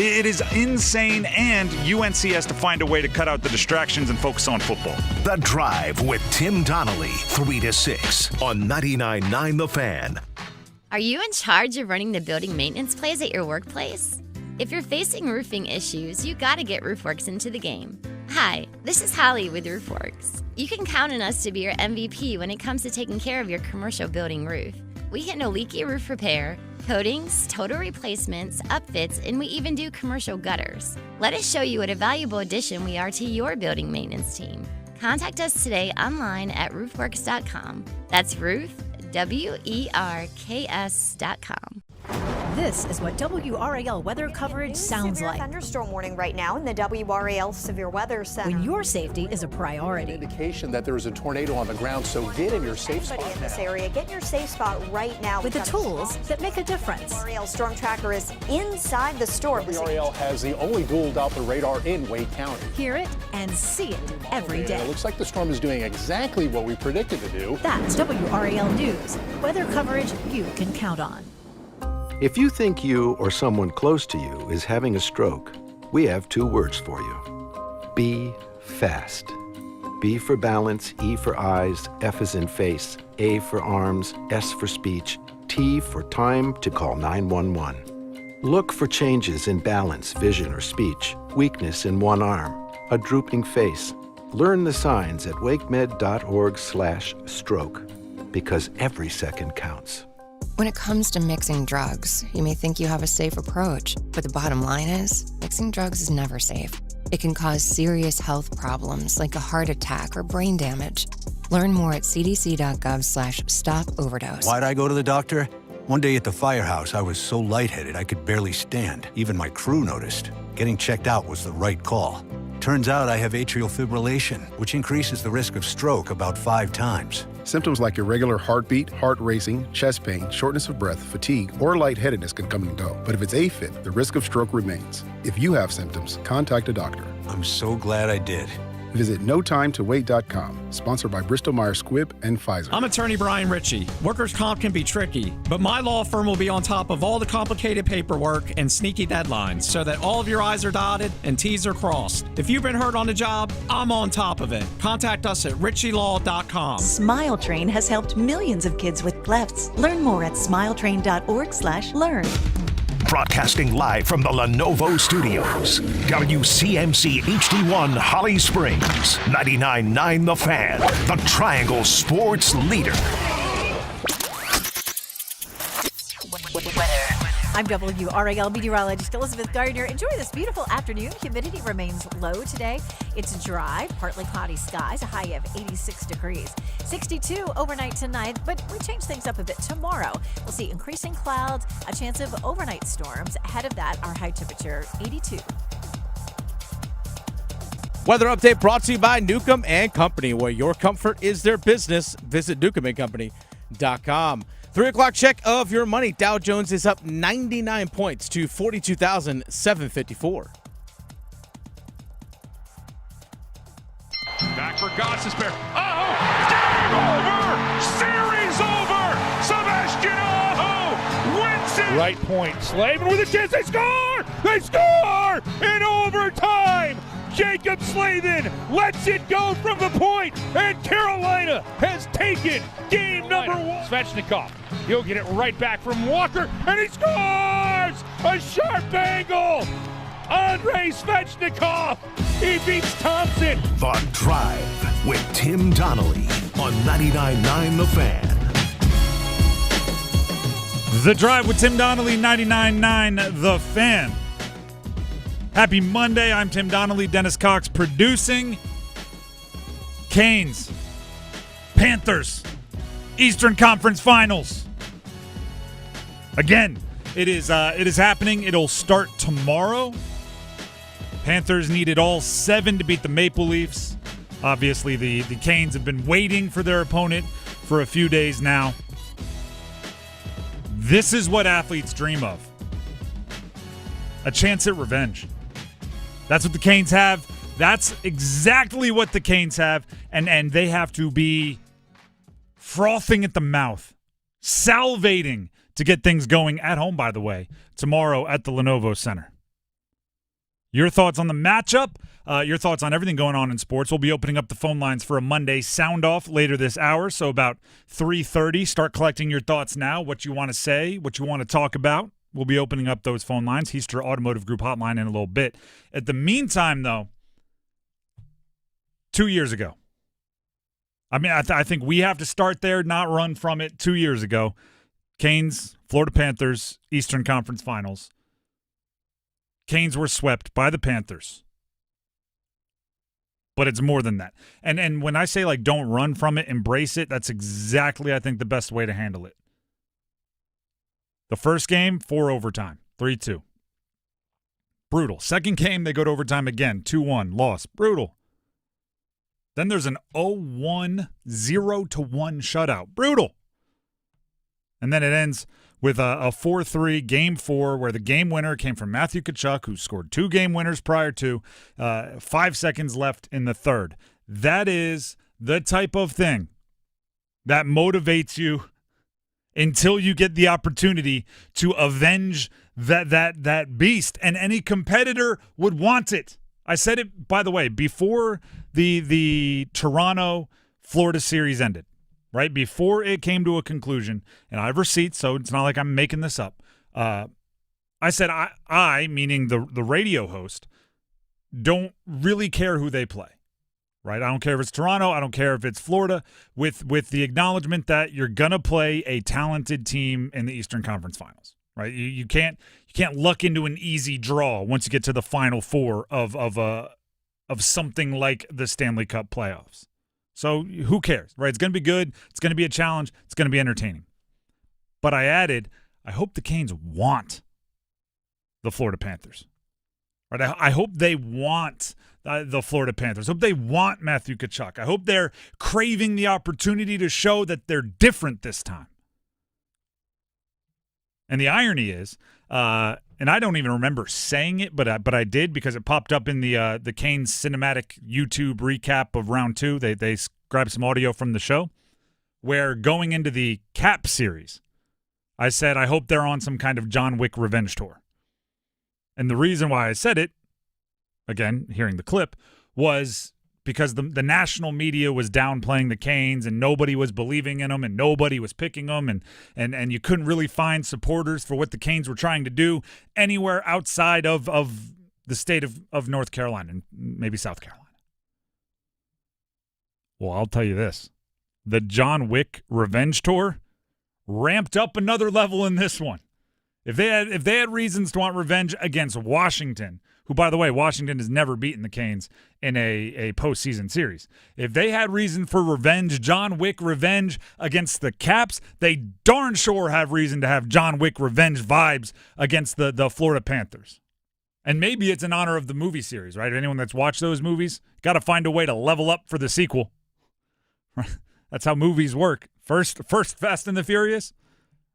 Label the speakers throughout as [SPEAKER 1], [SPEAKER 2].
[SPEAKER 1] It is insane, and UNC has to find a way to cut out the distractions and focus on football.
[SPEAKER 2] The Drive with Tim Donnelly, 3 to 6 on 99.9 The Fan.
[SPEAKER 3] Are you in charge of running the building maintenance plays at your workplace? If you're facing roofing issues, you gotta get RoofWorks into the game. Hi, this is Holly with RoofWorks. You can count on us to be your MVP when it comes to taking care of your commercial building roof. We handle leaky roof repair, coatings, total replacements, upfits, and we even do commercial gutters. Let us show you what a valuable addition we are to your building maintenance team. Contact us today online at roofworks.com. That's roof, WERKS.com.
[SPEAKER 4] This is what WRAL weather coverage sounds like.
[SPEAKER 5] Thunderstorm warning right now in the WRAL Severe Weather Center.
[SPEAKER 4] When your safety is a priority.
[SPEAKER 6] An indication that there is a tornado on the ground, so get in your safe spot
[SPEAKER 5] in this area. Get in your safe spot right now.
[SPEAKER 4] With the tools that make a difference.
[SPEAKER 5] WRAL Storm Tracker is inside the storm.
[SPEAKER 6] WRAL has the only dual Doppler radar in Wake County.
[SPEAKER 4] Hear it and see it every day.
[SPEAKER 6] It looks like the storm is doing exactly what we predicted to do.
[SPEAKER 4] That's WRAL News. Weather coverage you can count on.
[SPEAKER 7] If you think you or someone close to you is having a stroke, we have 2 words for you. Be fast. B for balance, E for eyes, F is in face, A for arms, S for speech, T for time to call 911. Look for changes in balance, vision, or speech, weakness in one arm, a drooping face. Learn the signs at wakemed.org/stroke, because every second counts.
[SPEAKER 8] When it comes to mixing drugs, you may think you have a safe approach, but the bottom line is, mixing drugs is never safe. It can cause serious health problems like a heart attack or brain damage. Learn more at cdc.gov/stop-overdose.
[SPEAKER 9] Why'd I go to the doctor? One day at the firehouse, I was so lightheaded I could barely stand. Even my crew noticed. Getting checked out was the right call. Turns out I have atrial fibrillation, which increases the risk of stroke about 5 times.
[SPEAKER 10] Symptoms like irregular heartbeat, heart racing, chest pain, shortness of breath, fatigue, or lightheadedness can come and go. But if it's AFib, the risk of stroke remains. If you have symptoms, contact a doctor.
[SPEAKER 9] I'm so glad I did.
[SPEAKER 10] Visit NoTimeToWait.com, sponsored by Bristol-Myers Squibb and Pfizer.
[SPEAKER 11] I'm attorney Brian Ritchie. Workers' comp can be tricky, but my law firm will be on top of all the complicated paperwork and sneaky deadlines so that all of your I's are dotted and T's are crossed. If you've been hurt on the job, I'm on top of it. Contact us at ritchielaw.com.
[SPEAKER 12] Smile Train has helped millions of kids with clefts. Learn more at smiletrain.org/learn.
[SPEAKER 2] Broadcasting live from the Lenovo Studios. WCMC HD1 Holly Springs. 99.9 The Fan. The Triangle Sports Leader.
[SPEAKER 4] I'm WRAL meteorologist Elizabeth Gardner. Enjoy this beautiful afternoon. Humidity remains low today. It's dry, partly cloudy skies, a high of 86 degrees. 62 overnight tonight, but we change things up a bit tomorrow. We'll see increasing clouds, a chance of overnight storms. Ahead of that, our high temperature, 82.
[SPEAKER 13] Weather update brought to you by Newcomb & Company, where your comfort is their business. Visit newcombandcompany.com. 3 o'clock check of your money. Dow Jones is up 99 points to 42,754.
[SPEAKER 14] Back for Gostisbehere. Oh, game over! Series over! Sebastian Aho wins it!
[SPEAKER 15] Right point. Slavin with a chance. They score! They score! In overtime! Jacob Slavin lets it go from the point, and Carolina has taken game number 1. Svechnikov, he'll get it right back from Walker, and he scores! A sharp angle! Andrei Svechnikov, he beats Thompson.
[SPEAKER 2] The Drive with Tim Donnelly on 99.9 The Fan.
[SPEAKER 1] The Drive with Tim Donnelly, 99.9 The Fan. Happy Monday. I'm Tim Donnelly. Dennis Cox producing. Canes. Panthers. Eastern Conference Finals. Again, it is happening. It'll start tomorrow. Panthers needed all 7 to beat the Maple Leafs. Obviously, the Canes have been waiting for their opponent for a few days now. This is what athletes dream of. A chance at revenge. That's what the Canes have. That's exactly what the Canes have. And they have to be frothing at the mouth, salivating to get things going at home, by the way, tomorrow at the Lenovo Center. Your thoughts on the matchup, your thoughts on everything going on in sports. We'll be opening up the phone lines for a Monday Soundoff later this hour, so about 3:30. Start collecting your thoughts now, what you want to say, what you want to talk about. We'll be opening up those phone lines, Heister Automotive Group hotline in a little bit. At the meantime, though, 2 years ago, I mean, I think we have to start there, not run from it. 2 years ago, Canes, Florida Panthers, Eastern Conference Finals. Canes were swept by the Panthers. But it's more than that. And when I say, like, don't run from it, embrace it, that's exactly, I think, the best way to handle it. The first game, 4 overtime, 3-2. Brutal. Second game, they go to overtime again, 2-1, loss. Brutal. Then there's an 0-1, 0-1 shutout. Brutal. And then it ends with a 4-3 game 4 where the game winner came from Matthew Tkachuk, who scored 2 game winners prior to 5 seconds left in the third. That is the type of thing that motivates you until you get the opportunity to avenge that beast. And any competitor would want it. I said it, by the way, before the Toronto-Florida series ended, right? Before it came to a conclusion, and I have receipts, so it's not like I'm making this up. I said I, meaning the radio host, don't really care who they play, right? I don't care if it's Toronto. I don't care if it's Florida, with the acknowledgement that you're going to play a talented team in the Eastern Conference Finals, right? You can't luck into an easy draw once you get to the Final Four of something like the Stanley Cup playoffs. So who cares, right? It's going to be good. It's going to be a challenge. It's going to be entertaining. But I added, I hope the Canes want the Florida Panthers. Right? I hope they want the Florida Panthers. I hope they want Matthew Tkachuk. I hope they're craving the opportunity to show that they're different this time. And the irony is, and I don't even remember saying it, but I did because it popped up in the Canes cinematic YouTube recap of round 2. They grabbed some audio from the show where going into the Cap series, I said, I hope they're on some kind of John Wick revenge tour. And the reason why I said it, again, hearing the clip, was because the national media was downplaying the Canes and nobody was believing in them and nobody was picking them and you couldn't really find supporters for what the Canes were trying to do anywhere outside of the state of North Carolina and maybe South Carolina. Well, I'll tell you this. The John Wick revenge tour ramped up another level in this one. If they had reasons to want revenge against Washington, who, by the way, Washington has never beaten the Canes in a postseason series. If they had reason for revenge, John Wick revenge against the Caps, they darn sure have reason to have John Wick revenge vibes against the Florida Panthers. And maybe it's in honor of the movie series, right? Anyone that's watched those movies, got to find a way to level up for the sequel. That's how movies work. First Fast and the Furious,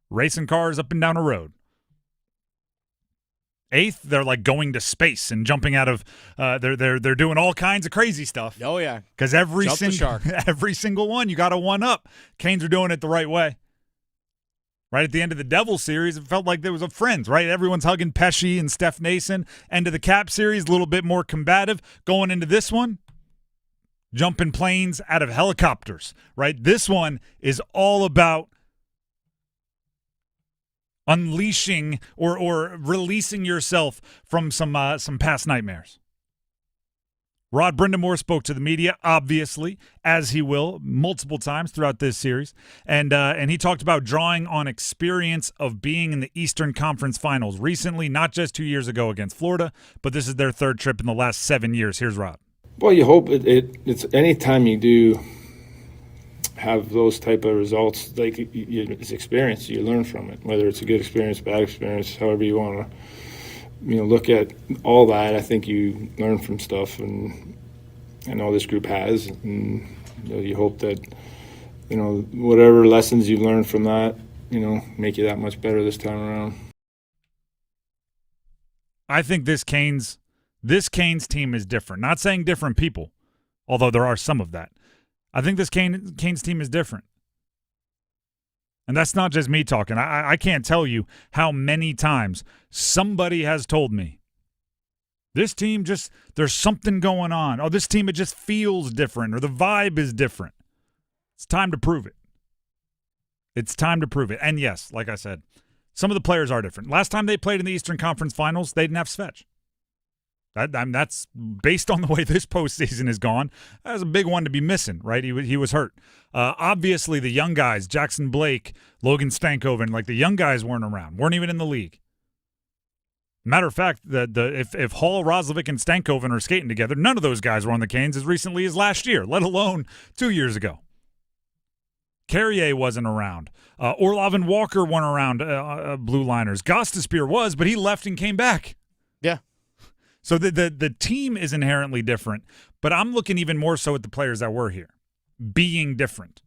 [SPEAKER 1] racing cars up and down a road. 8th, they're like going to space and jumping out of. They're doing all kinds of crazy stuff.
[SPEAKER 13] Oh yeah,
[SPEAKER 1] because every single one you got to one up. Canes are doing it the right way. Right at the end of the Devil series, it felt like there was a Friends. Right, everyone's hugging Pesci and Steph Nason. End of the Cap series, a little bit more combative. Going into this one, jumping planes out of helicopters. Right, this one is all about unleashing or releasing yourself from some past nightmares. Rod Brindamore spoke to the media, obviously, as he will multiple times throughout this series, and he talked about drawing on experience of being in the Eastern Conference Finals recently, not just 2 years ago against Florida, but this is their 3rd trip in the last 7 years. Here's Rod.
[SPEAKER 16] Well, you hope it's any time you do have those type of results, like it's experience. You learn from it, whether it's a good experience, bad experience, however you want to, look at all that. I think you learn from stuff, and I know this group has, and you hope that, whatever lessons you've learned from that, make you that much better this time around.
[SPEAKER 1] I think this Canes team is different. Not saying different people, although there are some of that. I think this Canes team is different. And that's not just me talking. I can't tell you how many times somebody has told me, This team just, there's something going on. Oh, this team, it just feels different, or the vibe is different. It's time to prove it. It's time to prove it. And yes, like I said, some of the players are different. Last time they played in the Eastern Conference Finals, they didn't have Svech. That's based on the way this postseason has gone. That was a big one to be missing, right? He was hurt. Obviously, the young guys, Jackson Blake, Logan Stankoven, like the young guys weren't around, weren't even in the league. Matter of fact, if Hall, Roslovic, and Stankoven are skating together, none of those guys were on the Canes as recently as last year, let alone 2 years ago. Carrier wasn't around. Orlov and Walker weren't around blue liners. Gostisbehere was, but he left and came back.
[SPEAKER 13] Yeah.
[SPEAKER 1] So the team is inherently different, but I'm looking even more so at the players that were here, being different.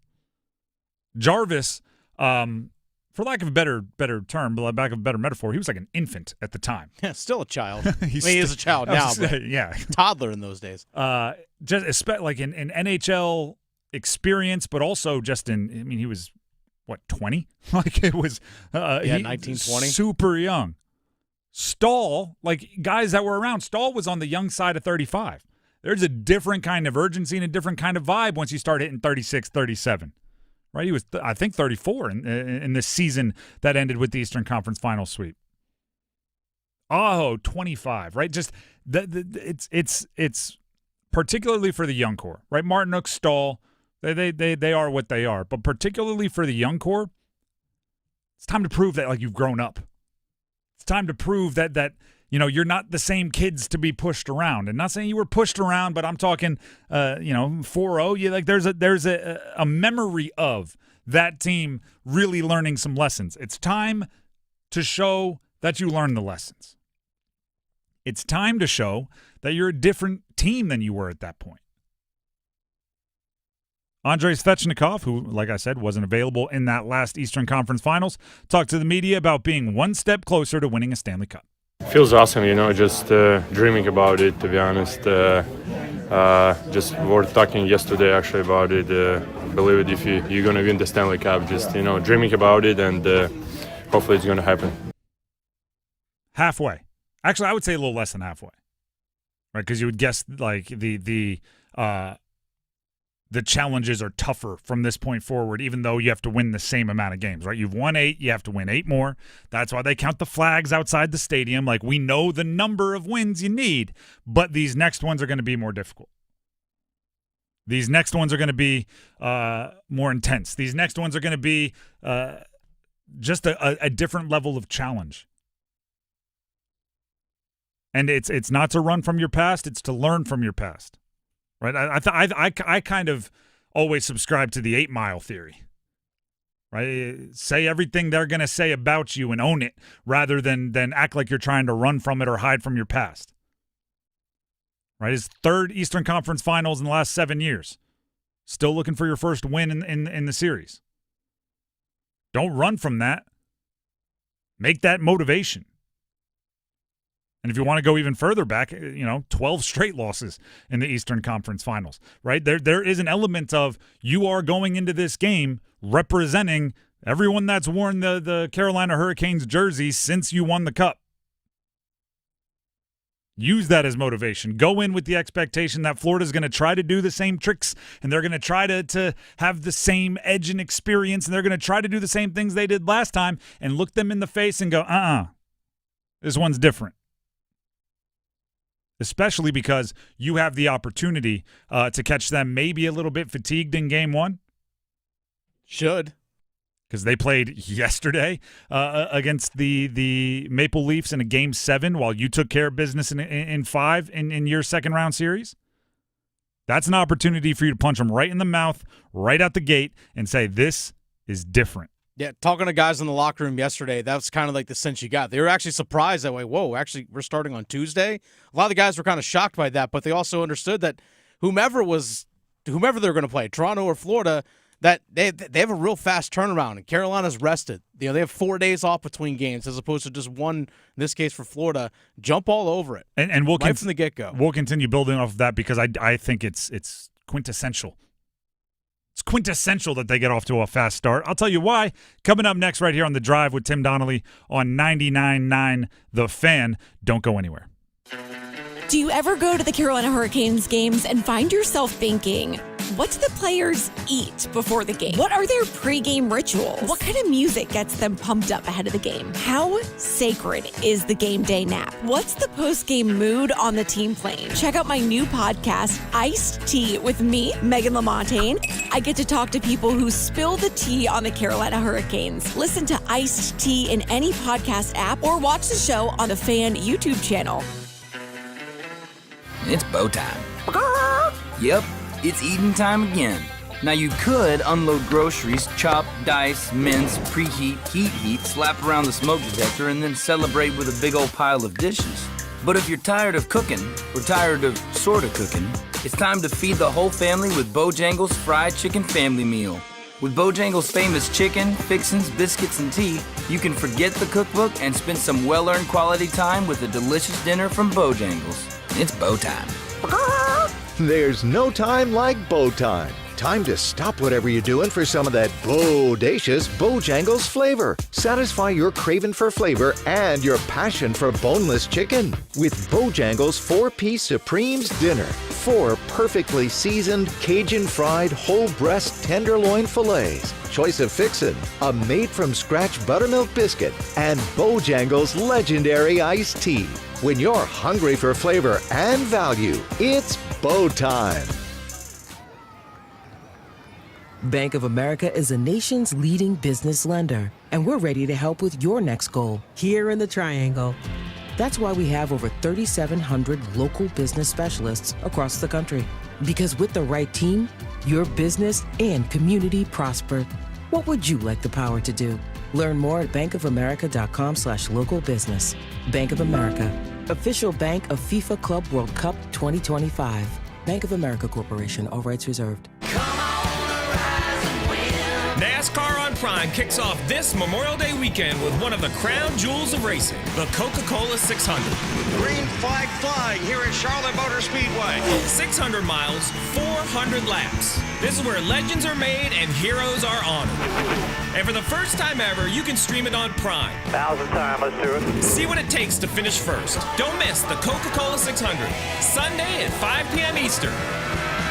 [SPEAKER 1] Jarvis, for lack of a better term, but lack of a better metaphor, he was like an infant at the time.
[SPEAKER 13] Yeah, still a child. He is a child now, but
[SPEAKER 1] yeah,
[SPEAKER 13] toddler in those days.
[SPEAKER 1] Just like in NHL experience, but also just in, I mean, he was, what, 20? Like it was
[SPEAKER 13] 19, 20.
[SPEAKER 1] Super young. Stahl, like guys that were around, Stahl was on the young side of 35. There's a different kind of urgency and a different kind of vibe once you start hitting 36, 37. Right? He was, I think, 34 in this season that ended with the Eastern Conference Final sweep. Oh, 25, right? Just it's particularly for the young core, right? Martinook, Stahl, they are what they are, but particularly for the young core, it's time to prove that like you've grown up. It's time to prove that you know you're not the same kids to be pushed around. And not saying you were pushed around, but I'm talking 4-0. You like there's a memory of that team really learning some lessons. It's time to show that you learned the lessons. It's time to show that you're a different team than you were at that point. Andrei Svechnikov, who, like I said, wasn't available in that last Eastern Conference Finals, talked to the media about being one step closer to winning a Stanley Cup.
[SPEAKER 16] Feels awesome, just dreaming about it, to be honest. Just were talking yesterday, actually, about it. Believe it, if you're going to win the Stanley Cup, just, dreaming about it, and hopefully it's going to happen.
[SPEAKER 1] Halfway. Actually, I would say a little less than halfway. Right, because you would guess, like, the challenges are tougher from this point forward, even though you have to win the same amount of games, right? You've won 8, you have to win 8 more. That's why they count the flags outside the stadium. Like, we know the number of wins you need, but these next ones are going to be more difficult. These next ones are going to be more intense. These next ones are going to be just a different level of challenge. And it's not to run from your past, it's to learn from your past. Right, I kind of always subscribe to the 8 Mile theory. Right, say everything they're going to say about you and own it, rather than act like you're trying to run from it or hide from your past. Right, his 3rd Eastern Conference Finals in the last 7 years. Still looking for your first win in the series. Don't run from that. Make that motivation. And if you want to go even further back, 12 straight losses in the Eastern Conference Finals, right? There is an element of you are going into this game representing everyone that's worn the Carolina Hurricanes jersey since you won the Cup. Use that as motivation. Go in with the expectation that Florida's going to try to do the same tricks, and they're going to try to have the same edge and experience, and they're going to try to do the same things they did last time, and look them in the face and go, this one's different. Especially because you have the opportunity to catch them maybe a little bit fatigued in Game 1.
[SPEAKER 13] Should.
[SPEAKER 1] Because they played yesterday against the Maple Leafs in a Game 7 while you took care of business in 5 in your second-round series. That's an opportunity for you to punch them right in the mouth, right out the gate, and say, this is different.
[SPEAKER 13] Yeah, talking to guys in the locker room yesterday, that was kind of like the sense you got. They were actually surprised that way. Whoa, actually, we're starting on Tuesday? A lot of the guys were kind of shocked by that, but they also understood that whomever they're going to play, Toronto or Florida, that they have a real fast turnaround, and Carolina's rested. They have 4 days off between games as opposed to just one, in this case for Florida. Jump all over it.
[SPEAKER 1] And we'll
[SPEAKER 13] right from the get-go.
[SPEAKER 1] We'll continue building off of that because I think it's quintessential. It's quintessential that they get off to a fast start. I'll tell you why. Coming up next right here on The Drive with Tim Donnelly on 99.9 The Fan. Don't go anywhere.
[SPEAKER 17] Do you ever go to the Carolina Hurricanes games and find yourself thinking, what do the players eat before the game? What are their pregame rituals? What kind of music gets them pumped up ahead of the game? How sacred is the game day nap? What's the postgame mood on the team plane? Check out my new podcast, Iced Tea, with me, Megan LaMontagne. I get to talk to people who spill the tea on the Carolina Hurricanes. Listen to Iced Tea in any podcast app or watch the show on the Fan YouTube channel.
[SPEAKER 18] It's bow time. Yep, it's eating time again. Now you could unload groceries, chop, dice, mince, preheat, heat, slap around the smoke detector, and then celebrate with a big old pile of dishes. But if you're tired of cooking, or tired of sorta cooking, it's time to feed the whole family with Bojangles Fried Chicken Family Meal. With Bojangles' famous chicken, fixins, biscuits, and tea, you can forget the cookbook and spend some well-earned quality time with a delicious dinner from Bojangles. It's bow time.
[SPEAKER 19] There's no time like bow time. Time to stop whatever you're doing for some of that bodacious Bojangles flavor. Satisfy your craving for flavor and your passion for boneless chicken with Bojangles 4-piece Supremes Dinner. 4 perfectly seasoned Cajun-fried whole breast tenderloin fillets, choice of fixin', a made-from-scratch buttermilk biscuit, and Bojangles legendary iced tea. When you're hungry for flavor and value, it's bow time.
[SPEAKER 20] Bank of America is the nation's leading business lender, and we're ready to help with your next goal here in the Triangle. That's why we have over 3,700 local business specialists across the country. Because with the right team, your business and community prosper. What would you like the power to do? Learn more at bankofamerica.com/local business. Bank of America, official bank of FIFA Club World Cup 2025. Bank of America Corporation, all rights reserved.
[SPEAKER 21] NASCAR on Prime kicks off this Memorial Day weekend with one of the crown jewels of racing, the Coca-Cola 600.
[SPEAKER 22] Green flag flying here at Charlotte Motor Speedway.
[SPEAKER 21] 600 miles, 400 laps. This is where legends are made and heroes are honored. And for the first time ever, you can stream it on Prime.
[SPEAKER 22] Now's the time, let's do it.
[SPEAKER 21] See what it takes to finish first. Don't miss the Coca-Cola 600, Sunday at 5 p.m. Eastern.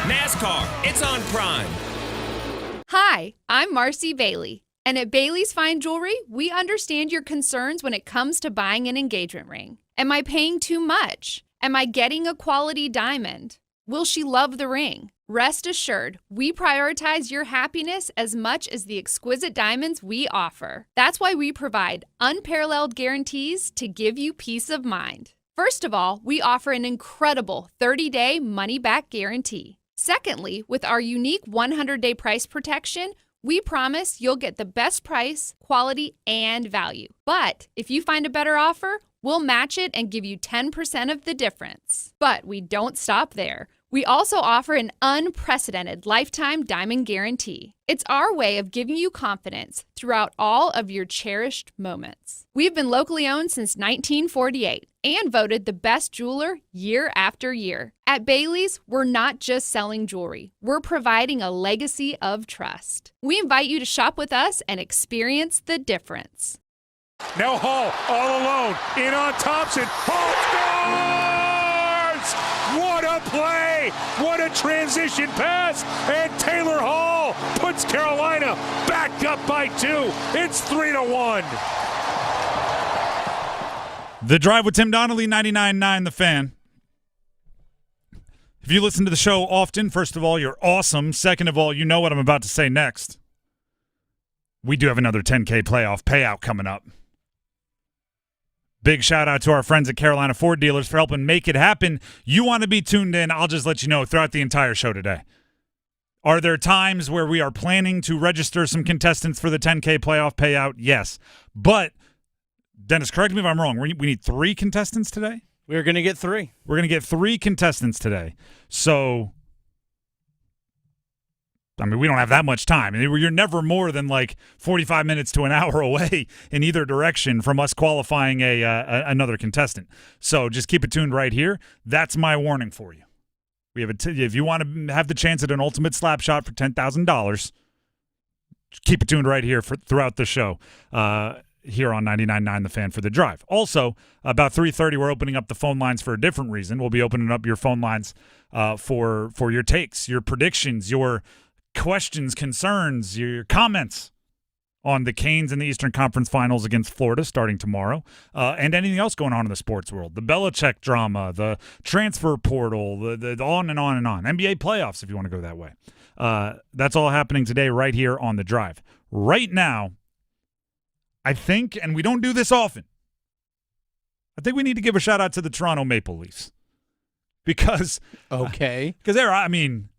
[SPEAKER 21] NASCAR, it's on Prime.
[SPEAKER 23] Hi, I'm Marcy Bailey, and at Bailey's Fine Jewelry, we understand your concerns when it comes to buying an engagement ring. Am I paying too much? Am I getting a quality diamond? Will she love the ring? Rest assured, we prioritize your happiness as much as the exquisite diamonds we offer. That's why we provide unparalleled guarantees to give you peace of mind. First of all, we offer an incredible 30-day money-back guarantee. Secondly, with our unique 100-day price protection, we promise you'll get the best price, quality, and value. But if you find a better offer, we'll match it and give you 10% of the difference. But we don't stop there. We also offer an unprecedented lifetime diamond guarantee. It's our way of giving you confidence throughout all of your cherished moments. We've been locally owned since 1948 and voted the best jeweler year after year. At Bailey's, we're not just selling jewelry. We're providing a legacy of trust. We invite you to shop with us and experience the difference.
[SPEAKER 15] Now Hall all alone, in on Thompson. Hall scores! What a play! What a transition pass! And Taylor Hall puts Carolina back up by 2. It's 3-1.
[SPEAKER 1] The Drive with Tim Donnelly, 99.9 The Fan. If you listen to the show often, first of all, you're awesome. Second of all, you know what I'm about to say next. We do have another 10K playoff payout coming up. Big shout out to our friends at Carolina Ford Dealers for helping make it happen. You want to be tuned in, I'll just let you know throughout the entire show today. Are there times where we are planning to register some contestants for the 10K playoff payout? Yes. But, Dennis, correct me if I'm wrong. We need 3 contestants today?
[SPEAKER 13] We're going to get 3.
[SPEAKER 1] We're going to get 3 contestants today. So, I mean, we don't have that much time. You're never more than like 45 minutes to an hour away in either direction from us qualifying another contestant. So just keep it tuned right here. That's my warning for you. We have if you want to have the chance at an ultimate slap shot for $10,000, keep it tuned right here throughout the show. here on 99.9 The Fan for the drive. Also, about 3:30, we're opening up the phone lines for a different reason. We'll be opening up your phone lines for your takes, your predictions, your questions, concerns, your comments on the Canes in the Eastern Conference Finals against Florida starting tomorrow, and anything else going on in the sports world. The Belichick drama, the transfer portal, the on and on and on. NBA playoffs, if you want to go that way. That's all happening today right here on The Drive. Right now, I think, and we don't do this often, I think we need to give a shout-out to the Toronto Maple Leafs. Because they're, I mean,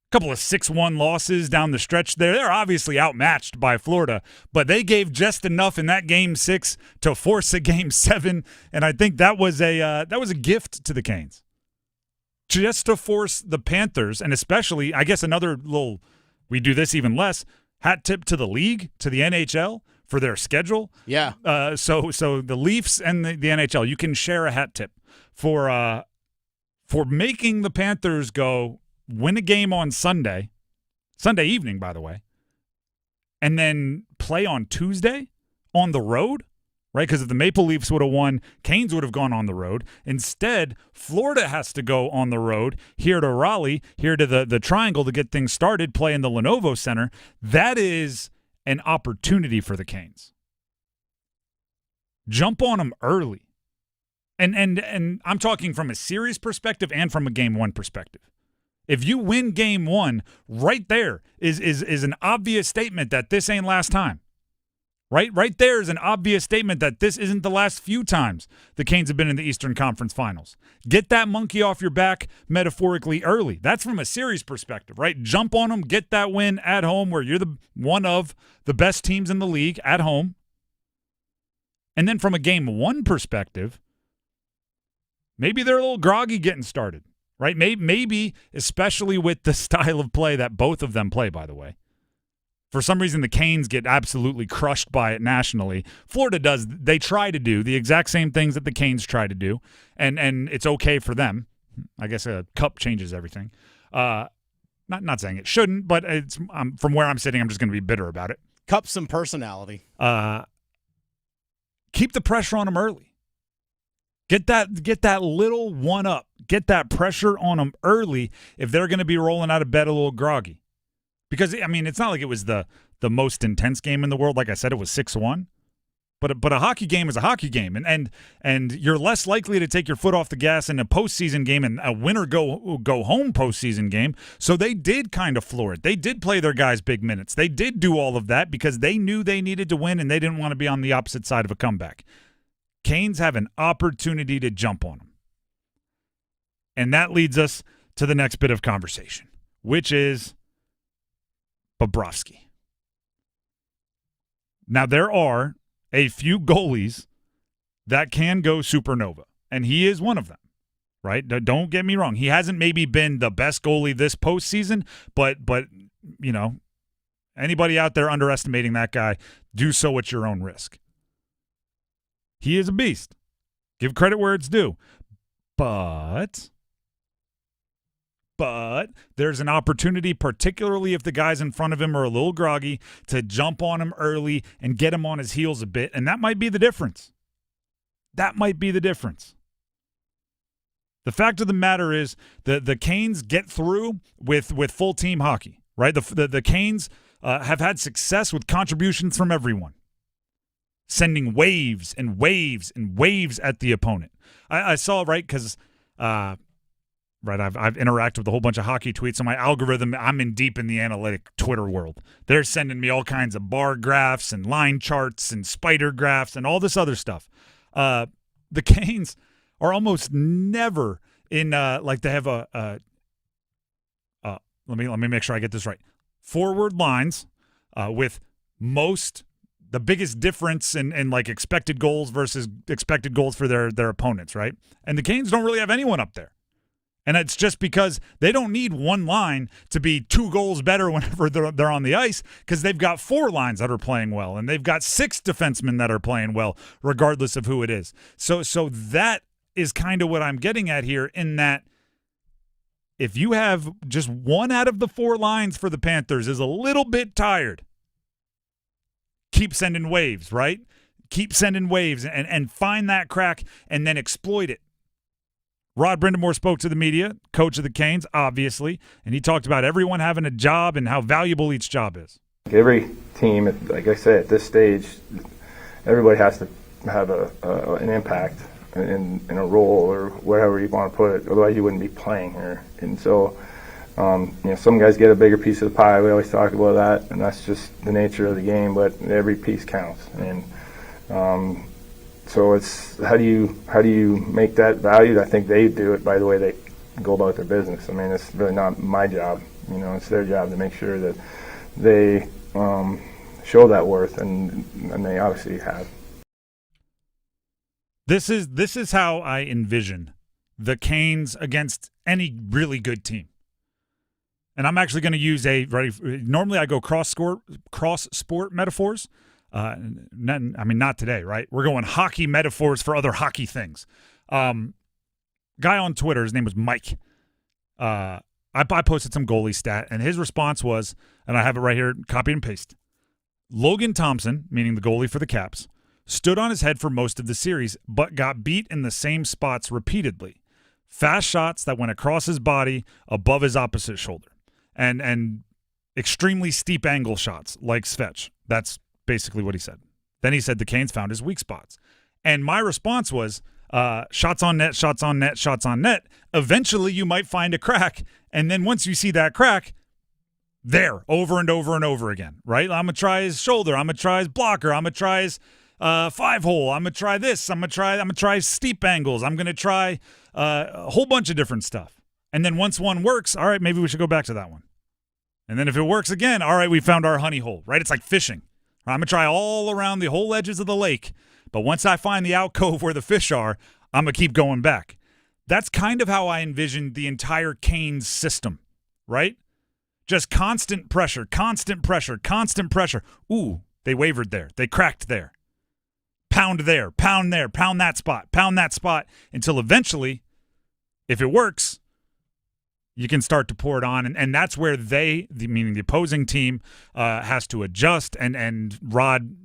[SPEAKER 1] a couple of 6-1 losses down the stretch there. They're obviously outmatched by Florida, but they gave just enough in that Game 6 to force a Game 7, and I think that was a gift to the Canes. Just to force the Panthers, and especially, I guess another little, we do this even less, hat tip to the league, to the NHL for their schedule.
[SPEAKER 13] Yeah.
[SPEAKER 1] So the Leafs and the NHL, you can share a hat tip for making the Panthers go win a game on Sunday evening, by the way, and then play on Tuesday on the road, right? Because if the Maple Leafs would have won, Canes would have gone on the road. Instead, Florida has to go on the road here to Raleigh, here to the Triangle to get things started, play in the Lenovo Center. That is an opportunity for the Canes. Jump on them early. And I'm talking from a series perspective and from a Game 1 perspective. If you win Game 1, right there is an obvious statement that this ain't last time. Right there is an obvious statement that this isn't the last few times the Canes have been in the Eastern Conference Finals. Get that monkey off your back metaphorically early. That's from a series perspective, right? Jump on them, get that win at home where you're one of the best teams in the league at home. And then from a Game 1 perspective, maybe they're a little groggy getting started, right? Maybe, especially with the style of play that both of them play, by the way. For some reason, the Canes get absolutely crushed by it nationally. Florida does. They try to do the exact same things that the Canes try to do, and it's okay for them. I guess a cup changes everything. Not saying it shouldn't, but it's from where I'm sitting, I'm just going to be bitter about it.
[SPEAKER 13] Cups some personality.
[SPEAKER 1] Keep the pressure on them early. Get that little one up. Get that pressure on them early if they're going to be rolling out of bed a little groggy. Because, I mean, it's not like it was the most intense game in the world. Like I said, it was 6-1. But a hockey game is a hockey game. And you're less likely to take your foot off the gas in a postseason game and a winner-go-home postseason game. So they did kind of floor it. They did play their guys big minutes. They did do all of that because they knew they needed to win and they didn't want to be on the opposite side of a comeback. Canes have an opportunity to jump on them. And that leads us to the next bit of conversation, which is Bobrovsky. Now, there are a few goalies that can go supernova, and he is one of them, right? Don't get me wrong. He hasn't maybe been the best goalie this postseason, but you know, anybody out there underestimating that guy, do so at your own risk. He is a beast. Give credit where it's due. But there's an opportunity, particularly if the guys in front of him are a little groggy, to jump on him early and get him on his heels a bit, and that might be the difference. That might be the difference. The fact of the matter is the Canes get through with full team hockey, right? The Canes have had success with contributions from everyone, sending waves and waves and waves at the opponent. I saw, right, because right, I've interacted with a whole bunch of hockey tweets, so my algorithm, I'm in deep in the analytic Twitter world. They're sending me all kinds of bar graphs and line charts and spider graphs and all this other stuff. The Canes are almost never in like they have let me make sure I get this right. Forward lines with the biggest difference in like expected goals versus expected goals for their opponents, right? And the Canes don't really have anyone up there. And it's just because they don't need one line to be 2 goals better whenever they're on the ice, because they've got 4 lines that are playing well, and they've got 6 defensemen that are playing well, regardless of who it is. So that is kind of what I'm getting at here, in that if you have just 1 out of the 4 lines for the Panthers is a little bit tired, keep sending waves, right? Keep sending waves and find that crack and then exploit it. Rod Brindamore spoke to the media, coach of the Canes, obviously, and he talked about everyone having a job and how valuable each job is.
[SPEAKER 16] Every team, like I said, at this stage, everybody has to have an impact in a role or whatever you want to put it. Otherwise, you wouldn't be playing here. And so, some guys get a bigger piece of the pie. We always talk about that, and that's just the nature of the game. But every piece counts. And so it's how do you make that valued? I think they do it by the way they go about their business. I mean, it's really not my job. It's their job to make sure that they show that worth, and they obviously have.
[SPEAKER 1] This is how I envision the Canes against any really good team. And I'm actually going to use normally I go cross sport metaphors. Not today, right? We're going hockey metaphors for other hockey things. Guy on Twitter, his name was Mike. I posted some goalie stat, and his response was, and I have it right here, copy and paste. Logan Thompson, meaning the goalie for the Caps, stood on his head for most of the series, but got beat in the same spots repeatedly. Fast shots that went across his body above his opposite shoulder. And extremely steep angle shots like Svetch. That's basically what he said. Then he said the Canes found his weak spots. And my response was, shots on net, shots on net, shots on net. Eventually you might find a crack. And then once you see that crack, there, over and over and over again, right? I'm going to try his shoulder. I'm going to try his blocker. I'm going to try his 5-hole. I'm going to try this. I'm going to try steep angles. I'm going to try a whole bunch of different stuff. And then once one works, all right, maybe we should go back to that one. And then if it works again, all right, we found our honey hole, right? It's like fishing. I'm going to try all around the whole edges of the lake, but once I find the alcove where the fish are, I'm going to keep going back. That's kind of how I envisioned the entire Canes system, right? Just constant pressure, constant pressure, constant pressure. Ooh, they wavered there. They cracked there. Pound there, pound there, pound that spot, until eventually, if it works, you can start to pour it on, and that's where meaning the opposing team, has to adjust, and Rod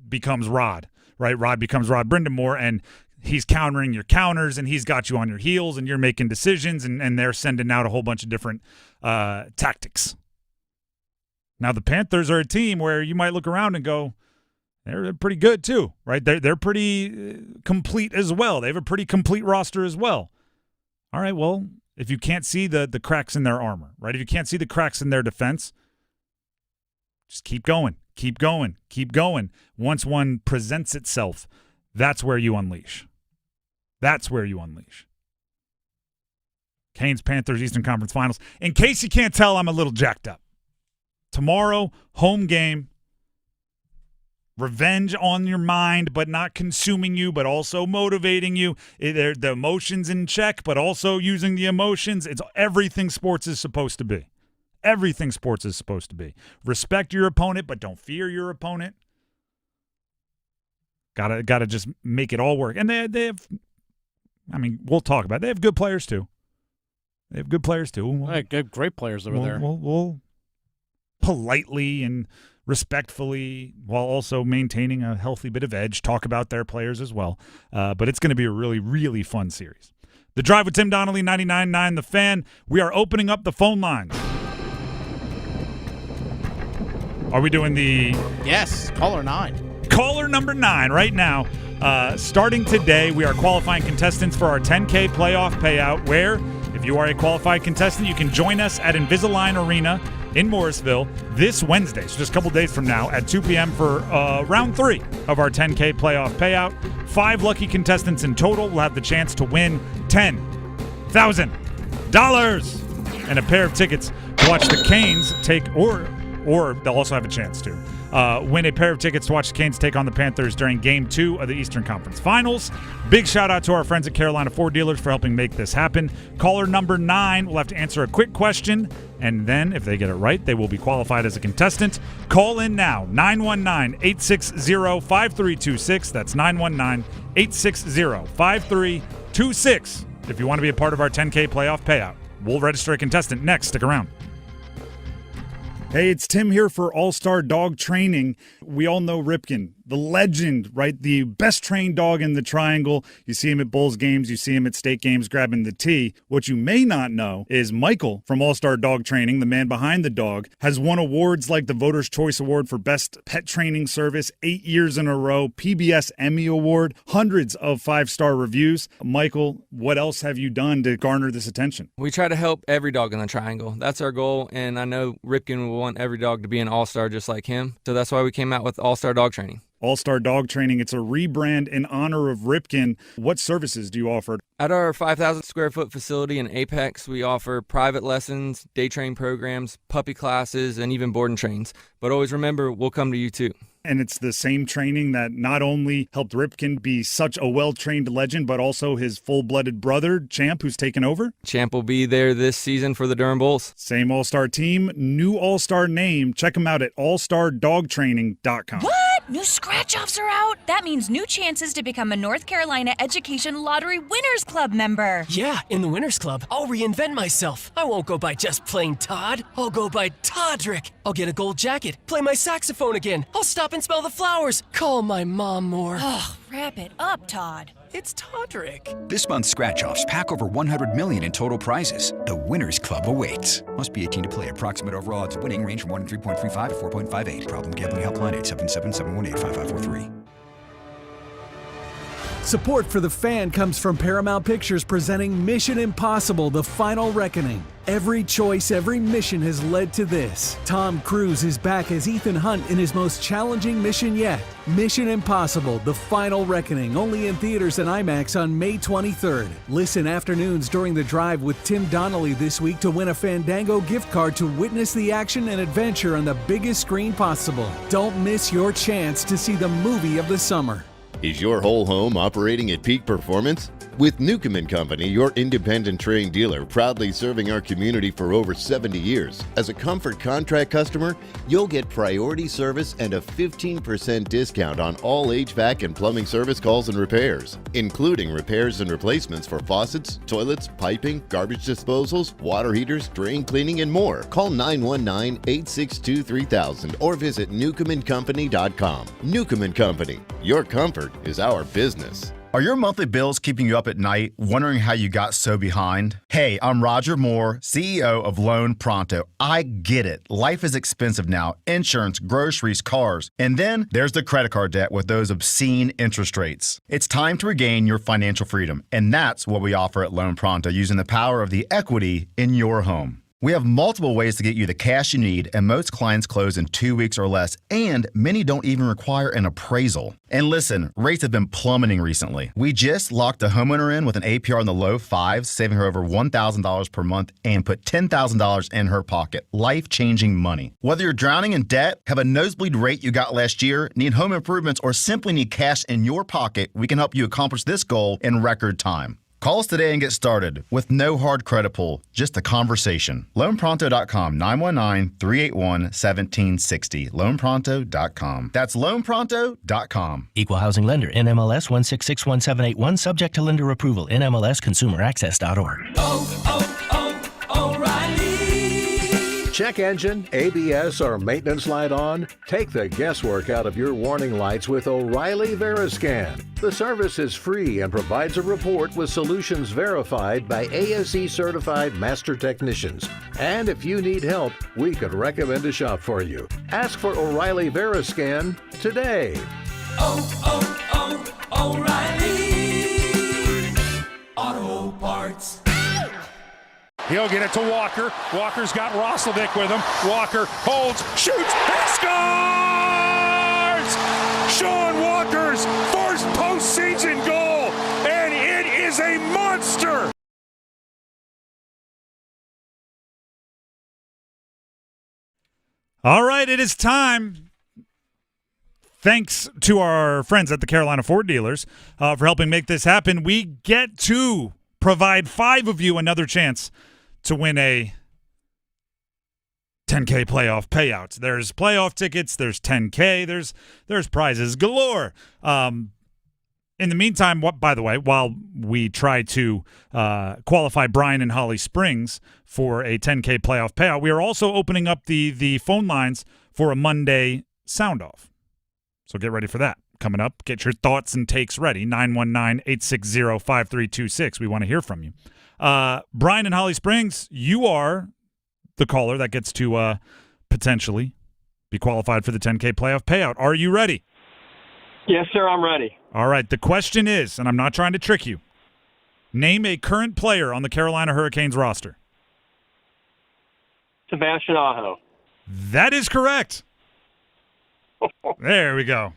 [SPEAKER 1] becomes Rod, right? Rod becomes Rod Brindamore, and he's countering your counters, and he's got you on your heels, and you're making decisions, and they're sending out a whole bunch of different tactics. Now, the Panthers are a team where you might look around and go, they're pretty good too, right? They're pretty complete as well. They have a pretty complete roster as well. All right, well, if you can't see the cracks in their armor, right? If you can't see the cracks in their defense, just keep going, keep going, keep going. Once one presents itself, that's where you unleash. That's where you unleash. Canes, Panthers, Eastern Conference Finals. In case you can't tell, I'm a little jacked up. Tomorrow, home game. Revenge on your mind, but not consuming you, but also motivating you. The emotions in check, but also using the emotions. It's everything sports is supposed to be. Everything sports is supposed to be. Respect your opponent, but don't fear your opponent. Gotta just make it all work. And they have, we'll talk about it. They have good players too. They have
[SPEAKER 13] Great players over there.
[SPEAKER 1] We'll politely and respectfully, while also maintaining a healthy bit of edge, talk about their players as well. But it's going to be a really, really fun series. The Drive with Tim Donnelly, 99.9 The Fan. We are opening up the phone lines. Are we doing the...
[SPEAKER 13] Yes, caller 9.
[SPEAKER 1] Caller number 9 right now. Starting today, we are qualifying contestants for our 10K playoff payout, where if you are a qualified contestant, you can join us at Invisalign Arena in Morrisville this Wednesday, so just a couple days from now at 2 p.m. for round 3 of our 10K playoff payout. 5 lucky contestants in total will have the chance to win $10,000 and a pair of tickets to watch the Canes take, or they'll also have a chance to win a pair of tickets to watch the Canes take on the Panthers during Game 2 of the Eastern Conference Finals. Big shout out to our friends at Carolina Ford Dealers for helping make this happen. Caller number 9 will have to answer a quick question, and then if they get it right, they will be qualified as a contestant. Call in now, 919-860-5326. That's 919-860-5326 if you want to be a part of our 10K playoff payout. We'll register a contestant next. Stick around. Hey, it's Tim here for All-Star Dog Training. We all know Ripken, the legend, right? The best trained dog in the Triangle. You see him at Bulls games. You see him at state games grabbing the tee. What you may not know is Michael from All-Star Dog Training, the man behind the dog, has won awards like the Voters' Choice Award for Best Pet Training Service 8 years in a row, PBS Emmy Award, hundreds of 5-star reviews. Michael, what else have you done to garner this attention?
[SPEAKER 3] We try to help every dog in the Triangle. That's our goal, and I know Ripken will want every dog to be an all-star just like him. So that's why we came out with All-Star Dog Training.
[SPEAKER 1] All-Star Dog Training. It's a rebrand in honor of Ripken. What services do you offer?
[SPEAKER 3] At our 5,000 square foot facility in Apex, we offer private lessons, day train programs, puppy classes, and even board and trains. But always remember, we'll come to you too.
[SPEAKER 1] And it's the same training that not only helped Ripken be such a well-trained legend, but also his full-blooded brother, Champ, who's taken over?
[SPEAKER 3] Champ will be there this season for the Durham Bulls.
[SPEAKER 1] Same all-star team, new all-star name. Check them out at allstardogtraining.com.
[SPEAKER 5] What? New scratch-offs are out? That means new chances to become a North Carolina Education Lottery Winners Club member.
[SPEAKER 6] Yeah, in the Winners Club, I'll reinvent myself. I won't go by just plain Todd. I'll go by Toddrick. I'll get a gold jacket, play my saxophone again. I'll stop and smell the flowers, call my mom more.
[SPEAKER 5] Ugh, wrap it up, Todd.
[SPEAKER 6] It's Toddrick.
[SPEAKER 24] This month's scratch-offs pack over $100 million in total prizes. The Winners Club awaits. Must be 18 to play. Approximate overall odds of winning range from 1 in 3.35 to 4.58. Problem gambling helpline 877-718-5543.
[SPEAKER 25] Support for The Fan comes from Paramount Pictures presenting Mission Impossible: The Final Reckoning. Every choice, every mission has led to this. Tom Cruise is back as Ethan Hunt in his most challenging mission yet. Mission Impossible: The Final Reckoning, only in theaters and IMAX on May 23rd. Listen afternoons during The Drive with Tim Donnelly this week to win a Fandango gift card to witness the action and adventure on the biggest screen possible. Don't miss your chance to see the movie of the summer.
[SPEAKER 26] Is your whole home operating at peak performance? With Newcomb & Company, your independent Trane dealer, proudly serving our community for over 70 years. As a Comfort contract customer, you'll get priority service and a 15% discount on all HVAC and plumbing service calls and repairs, including repairs and replacements for faucets, toilets, piping, garbage disposals, water heaters, drain cleaning, and more. Call 919-862-3000 or visit newcombandcompany.com. Newcomb & Company, your comfort is our business.
[SPEAKER 27] Are your monthly bills keeping you up at night, wondering how you got so behind? Hey, I'm Roger Moore, CEO of Loan Pronto. I get it. Life is expensive now. Insurance, groceries, cars. And then there's the credit card debt with those obscene interest rates. It's time to regain your financial freedom. And that's what we offer at Loan Pronto, using the power of the equity in your home. We have multiple ways to get you the cash you need, and most clients close in 2 weeks or less, and many don't even require an appraisal. And listen, rates have been plummeting recently. We just locked a homeowner in with an APR in the low fives, saving her over $1,000 per month, and put $10,000 in her pocket. Life-changing money. Whether you're drowning in debt, have a nosebleed rate you got last year, need home improvements, or simply need cash in your pocket, we can help you accomplish this goal in record time. Call us today and get started with no hard credit pull, just a conversation. LoanPronto.com, 919-381-1760. LoanPronto.com. That's LoanPronto.com.
[SPEAKER 28] Equal housing lender, NMLS 1661781, subject to lender approval, NMLSConsumerAccess.org.
[SPEAKER 19] Check engine, ABS, or maintenance light on? Take the guesswork out of your warning lights with O'Reilly Veriscan. The service is free and provides a report with solutions verified by ASE certified master technicians. And if you need help, we could recommend a shop for you. Ask for O'Reilly Veriscan today.
[SPEAKER 14] O'Reilly Auto Parts. He'll get it to Walker. Walker's got Roslovic with him. Walker holds, shoots, and scores! Sean Walker's first postseason goal, and it is a monster!
[SPEAKER 1] All right, it is time. Thanks to our friends at the Carolina Ford dealers for helping make this happen. We get to provide 5 of you another chance to win a 10K playoff payout. There's playoff tickets, there's 10K, there's prizes galore. In the meantime, by the way, while we try to qualify Brian and Holly Springs for a 10K playoff payout, we are also opening up the phone lines for a Monday Soundoff. So get ready for that. Coming up, get your thoughts and takes ready. 919-860-5326. We want to hear from you. Brian and Holly Springs, you are the caller that gets to potentially be qualified for the 10K playoff payout. Are you ready?
[SPEAKER 2] Yes, sir, I'm ready.
[SPEAKER 1] All right, the question is, and I'm not trying to trick you, name a current player on the Carolina Hurricanes roster.
[SPEAKER 2] Sebastian Aho.
[SPEAKER 1] That is correct. There we go.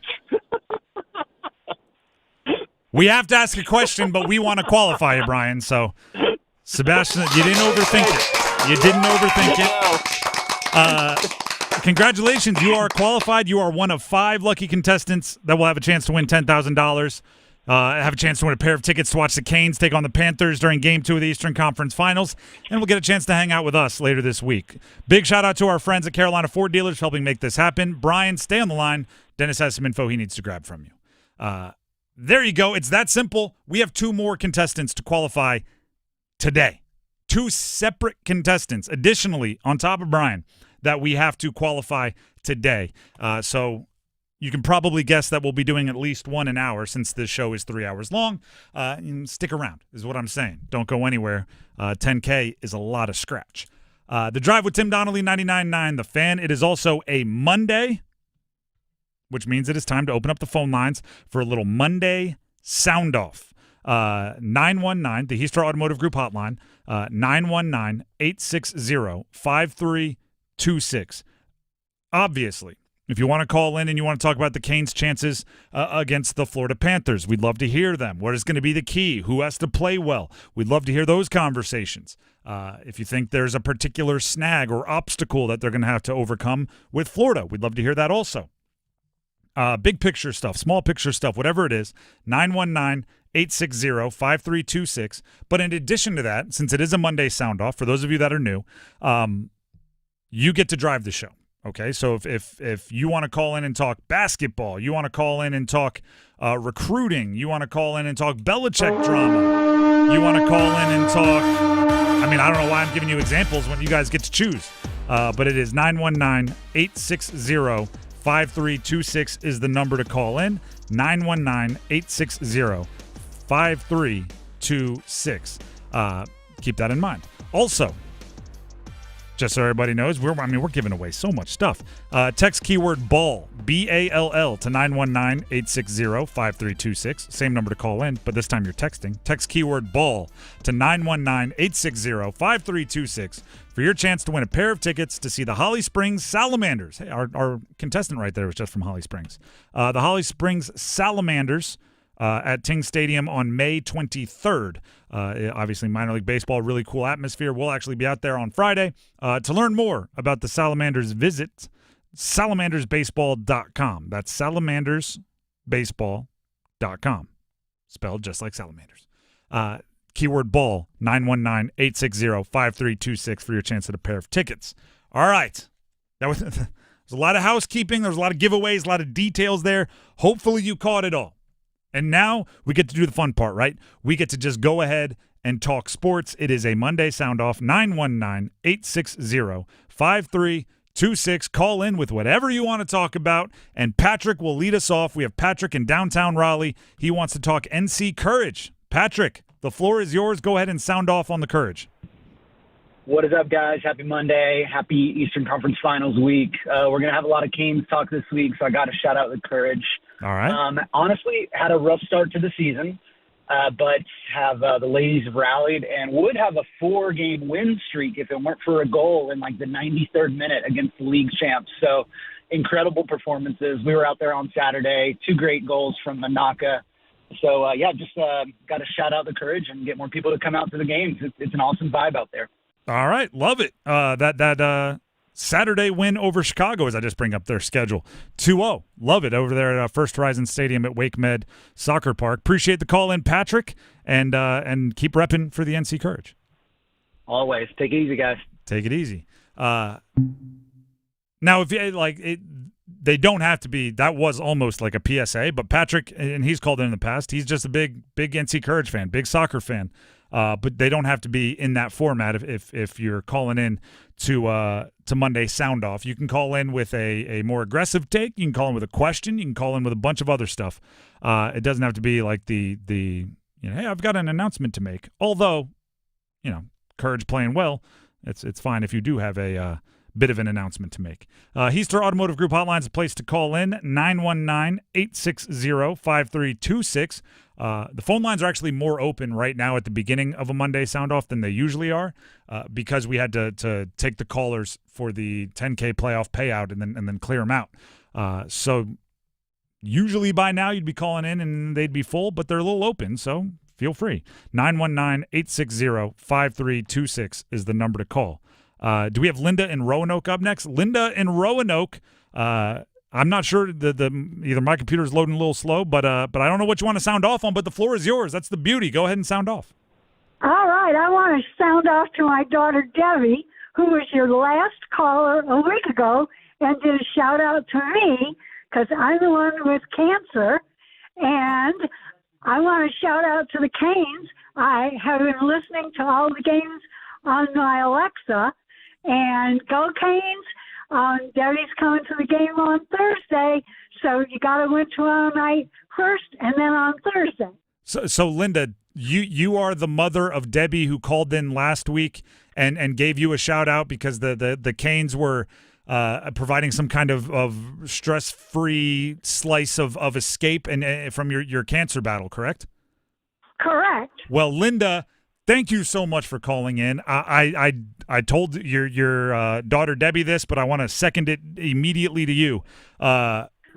[SPEAKER 1] We have to ask a question, but we want to qualify you, Brian. So, Sebastian, you didn't overthink it. Congratulations, you are qualified. You are one of 5 lucky contestants that will have a chance to win $10,000. Have a chance to win a pair of tickets to watch the Canes take on the Panthers during Game 2 of the Eastern Conference Finals, and we'll get a chance to hang out with us later this week. Big shout-out to our friends at Carolina Ford Dealers for helping make this happen. Brian, stay on the line. Dennis has some info he needs to grab from you. There you go. It's that simple. We have 2 more contestants to qualify today. 2 separate contestants, additionally, on top of Brian, that we have to qualify today. So you can probably guess that we'll be doing at least one an hour since this show is 3 hours long. Stick around is what I'm saying. Don't go anywhere. 10K is a lot of scratch. The Drive with Tim Donnelly, 99.9 The Fan. It is also a Monday, which means it is time to open up the phone lines for a little Monday Soundoff. 919, the Heastar Automotive Group hotline, 919-860-5326. Obviously, if you want to call in and you want to talk about the Canes' chances against the Florida Panthers, we'd love to hear them. What is going to be the key? Who has to play well? We'd love to hear those conversations. If you think there's a particular snag or obstacle that they're going to have to overcome with Florida, we'd love to hear that also. Big picture stuff, small picture stuff, whatever it is, 919-860-5326. But in addition to that, since it is a Monday Soundoff, for those of you that are new, you get to drive the show. Okay, so if you want to call in and talk basketball, you want to call in and talk recruiting, you want to call in and talk Belichick drama, you want to call in and talk, I mean, I don't know why I'm giving you examples when you guys get to choose, but it is 919-860-5326 is the number to call in, 919-860-5326. Keep that in mind. Also, just so everybody knows, we're giving away so much stuff. Text keyword BALL, B-A-L-L, to 919-860-5326. Same number to call in, but this time you're texting. Text keyword BALL to 919-860-5326 for your chance to win a pair of tickets to see the Holly Springs Salamanders. Hey, our contestant right there was just from Holly Springs. The Holly Springs Salamanders at Ting Stadium on May 23rd. Obviously, minor league baseball, really cool atmosphere. We'll actually be out there on Friday. To learn more about the Salamanders, visit salamandersbaseball.com. That's salamandersbaseball.com. Spelled just like salamanders. Keyword BALL, 919-860-5326 for your chance at a pair of tickets. All right. That was there's a lot of housekeeping. There's a lot of giveaways, a lot of details there. Hopefully you caught it all. And now we get to do the fun part, right? We get to just go ahead and talk sports. It is a Monday Soundoff, 919-860-5326. Call in with whatever you want to talk about, and Patrick will lead us off. We have Patrick in downtown Raleigh. He wants to talk NC Courage. Patrick, the floor is yours. Go ahead and sound off on the Courage.
[SPEAKER 4] What is up, guys? Happy Monday. Happy Eastern Conference Finals week. We're going to have a lot of Canes talk this week, so I got to shout out the Courage.
[SPEAKER 1] All right.
[SPEAKER 4] Honestly, had a rough start to the season, but have the ladies have rallied and would have a 4-game win streak if it weren't for a goal in like the 93rd minute against the league champs. So incredible performances. We were out there on Saturday, 2 great goals from Manaka. So, just got to shout out the Courage and get more people to come out to the games. It's an awesome vibe out there.
[SPEAKER 1] All right. Love it. That Saturday win over Chicago, as I just bring up their schedule. 2-0. Love it over there at First Horizon Stadium at Wake Med Soccer Park. Appreciate the call in, Patrick, and keep repping for the NC Courage.
[SPEAKER 4] Always. Take it easy, guys.
[SPEAKER 1] Take it easy. Now, if you they don't have to be. That was almost like a PSA, but Patrick, and he's called in the past, he's just a big NC Courage fan, big soccer fan. But they don't have to be in that format if you're calling in to Monday Sound Off. You can call in with a more aggressive take. You can call in with a question. You can call in with a bunch of other stuff. It doesn't have to be like the hey, I've got an announcement to make. Although, Courage playing well, it's fine if you do have a bit of an announcement to make. Heister Automotive Group Hotline is a place to call in, 919-860-5326. The phone lines are actually more open right now at the beginning of a Monday Sound Off than they usually are because we had to take the callers for the 10K playoff payout and then clear them out. So usually by now you'd be calling in and they'd be full, but they're a little open, so feel free. 919-860-5326 is the number to call. Do we have Linda in Roanoke up next? Linda in Roanoke. I'm not sure. Either my computer's loading a little slow, but I don't know what you want to sound off on. But the floor is yours. That's the beauty. Go ahead and sound off.
[SPEAKER 7] All right. I want to sound off to my daughter Debbie, who was your last caller a week ago, and did a shout out to me because I'm the one with cancer, and I want to shout out to the Canes. I have been listening to all the games on my Alexa. And go Canes. Debbie's coming to the game on Thursday, so you got to win tomorrow night first and then on Thursday.
[SPEAKER 1] So Linda, you are the mother of Debbie who called in last week and gave you a shout-out because the Canes were providing some kind of stress-free slice of escape and from your cancer battle, correct?
[SPEAKER 7] Correct.
[SPEAKER 1] Well, Linda, thank you so much for calling in. I told your daughter Debbie this, but I want to second it immediately to you.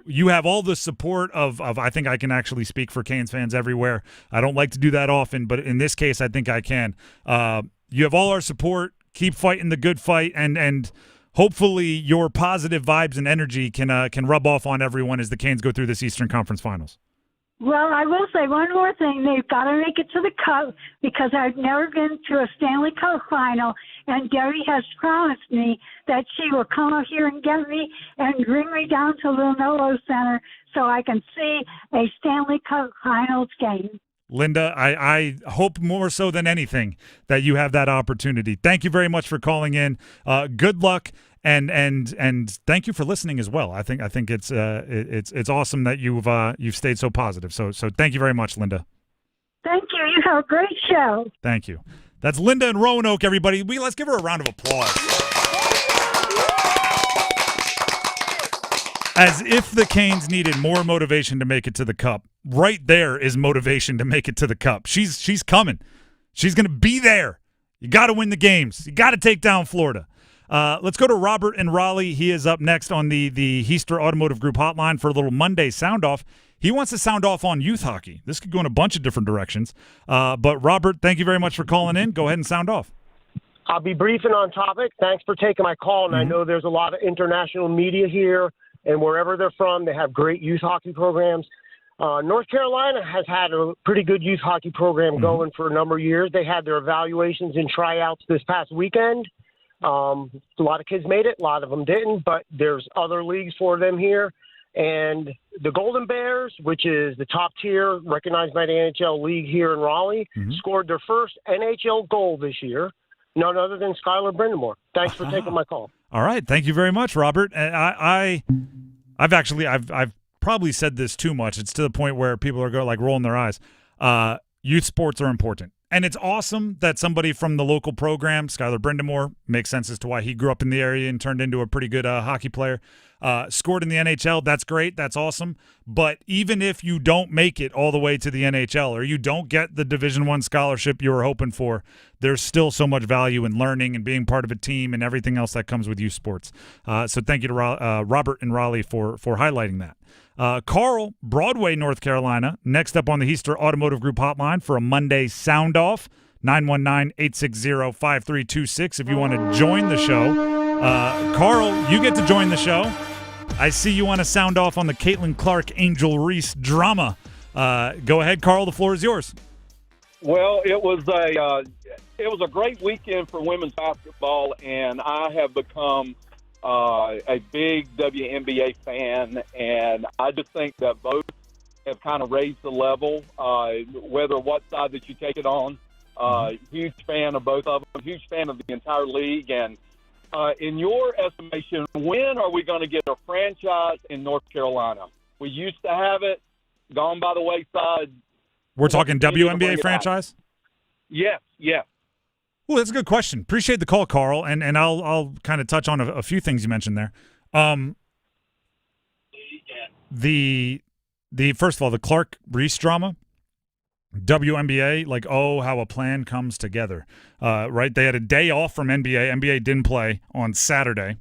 [SPEAKER 1] You have all the support of I think I can actually speak for Canes fans everywhere. I don't like to do that often, but in this case, I think I can. You have all our support. Keep fighting the good fight, and hopefully your positive vibes and energy can rub off on everyone as the Canes go through this Eastern Conference Finals.
[SPEAKER 7] Well, I will say one more thing. They've got to make it to the Cup because I've never been to a Stanley Cup final, and Debbie has promised me that she will come up here and get me and bring me down to Lenovo Center so I can see a Stanley Cup Finals game.
[SPEAKER 1] Linda, I hope more so than anything that you have that opportunity. Thank you very much for calling in. Good luck. And thank you for listening as well. I think it's awesome that you've stayed so positive. So thank you very much, Linda.
[SPEAKER 7] Thank you. You have a great show.
[SPEAKER 1] Thank you. That's Linda in Roanoke, everybody. Let's give her a round of applause. As if the Canes needed more motivation to make it to the Cup. Right there is motivation to make it to the Cup. She's coming. She's going to be there. You got to win the games. You got to take down Florida. Let's go to Robert in Raleigh. He is up next on the Heister Automotive Group hotline for a little Monday sound off. He wants to sound off on youth hockey. This could go in a bunch of different directions. But Robert, thank you very much for calling in. Go ahead and sound off.
[SPEAKER 8] I'll be brief and on topic. Thanks for taking my call. And I know there's a lot of international media here, and wherever they're from, they have great youth hockey programs. North Carolina has had a pretty good youth hockey program going for a number of years. They had their evaluations and tryouts this past weekend. A lot of kids made it, a lot of them didn't, but there's other leagues for them here. And the Golden Bears, which is the top tier recognized by the NHL league here in Raleigh, scored their first NHL goal this year, none other than Skylar Brindamore. Thanks for taking my call.
[SPEAKER 1] All right. Thank you very much, Robert. I've probably said this too much. It's to the point where people are rolling their eyes. Youth sports are important. And it's awesome that somebody from the local program, Skylar Brindamore, makes sense as to why he grew up in the area and turned into a pretty good hockey player, scored in the NHL. That's great. That's awesome. But even if you don't make it all the way to the NHL or you don't get the Division I scholarship you were hoping for, there's still so much value in learning and being part of a team and everything else that comes with youth sports. So thank you to Robert and Raleigh for highlighting that. Carl, Broadway, North Carolina, next up on the Heister Automotive Group hotline for a Monday sound off, 919-860-5326 if you want to join the show. Carl, you get to join the show. I see you want to sound off on the Caitlin Clark Angel Reese drama. Go ahead, Carl, the floor is yours.
[SPEAKER 9] Well, it was a great weekend for women's basketball, and I have become a big WNBA fan, and I just think that both have kind of raised the level, whether what side that you take it on. Huge fan of both of them, huge fan of the entire league. And in your estimation, when are we going to get a franchise in North Carolina? We used to have it, gone by the wayside.
[SPEAKER 1] We're talking WNBA franchise?
[SPEAKER 9] Yes.
[SPEAKER 1] Well, that's a good question. Appreciate the call, Carl, and I'll kind of touch on a few things you mentioned there. The first of all, the Clark Reese drama, WNBA, like, oh, how a plan comes together, right? They had a day off from NBA. NBA didn't play on Saturday.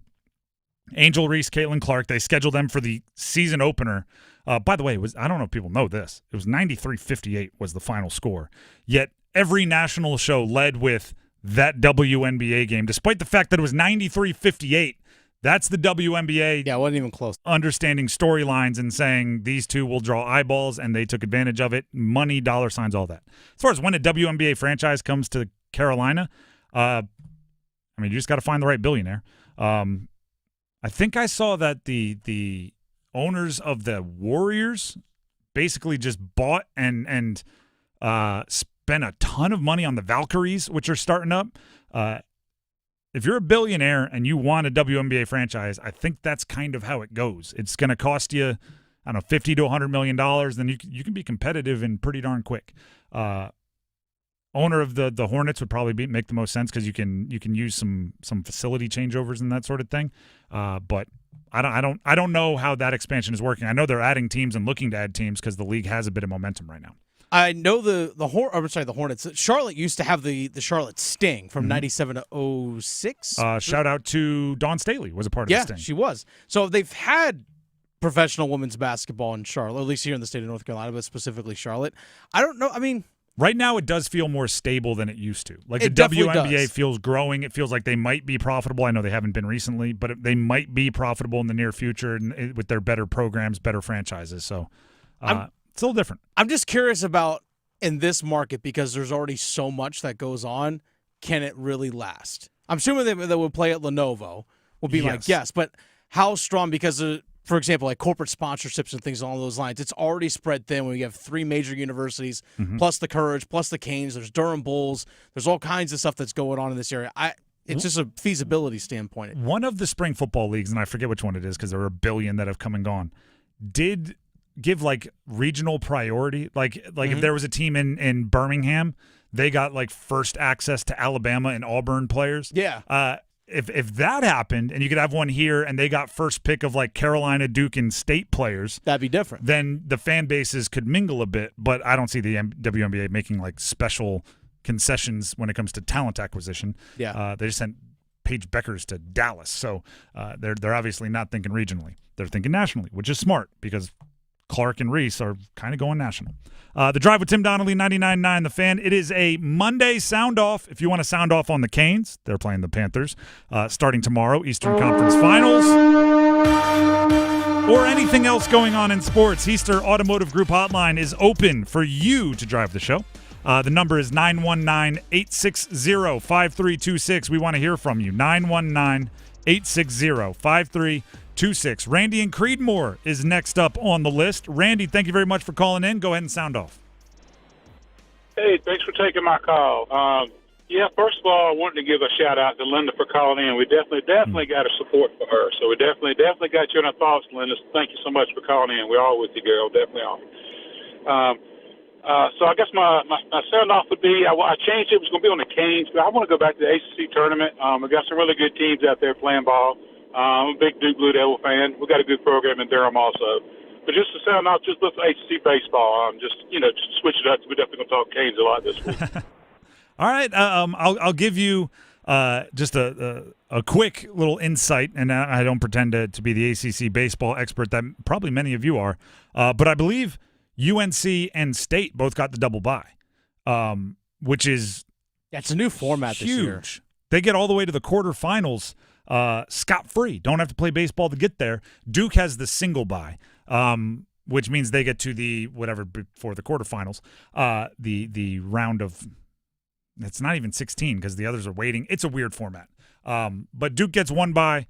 [SPEAKER 1] Angel Reese, Caitlin Clark, they scheduled them for the season opener. By the way, I don't know if people know this. It was 93-58 was the final score. Yet every national show led with that WNBA game, despite the fact that it was 93-58. That's the WNBA.
[SPEAKER 13] Yeah, it wasn't even close.
[SPEAKER 1] Understanding storylines and saying these two will draw eyeballs, and they took advantage of it. Money, dollar signs, all that. As far as when a WNBA franchise comes to Carolina, I mean, you just got to find the right billionaire. I think I saw that the owners of the Warriors basically just bought and spent a ton of money on the Valkyries, which are starting up. If you're a billionaire and you want a WNBA franchise, I think that's kind of how it goes. It's going to cost you, I don't know, $50 to $100 million. Then you can be competitive and pretty darn quick. Owner of the Hornets would probably make the most sense because you can use some facility changeovers and that sort of thing. But I don't know how that expansion is working. I know they're adding teams and looking to add teams because the league has a bit of momentum right now.
[SPEAKER 13] I know the Hornets. Charlotte used to have the Charlotte Sting from 97 to 06.
[SPEAKER 1] Shout out to Dawn Staley, was a part of the Sting.
[SPEAKER 13] Yeah, she was. So they've had professional women's basketball in Charlotte, at least here in the state of North Carolina, but specifically Charlotte. I don't know. I mean,
[SPEAKER 1] right now it does feel more stable than it used to. Like the
[SPEAKER 13] WNBA
[SPEAKER 1] feels growing. It feels like they might be profitable. I know they haven't been recently, but they might be profitable in the near future and with their better programs, better franchises. So it's a little different.
[SPEAKER 13] I'm just curious about in this market because there's already so much that goes on. Can it really last? I'm assuming they would play at Lenovo will be my guess. But how strong? Because, for example, like corporate sponsorships and things along those lines, it's already spread thin when you have three major universities, plus the Courage, plus the Canes. There's Durham Bulls. There's all kinds of stuff that's going on in this area. It's just a feasibility standpoint.
[SPEAKER 1] One of the spring football leagues, and I forget which one it is because there are a billion that have come and gone, did give like regional priority. Like if there was a team in Birmingham, they got like first access to Alabama and Auburn players.
[SPEAKER 13] Yeah.
[SPEAKER 1] If that happened and you could have one here and they got first pick of like Carolina, Duke, and State players,
[SPEAKER 13] that'd be different.
[SPEAKER 1] Then the fan bases could mingle a bit, but I don't see the WNBA making like special concessions when it comes to talent acquisition.
[SPEAKER 13] Yeah.
[SPEAKER 1] They just sent Paige Beckers to Dallas, so they're obviously not thinking regionally. They're thinking nationally, which is smart because Clark and Reese are kind of going national. The Drive with Tim Donnelly, 99.9 The Fan. It is a Monday sound-off. If you want to sound off on the Canes, they're playing the Panthers starting tomorrow, Eastern Conference Finals, or anything else going on in sports. Easter Automotive Group Hotline is open for you to drive the show. The number is 919-860-5326. We want to hear from you. 919-860-5326. Randy and Creedmoor is next up on the list. Randy, thank you very much for calling in. Go ahead and sound off.
[SPEAKER 10] Hey, thanks for taking my call. First of all, I wanted to give a shout-out to Linda for calling in. We definitely got a support for her. So we definitely got you in our thoughts, Linda. Thank you so much for calling in. We're all with you, girl. Definitely are. So I guess my sound-off would be, I changed it. It was going to be on the Canes, but I want to go back to the ACC tournament. We got some really good teams out there playing ball. I'm a big Duke Blue Devil fan. We got a good program in Durham also. But just to sound off, just look for ACC baseball. Just switch it up. We're definitely going to talk Canes a lot this week.
[SPEAKER 1] All right. I'll give you just a quick little insight, and I don't pretend to be the ACC baseball expert that probably many of you are. But I believe UNC and State both got the double bye, which is
[SPEAKER 13] it's a new format
[SPEAKER 1] huge.
[SPEAKER 13] This year.
[SPEAKER 1] They get all the way to the quarterfinals scot-free. Don't have to play baseball to get there. Duke has the single bye, which means they get to the whatever before the quarterfinals, the round of it's not even 16 because the others are waiting. It's a weird format. But Duke gets one bye.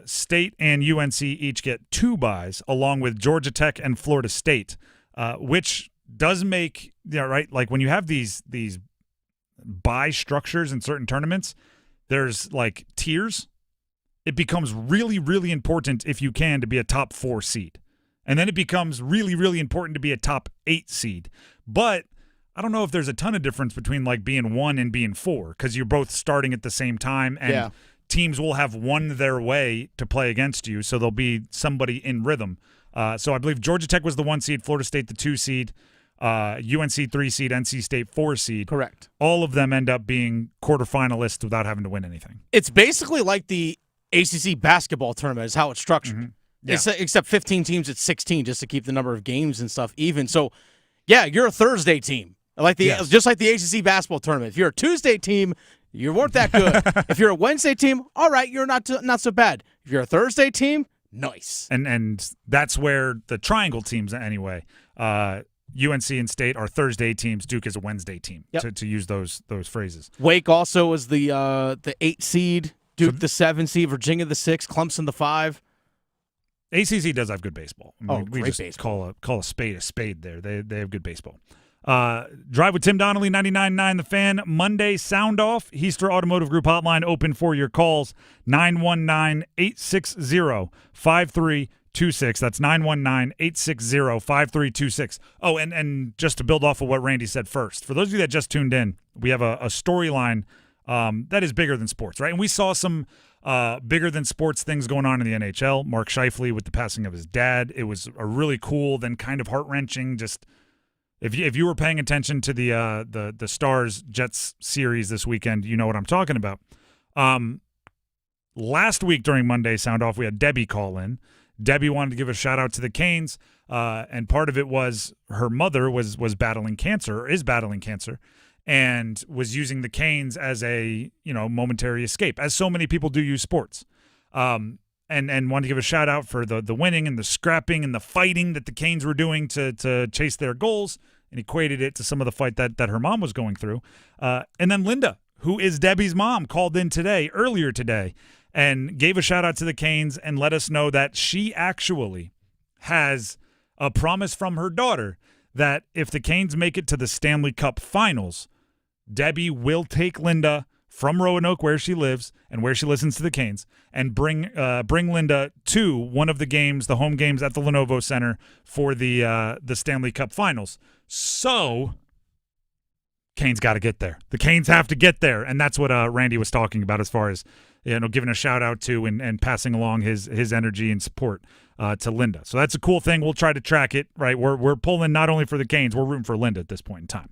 [SPEAKER 1] State and UNC each get 2 byes, along with Georgia Tech and Florida State, which does make, right, like when you have these bye structures in certain tournaments, there's like tiers. It becomes really, really important if you can to be a top 4 seed. And then it becomes really, really important to be a top 8 seed. But I don't know if there's a ton of difference between like being 1 and being 4, because you're both starting at the same time, and teams will have won their way to play against you, so there'll be somebody in rhythm. So I believe Georgia Tech was the 1 seed, Florida State the 2 seed, UNC 3 seed, NC State 4 seed.
[SPEAKER 13] Correct.
[SPEAKER 1] All of them end up being quarterfinalists without having to win anything.
[SPEAKER 13] It's basically like the ACC basketball tournament is how it's structured.
[SPEAKER 1] Mm-hmm. Yeah.
[SPEAKER 13] Except 15 teams at 16 just to keep the number of games and stuff even. So, yeah, you're a Thursday team. Just like the ACC basketball tournament. If you're a Tuesday team, you weren't that good. If you're a Wednesday team, all right, you're not so bad. If you're a Thursday team, nice.
[SPEAKER 1] And that's where the triangle teams anyway. UNC and State are Thursday teams. Duke is a Wednesday team. To use those phrases.
[SPEAKER 13] Wake also was the 8 seed. Duke the 7 seed. Virginia the 6. Clemson the 5.
[SPEAKER 1] ACC does have good baseball. We
[SPEAKER 13] great
[SPEAKER 1] just
[SPEAKER 13] baseball.
[SPEAKER 1] Call a spade there. They have good baseball. Drive with Tim Donnelly, 99.9 The Fan. Monday, Soundoff, Heister Automotive Group hotline open for your calls, 919-860-5326. That's 919-860-5326. Oh, and just to build off of what Randy said first, for those of you that just tuned in, we have a storyline that is bigger than sports, right? And we saw some bigger than sports things going on in the NHL. Mark Scheifele with the passing of his dad. It was a really cool, then kind of heart-wrenching, just if you were paying attention to the Stars Jets series this weekend, you know what I'm talking about. Last week during Monday Sound Off, we had Debbie call in. Debbie wanted to give a shout out to the Canes, and part of it was her mother was battling cancer, or is battling cancer, and was using the Canes as a momentary escape, as so many people do use sports. And wanted to give a shout out for the winning and the scrapping and the fighting that the Canes were doing to chase their goals, and equated it to some of the fight that her mom was going through. And then Linda, who is Debbie's mom, called in earlier today, and gave a shout out to the Canes and let us know that she actually has a promise from her daughter that if the Canes make it to the Stanley Cup Finals, Debbie will take Linda from Roanoke, where she lives and where she listens to the Canes, and bring Linda to one of the games, the home games at the Lenovo Center for the Stanley Cup Finals. So, Canes got to get there. The Canes have to get there, and that's what Randy was talking about as far as giving a shout out to and passing along his energy and support to Linda. So that's a cool thing. We'll try to track it. Right, we're pulling not only for the Canes, we're rooting for Linda at this point in time.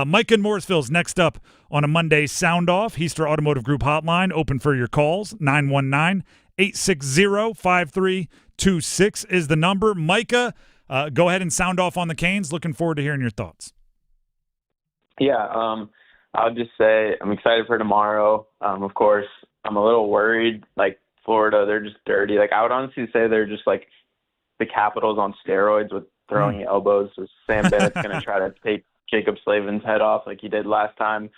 [SPEAKER 1] Mike in Morrisville's next up on a Monday Sound Off. Heister Automotive Group hotline open for your calls. 919-860-5326 is the number. Micah, go ahead and sound off on the Canes. Looking forward to hearing your thoughts.
[SPEAKER 11] Yeah, I'll just say I'm excited for tomorrow. Of course, I'm a little worried. Like Florida, they're just dirty. Like I would honestly say they're just like the Capitals on steroids with throwing elbows. So Sam Bennett's going to try to take Jacob Slavin's head off like he did last time.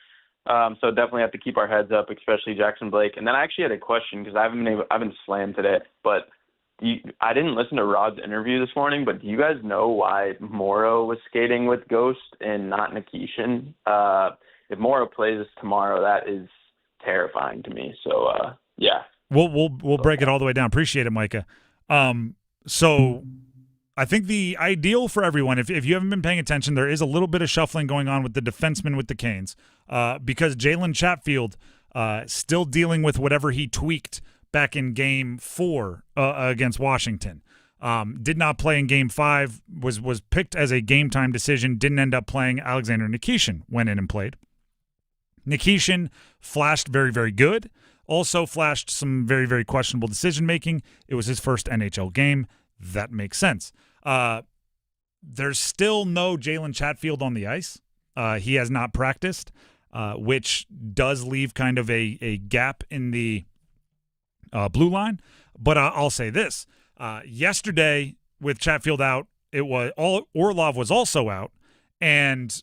[SPEAKER 11] So definitely have to keep our heads up, especially Jackson Blake. And then I actually had a question because I've been slammed today, but I didn't listen to Rod's interview this morning, but do you guys know why Morrow was skating with Ghost and not Nikishin? If Morrow plays this tomorrow, that is terrifying to me. So yeah.
[SPEAKER 1] We'll break it all the way down. Appreciate it, Micah. So I think the ideal for everyone, if you haven't been paying attention, there is a little bit of shuffling going on with the defensemen with the Canes because Jalen Chatfield still dealing with whatever he tweaked back in Game 4 against Washington. Did not play in Game 5, was picked as a game-time decision, didn't end up playing. Alexander Nikishin went in and played. Nikishin flashed very, very good, also flashed some very, very questionable decision-making. It was his first NHL game. That makes sense. There's still no Jalen Chatfield on the ice. He has not practiced, which does leave kind of a gap in the blue line. But I'll say this. Yesterday, with Chatfield out, Orlov was also out, and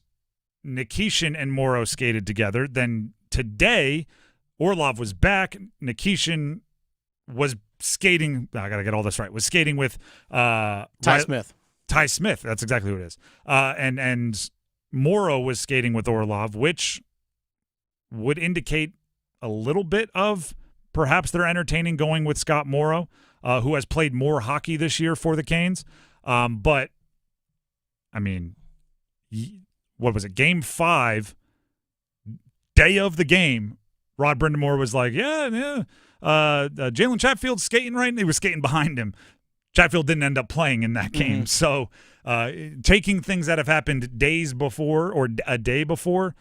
[SPEAKER 1] Nikishin and Morrow skated together. Then today, Orlov was back. Nikishin was skating. I got to get all this right. Was skating with
[SPEAKER 13] Ty Smith.
[SPEAKER 1] Ty Smith. That's exactly who it is. And Morrow was skating with Orlov, which would indicate a little bit of perhaps they're entertaining going with Scott Morrow, who has played more hockey this year for the Canes. But, I mean, what was it? Game 5, day of the game, Rod Brindamore was like, Jalen Chatfield's skating right, and he was skating behind him. Chatfield didn't end up playing in that game. So taking things that have happened days before or a day before,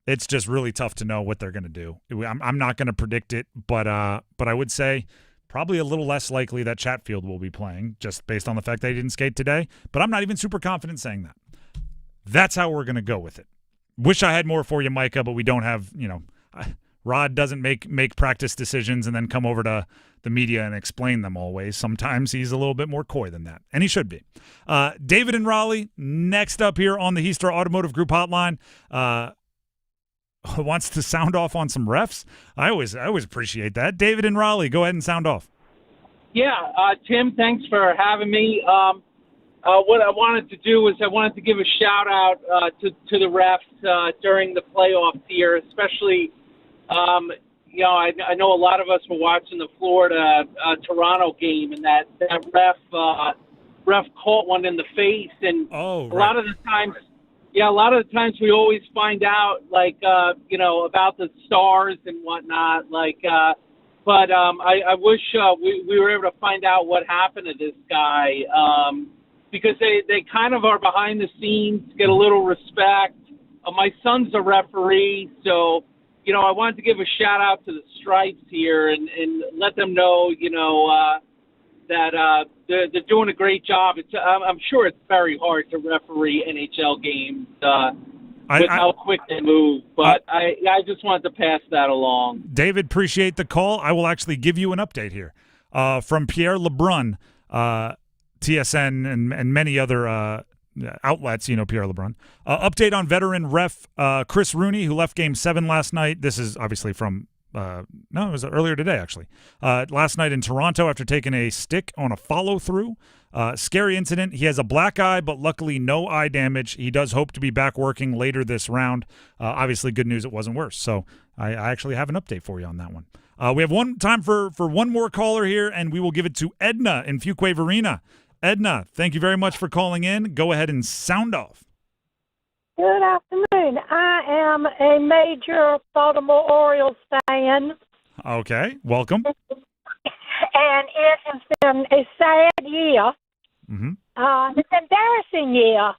[SPEAKER 1] it's just really tough to know what they're going to do. I'm not going to predict it, but I would say probably a little less likely that Chatfield will be playing just based on the fact that he didn't skate today. But I'm not even super confident saying that. That's how we're going to go with it. Wish I had more for you, Micah, but we don't have, Rod doesn't make practice decisions and then come over to the media and explain them always. Sometimes he's a little bit more coy than that, and he should be. David in Raleigh, next up here on the Heastar Automotive Group hotline, wants to sound off on some refs. I always appreciate that. David in Raleigh, go ahead and sound off.
[SPEAKER 12] Yeah, Tim, thanks for having me. What I wanted to do was I wanted to give a shout-out to the refs during the playoffs here, especially I know a lot of us were watching the Florida-Toronto game, and that ref caught one in the face. And a lot of the times we always find out, about the stars and whatnot. But I wish we were able to find out what happened to this guy because they kind of are behind the scenes, get a little respect. My son's a referee, so – I wanted to give a shout out to the Stripes here and let them know, that they're doing a great job. I'm sure it's very hard to referee NHL games with how quick they move, but I just wanted to pass that along.
[SPEAKER 1] David, appreciate the call. I will actually give you an update here from Pierre LeBrun, TSN and many other outlets, Pierre LeBrun. Update on veteran ref Chris Rooney, who left Game 7 last night. This is obviously from it was earlier today, actually. Last night in Toronto after taking a stick on a follow-through. Scary incident. He has a black eye, but luckily no eye damage. He does hope to be back working later this round. Obviously, good news it wasn't worse. So I actually have an update for you on that one. We have time for one more caller here, and we will give it to Edna in Fuquay Varina. Edna, thank you very much for calling in. Go ahead and sound off.
[SPEAKER 15] Good afternoon. I am a major Baltimore Orioles fan.
[SPEAKER 1] Okay, welcome.
[SPEAKER 15] And it has been a sad year.
[SPEAKER 1] Mm-hmm.
[SPEAKER 15] An embarrassing year.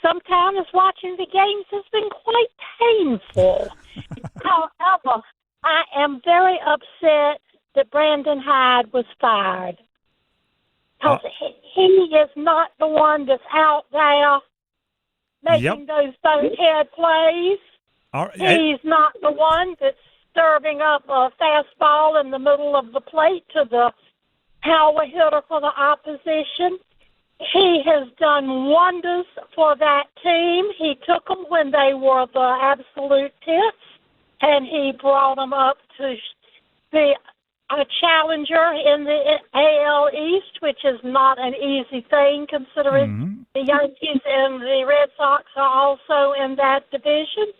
[SPEAKER 15] Sometimes watching the games has been quite painful. However, I am very upset that Brandon Hyde was fired. Because he is not the one that's out there making those bonehead plays. He's not the one that's serving up a fastball in the middle of the plate to the power hitter for the opposition. He has done wonders for that team. He took them when they were the absolute pits, and he brought them up to be a challenger in the AL East, which is not an easy thing considering the Yankees and the Red Sox are also in that division.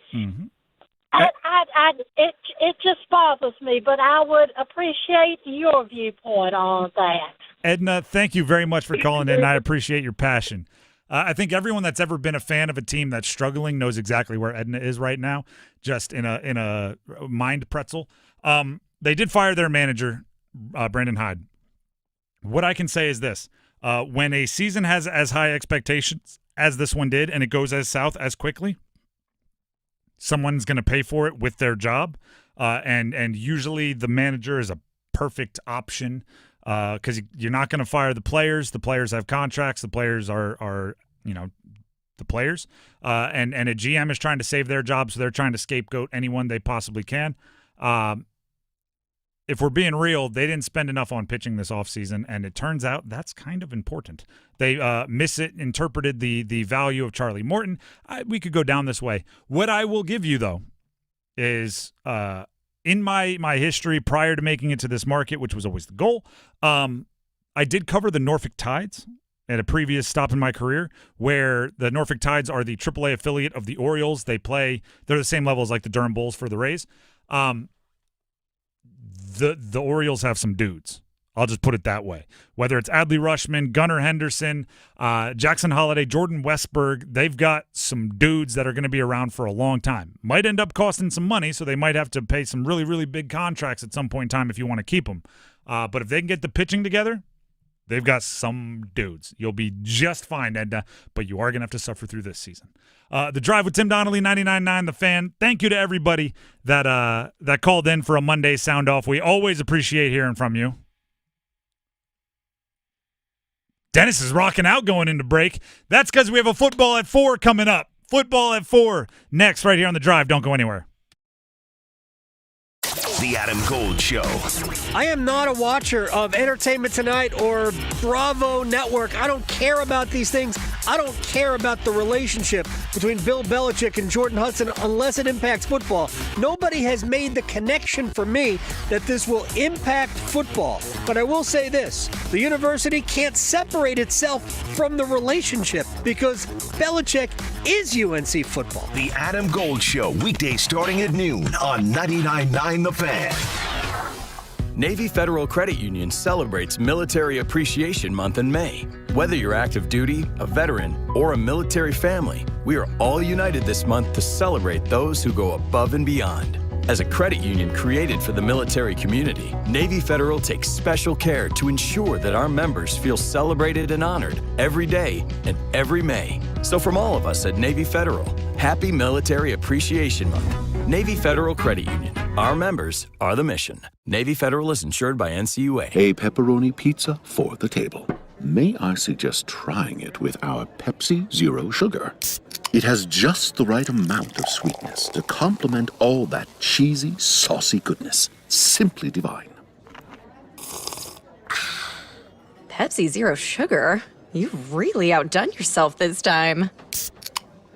[SPEAKER 15] It just bothers me, but I would appreciate your viewpoint on that.
[SPEAKER 1] Edna, thank you very much for calling in. I appreciate your passion. I think everyone that's ever been a fan of a team that's struggling knows exactly where Edna is right now, just in a mind pretzel. They did fire their manager, Brandon Hyde. What I can say is this. When a season has as high expectations as this one did and it goes as south as quickly, someone's going to pay for it with their job. And usually the manager is a perfect option because you're not going to fire the players. The players have contracts. The players are the players. And a GM is trying to save their job, so they're trying to scapegoat anyone they possibly can. If we're being real, they didn't spend enough on pitching this offseason, and it turns out that's kind of important. They misinterpreted the value of Charlie Morton. We could go down this way. What I will give you, though, is in my history prior to making it to this market, which was always the goal, I did cover the Norfolk Tides at a previous stop in my career, where the Norfolk Tides are the AAA affiliate of the Orioles. They're the same level as like the Durham Bulls for the Rays. The Orioles have some dudes. I'll just put it that way. Whether it's Adley Rutschman, Gunnar Henderson, Jackson Holliday, Jordan Westberg, they've got some dudes that are going to be around for a long time. Might end up costing some money, so they might have to pay some really, really big contracts at some point in time if you want to keep them. But if they can get the pitching together, they've got some dudes. You'll be just fine, Edna, but you are going to have to suffer through this season. The Drive with Tim Donnelly, 99.9 The Fan. Thank you to everybody that called in for a Monday Sound Off. We always appreciate hearing from you. Dennis is rocking out going into break. That's because we have a football at 4 coming up. Football at 4 next right here on The Drive. Don't go anywhere.
[SPEAKER 3] The Adam Gold Show.
[SPEAKER 16] I am not a watcher of Entertainment Tonight or Bravo Network. I don't care about these things. I don't care about the relationship between Bill Belichick and Jordan Hudson unless it impacts football. Nobody has made the connection for me that this will impact football. But I will say this, the university can't separate itself from the relationship because Belichick is UNC football.
[SPEAKER 3] The Adam Gold Show, weekdays starting at noon on 99.9 The Fan.
[SPEAKER 17] Navy Federal Credit Union celebrates Military Appreciation Month in May. Whether you're active duty, a veteran, or a military family, we are all united this month to celebrate those who go above and beyond. As a credit union created for the military community, Navy Federal takes special care to ensure that our members feel celebrated and honored every day and every May. So from all of us at Navy Federal, happy Military Appreciation Month. Navy Federal Credit Union. Our members are the mission. Navy Federal is insured by NCUA.
[SPEAKER 18] A pepperoni pizza for the table. May I suggest trying it with our Pepsi Zero Sugar? It has just the right amount of sweetness to complement all that cheesy, saucy goodness. Simply divine.
[SPEAKER 20] Pepsi Zero Sugar? You've really outdone yourself this time.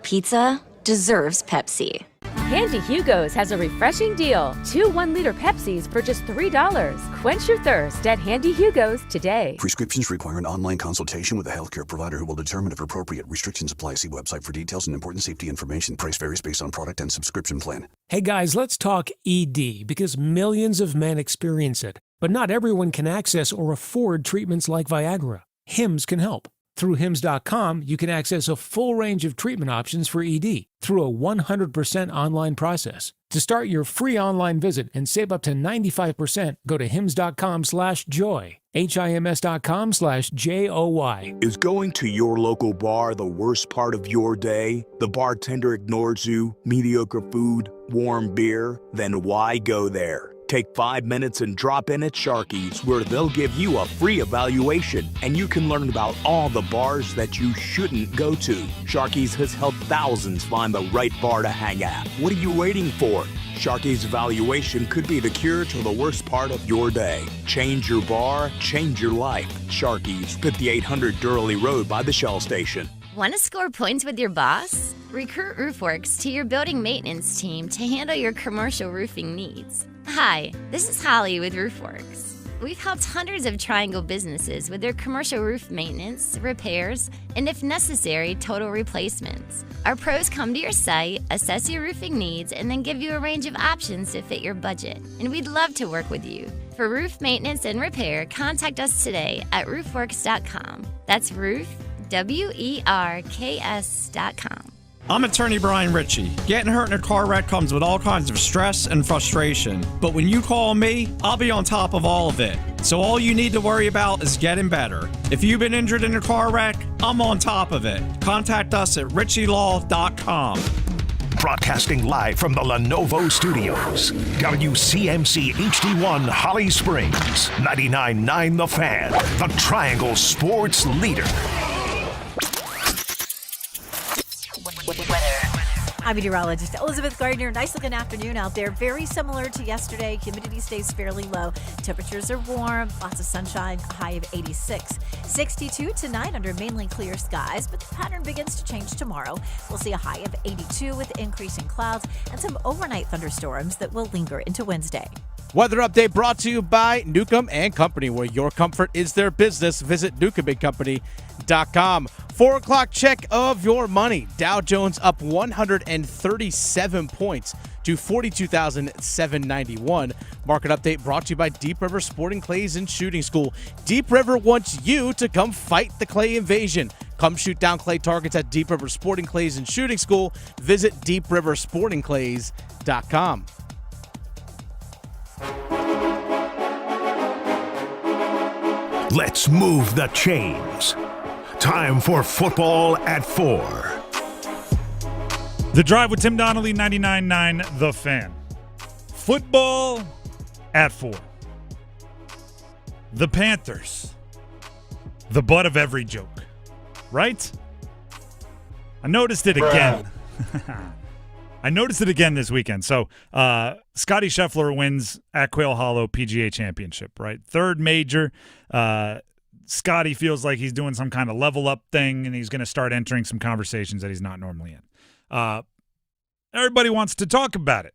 [SPEAKER 20] Pizza deserves Pepsi.
[SPEAKER 21] Handy Hugo's has a refreshing deal. 2 1-liter Pepsis for just $3. Quench your thirst at Handy Hugo's today.
[SPEAKER 22] Prescriptions require an online consultation with a healthcare provider who will determine if appropriate. Restrictions apply. See website for details and important safety information. Price varies based on product and subscription plan.
[SPEAKER 23] Hey guys, let's talk ED because millions of men experience it. But not everyone can access or afford treatments like Viagra. Hims can help. Through Hims.com, you can access a full range of treatment options for ED through a 100% online process. To start your free online visit and save up to 95%, go to Hims.com/joy. HIMS.com/JOY.
[SPEAKER 29] Is going to your local bar the worst part of your day? The bartender ignores you, mediocre food, warm beer? Then why go there? Take 5 minutes and drop in at Sharky's, where they'll give you a free evaluation and you can learn about all the bars that you shouldn't go to. Sharky's has helped thousands find the right bar to hang at. What are you waiting for? Sharky's evaluation could be the cure to the worst part of your day. Change your bar, change your life. Sharky's, 5800 Durley Road by the Shell Station.
[SPEAKER 30] Want to score points with your boss? Recruit RoofWorks to your building maintenance team to handle your commercial roofing needs. Hi, this is Holly with RoofWorks. We've helped hundreds of Triangle businesses with their commercial roof maintenance, repairs, and if necessary, total replacements. Our pros come to your site, assess your roofing needs, and then give you a range of options to fit your budget. And we'd love to work with you. For roof maintenance and repair, contact us today at roofworks.com. That's roof, WERKS.com.
[SPEAKER 31] I'm attorney Brian Ritchie. Getting hurt in a car wreck comes with all kinds of stress and frustration. But when you call me, I'll be on top of all of it. So all you need to worry about is getting better. If you've been injured in a car wreck, I'm on top of it. Contact us at ritchielaw.com.
[SPEAKER 3] Broadcasting live from the Lenovo Studios. WCMC HD1 Holly Springs. 99.9 The Fan. The Triangle Sports Leader.
[SPEAKER 2] I'm meteorologist Elizabeth Gardner. Nice looking afternoon out there. Very similar to yesterday. Humidity stays fairly low. Temperatures are warm. Lots of sunshine. A high of 86. 62 tonight under mainly clear skies, but the pattern begins to change tomorrow. We'll see a high of 82 with increasing clouds and some overnight thunderstorms that will linger into Wednesday.
[SPEAKER 13] Weather update brought to you by Newcomb and Company, where your comfort is their business. Visit newcombandcompany.com. 4 o'clock check of your money. Dow Jones up 137 points to 42,791. Market update brought to you by Deep River Sporting Clays and Shooting School. Deep River wants you to come fight the clay invasion. Come shoot down clay targets at Deep River Sporting Clays and Shooting School. Visit deepriversportingclays.com.
[SPEAKER 3] Let's move the chains. Time for football at 4.
[SPEAKER 1] The Drive with Tim Donnelly, 99.9 The Fan. Football at 4. The Panthers. The butt of every joke. Right? I noticed it again. I noticed it again this weekend. So, Scotty Scheffler wins at Quail Hollow PGA Championship, right? Third major. Scotty feels like he's doing some kind of level up thing, and he's going to start entering some conversations that he's not normally in. Everybody wants to talk about it.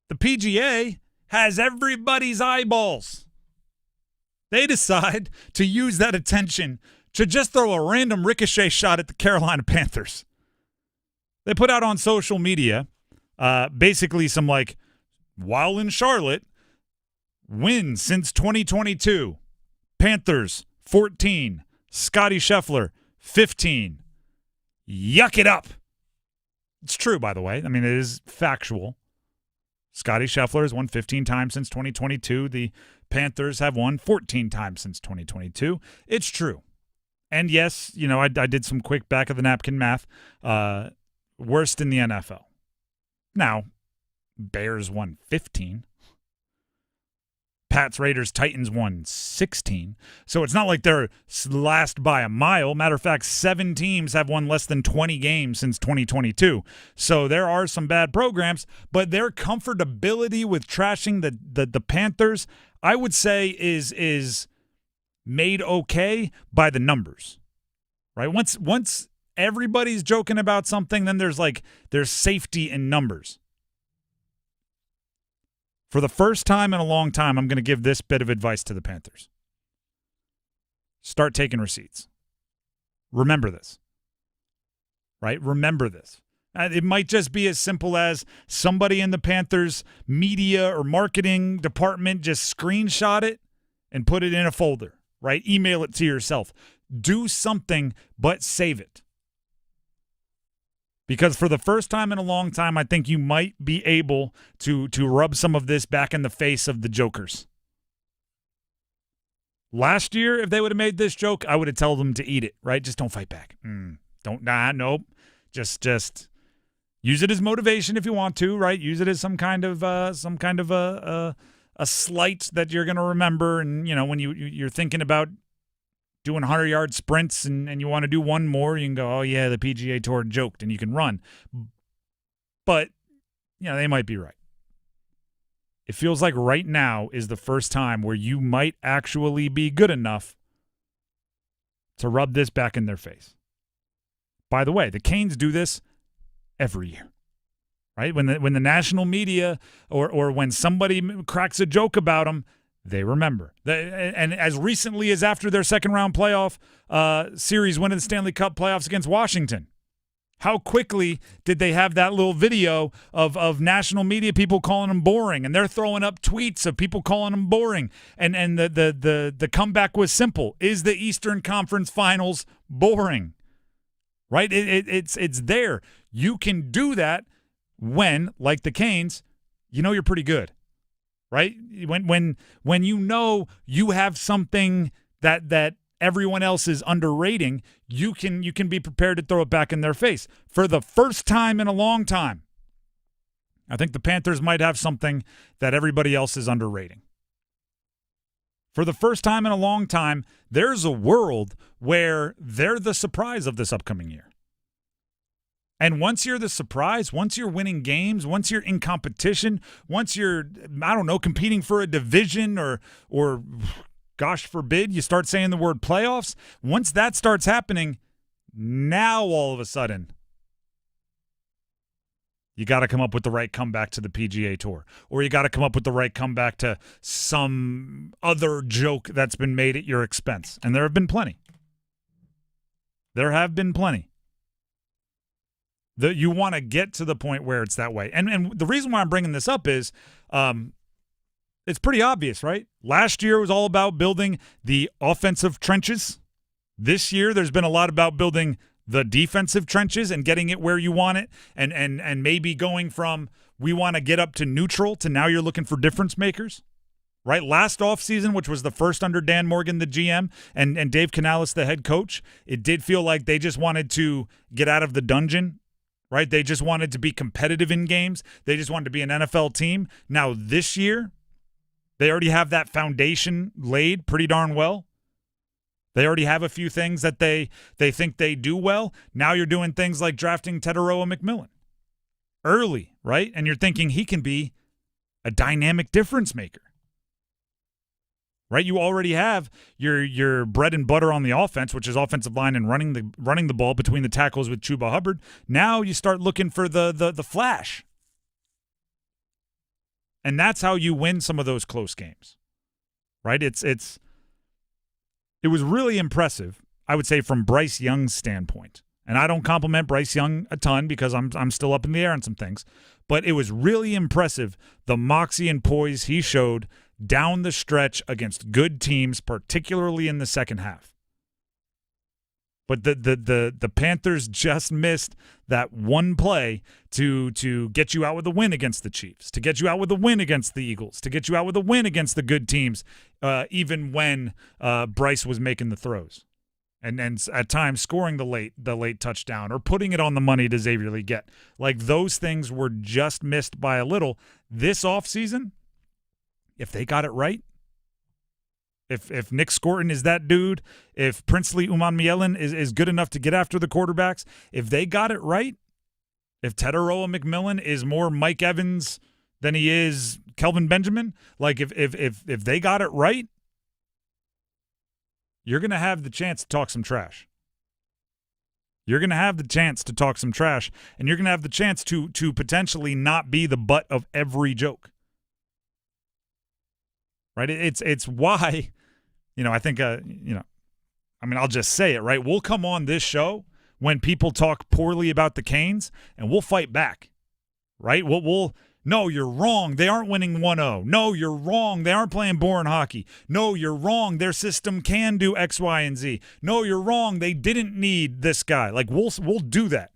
[SPEAKER 1] The PGA has everybody's eyeballs. They decide to use that attention to just throw a random ricochet shot at the Carolina Panthers. They put out on social media basically some like, while in Charlotte, win since 2022. Panthers 14, Scotty Scheffler 15. Yuck it up. It's true, by the way. I mean, it is factual. Scotty Scheffler has won 15 times since 2022. The Panthers have won 14 times since 2022. It's true. And yes, you know, I did some quick back of the napkin math. Worst in the NFL. Now, Bears won 15. Pats, Raiders, Titans won 16. So it's not like they're last by a mile. Matter of fact, 7 teams have won less than 20 games since 2022. So there are some bad programs, but their comfortability with trashing the Panthers, I would say, is made okay by the numbers. Right? Once everybody's joking about something, then there's safety in numbers. For the first time in a long time, I'm going to give this bit of advice to the Panthers. Start taking receipts. Remember this. Right? Remember this. It might just be as simple as somebody in the Panthers media or marketing department just screenshot it and put it in a folder. Right? Email it to yourself. Do something, but save it. Because for the first time in a long time, I think you might be able to rub some of this back in the face of the jokers. Last year, if they would have made this joke, I would have told them to eat it, right? Just don't fight back. Nope. Just use it as motivation if you want to, right? Use it as some kind of a slight that you're going to remember. And, you know, when you're thinking about doing 100-yard sprints and you want to do one more, you can go, oh, yeah, the PGA Tour joked, and you can run. But, you know, they might be right. It feels like right now is the first time where you might actually be good enough to rub this back in their face. By the way, the Canes do this every year, right? When the national media or when somebody cracks a joke about them, they remember. And as recently as after their second-round playoff series win of the Stanley Cup playoffs against Washington, how quickly did they have that little video of national media people calling them boring, and they're throwing up tweets of people calling them boring, and the comeback was simple: is the Eastern Conference Finals boring? Right? It's there. You can do that when, like the Canes, you know you're pretty good. Right? When you know you have something that everyone else is underrating, you can be prepared to throw it back in their face. For the first time in a long time, I think the Panthers might have something that everybody else is underrating. For the first time in a long time, there's a world where they're the surprise of this upcoming year. And once you're the surprise, once you're winning games, once you're in competition, once you're, I don't know, competing for a division or gosh forbid, you start saying the word playoffs, once that starts happening, now all of a sudden, you got to come up with the right comeback to the PGA Tour, or you got to come up with the right comeback to some other joke that's been made at your expense. And there have been plenty. There have been plenty. You want to get to the point where it's that way. And the reason why I'm bringing this up is it's pretty obvious, right? Last year was all about building the offensive trenches. This year there's been a lot about building the defensive trenches and getting it where you want it, and maybe going from we want to get up to neutral to now you're looking for difference makers. Right? Last offseason, which was the first under Dan Morgan, the GM, and Dave Canales, the head coach, it did feel like they just wanted to get out of the dungeon. Right? They just wanted to be competitive in games. They just wanted to be an NFL team. Now this year, they already have that foundation laid pretty darn well. They already have a few things that they think they do well. Now you're doing things like drafting Teteroa McMillan early, right? And you're thinking he can be a dynamic difference maker. Right, you already have your bread and butter on the offense, which is offensive line and running the ball between the tackles with Chuba Hubbard. Now you start looking for the flash, and that's how you win some of those close games. Right? It was really impressive, I would say, from Bryce Young's standpoint. And I don't compliment Bryce Young a ton because I'm still up in the air on some things, but it was really impressive the moxie and poise he showed down the stretch against good teams, particularly in the second half. But the Panthers just missed that one play to get you out with a win against the Chiefs, to get you out with a win against the Eagles, to get you out with a win against the good teams, even when Bryce was making the throws. And at times scoring the late touchdown or putting it on the money to Xavier Legette. Like those things were just missed by a little. This offseason, if they got it right, if Nick Scorton is that dude, if Princely Umanmielen is good enough to get after the quarterbacks, if they got it right, if Teteroa McMillan is more Mike Evans than he is Kelvin Benjamin, like if they got it right, you're going to have the chance to talk some trash. You're going to have the chance to talk some trash, and you're going to have the chance to potentially not be the butt of every joke. Right? It's why, I think, I'll just say it, right? We'll come on this show when people talk poorly about the Canes, and we'll fight back, right? No, you're wrong. They aren't winning 1-0. No, you're wrong. They aren't playing boring hockey. No, you're wrong. Their system can do X, Y, and Z. No, you're wrong. They didn't need this guy. Like, we'll do that.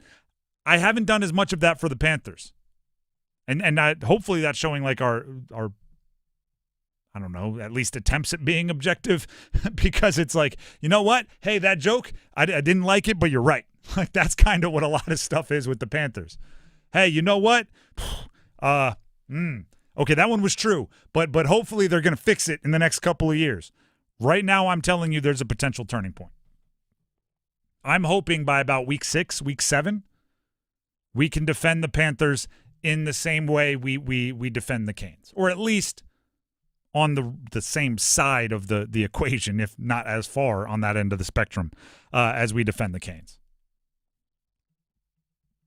[SPEAKER 1] I haven't done as much of that for the Panthers. And hopefully that's showing like our I don't know, at least attempts at being objective, because it's like, you know what? Hey, that joke, I didn't like it, but you're right. Like, that's kind of what a lot of stuff is with the Panthers. Hey, you know what? Okay, that one was true, but hopefully they're going to fix it in the next couple of years. Right now, I'm telling you there's a potential turning point. I'm hoping by about week 6, week 7, we can defend the Panthers in the same way we defend the Canes, or at least on the same side of the equation, if not as far on that end of the spectrum as we defend the Canes.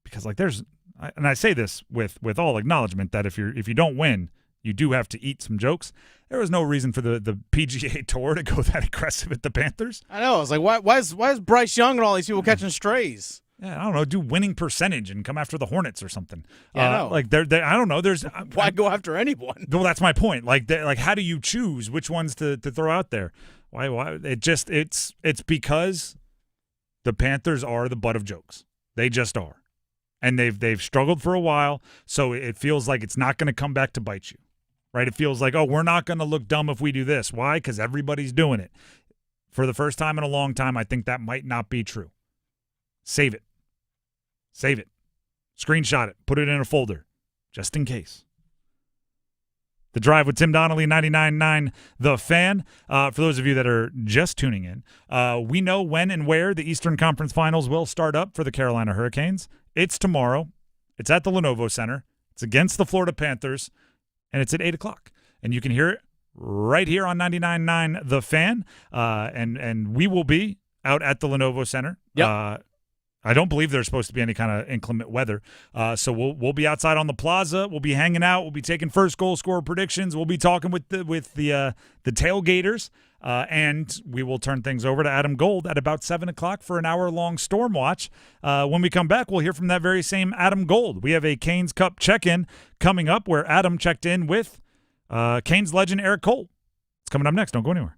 [SPEAKER 1] Because like and I say this with all acknowledgement that if you don't win, you do have to eat some jokes. There was no reason for the PGA Tour to go that aggressive at the Panthers.
[SPEAKER 13] I know. I was like, why is Bryce Young and all these people catching strays?
[SPEAKER 1] Yeah, I don't know. Do winning percentage and come after the Hornets or something.
[SPEAKER 13] Yeah, I know.
[SPEAKER 1] Like I don't know. There's
[SPEAKER 13] why go after anyone?
[SPEAKER 1] Well, that's my point. Like how do you choose which ones to throw out there? Why? It's because the Panthers are the butt of jokes. They just are, and they've struggled for a while. So it feels like it's not going to come back to bite you, right? It feels like, oh, we're not going to look dumb if we do this. Why? Because everybody's doing it. For the first time in a long time, I think that might not be true. Save it. Screenshot it. Put it in a folder, just in case. The Drive with Tim Donnelly, 99.9 The Fan. For those of you that are just tuning in, we know when and where the Eastern Conference Finals will start up for the Carolina Hurricanes. It's tomorrow. It's at the Lenovo Center. It's against the Florida Panthers, and it's at 8 o'clock. And you can hear it right here on 99.9 The Fan. And we will be out at the Lenovo Center.
[SPEAKER 13] Yep.
[SPEAKER 1] I don't believe there's supposed to be any kind of inclement weather. So we'll be outside on the plaza. We'll be hanging out. We'll be taking first goal scorer predictions. We'll be talking with the tailgaters. And we will turn things over to Adam Gold at about 7 o'clock for an hour-long Storm Watch. When we come back, we'll hear from that very same Adam Gold. We have a Canes Cup check-in coming up where Adam checked in with Canes legend Erik Cole. It's coming up next. Don't go anywhere.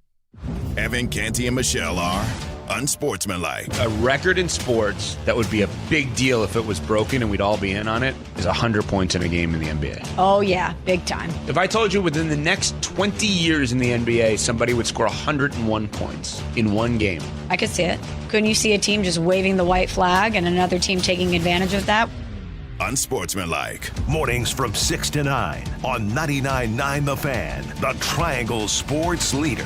[SPEAKER 4] Evan, Canty, and Michelle are unsportsmanlike.
[SPEAKER 5] A record in sports that would be a big deal if it was broken and we'd all be in on it is 100 points in a game in the NBA.
[SPEAKER 6] Oh, yeah, big time.
[SPEAKER 5] If I told you within the next 20 years in the NBA, somebody would score 101 points in one game.
[SPEAKER 6] I could see it. Couldn't you see a team just waving the white flag and another team taking advantage of that?
[SPEAKER 3] Unsportsmanlike. Mornings from 6 to 9 on 99.9 The Fan, the Triangle Sports Leader.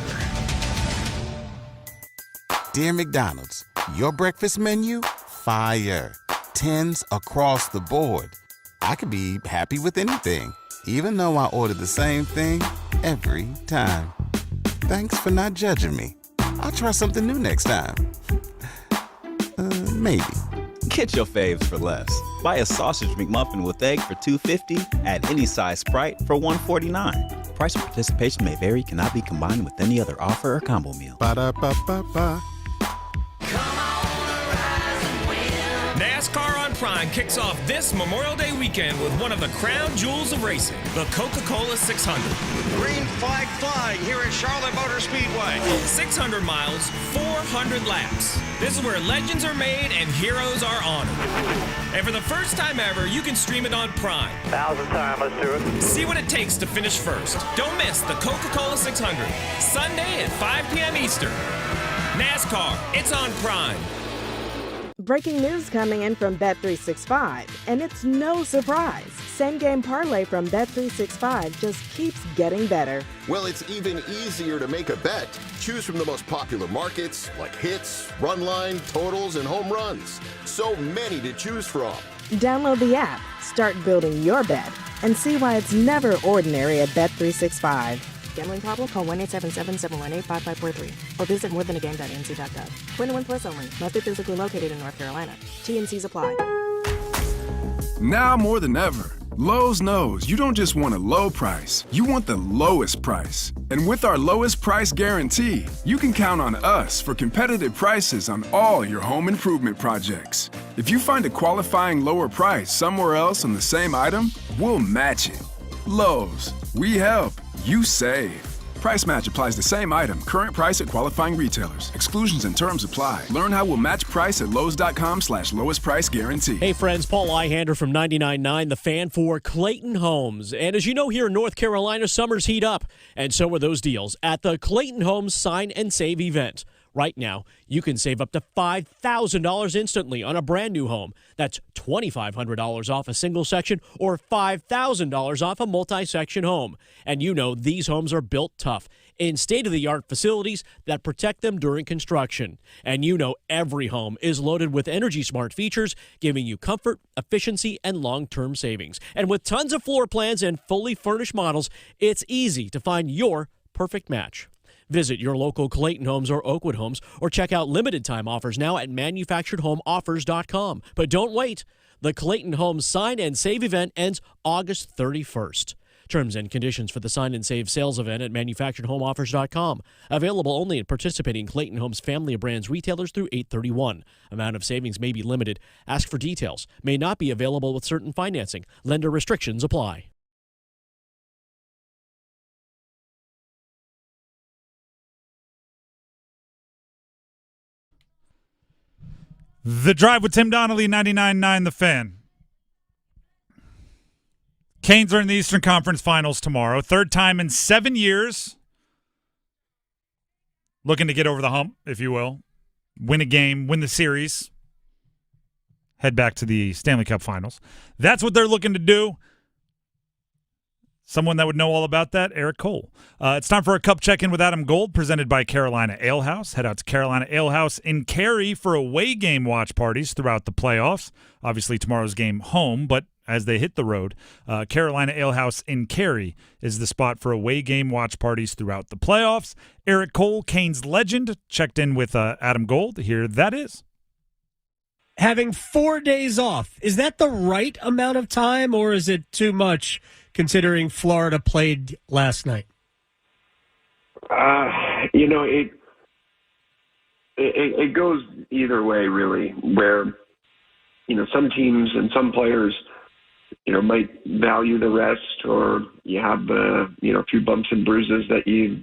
[SPEAKER 7] Dear McDonald's, your breakfast menu? Fire. 10s across the board. I could be happy with anything, even though I order the same thing every time. Thanks for not judging me. I'll try something new next time. Maybe.
[SPEAKER 14] Get your faves for less. Buy a sausage McMuffin with egg for $2.50 at any size Sprite for $1.49. Price and participation may vary, cannot be combined with any other offer or combo meal.
[SPEAKER 7] Ba-da-ba-ba-ba.
[SPEAKER 19] NASCAR on Prime kicks off this Memorial Day weekend with one of the crown jewels of racing, the Coca-Cola 600.
[SPEAKER 24] Green flag flying here at Charlotte Motor Speedway.
[SPEAKER 19] 600 miles, 400 laps. This is where legends are made and heroes are honored. And for the first time ever, you can stream it on Prime.
[SPEAKER 24] 1,000 times, let's do it.
[SPEAKER 19] See what it takes to finish first. Don't miss the Coca-Cola 600, Sunday at 5 p.m. Eastern. NASCAR, it's on Prime.
[SPEAKER 25] Breaking news coming in from Bet365, and it's no surprise. Same game parlay from Bet365 just keeps getting better.
[SPEAKER 26] Well, it's even easier to make a bet. Choose from the most popular markets like hits, run line, totals, and home runs. So many to choose from.
[SPEAKER 25] Download the app, start building your bet, and see why it's never ordinary at Bet365. Gambling problem? Call 1-877-718-5543 or visit morethanagame.nc.gov. 21 plus only. Must be physically located in North Carolina. T&Cs apply.
[SPEAKER 27] Now more than ever, Lowe's knows you don't just want a low price, you want the lowest price. And with our lowest price guarantee, you can count on us for competitive prices on all your home improvement projects. If you find a qualifying lower price somewhere else on the same item, we'll match it. Lowe's, we help, you save. Price match applies the same item. Current price at qualifying retailers. Exclusions and terms apply. Learn how we'll match price at Lowe's.com/lowest price guarantee.
[SPEAKER 28] Hey friends, Paul Ihander from 99.9 The Fan for Clayton Homes. And as you know, here in North Carolina, summers heat up. And so are those deals at the Clayton Homes Sign and Save event. Right now, you can save up to $5,000 instantly on a brand new home. That's $2,500 off a single section or $5,000 off a multi-section home. And you know these homes are built tough in state-of-the-art facilities that protect them during construction. And you know every home is loaded with Energy Smart features, giving you comfort, efficiency, and long-term savings. And with tons of floor plans and fully furnished models, it's easy to find your perfect match. Visit your local Clayton Homes or Oakwood Homes or check out limited time offers now at manufacturedhomeoffers.com. But don't wait. The Clayton Homes Sign and Save event ends August 31st. Terms and conditions for the Sign and Save sales event at manufacturedhomeoffers.com. Available only at participating Clayton Homes family of brands retailers through 8/31. Amount of savings may be limited. Ask for details. May not be available with certain financing. Lender restrictions apply.
[SPEAKER 1] The Drive with Tim Donnelly, 99.9 The Fan. Canes are in the Eastern Conference Finals tomorrow. Third time in 7 years. Looking to get over the hump, if you will. Win a game, win the series. Head back to the Stanley Cup Finals. That's what they're looking to do. Someone that would know all about that, Erik Cole. It's time for a cup check-in with Adam Gold, presented by Carolina Ale House. Head out to Carolina Ale House in Cary for away game watch parties throughout the playoffs. Obviously, tomorrow's game home, but as they hit the road, Carolina Ale House in Cary is the spot for away game watch parties throughout the playoffs. Erik Cole, Canes legend, checked in with Adam Gold. Here that is.
[SPEAKER 8] Having 4 days off, is that the right amount of time, or is it too much considering Florida played last night?
[SPEAKER 9] It goes either way, really, where, some teams and some players, might value the rest, or you have a few bumps and bruises that you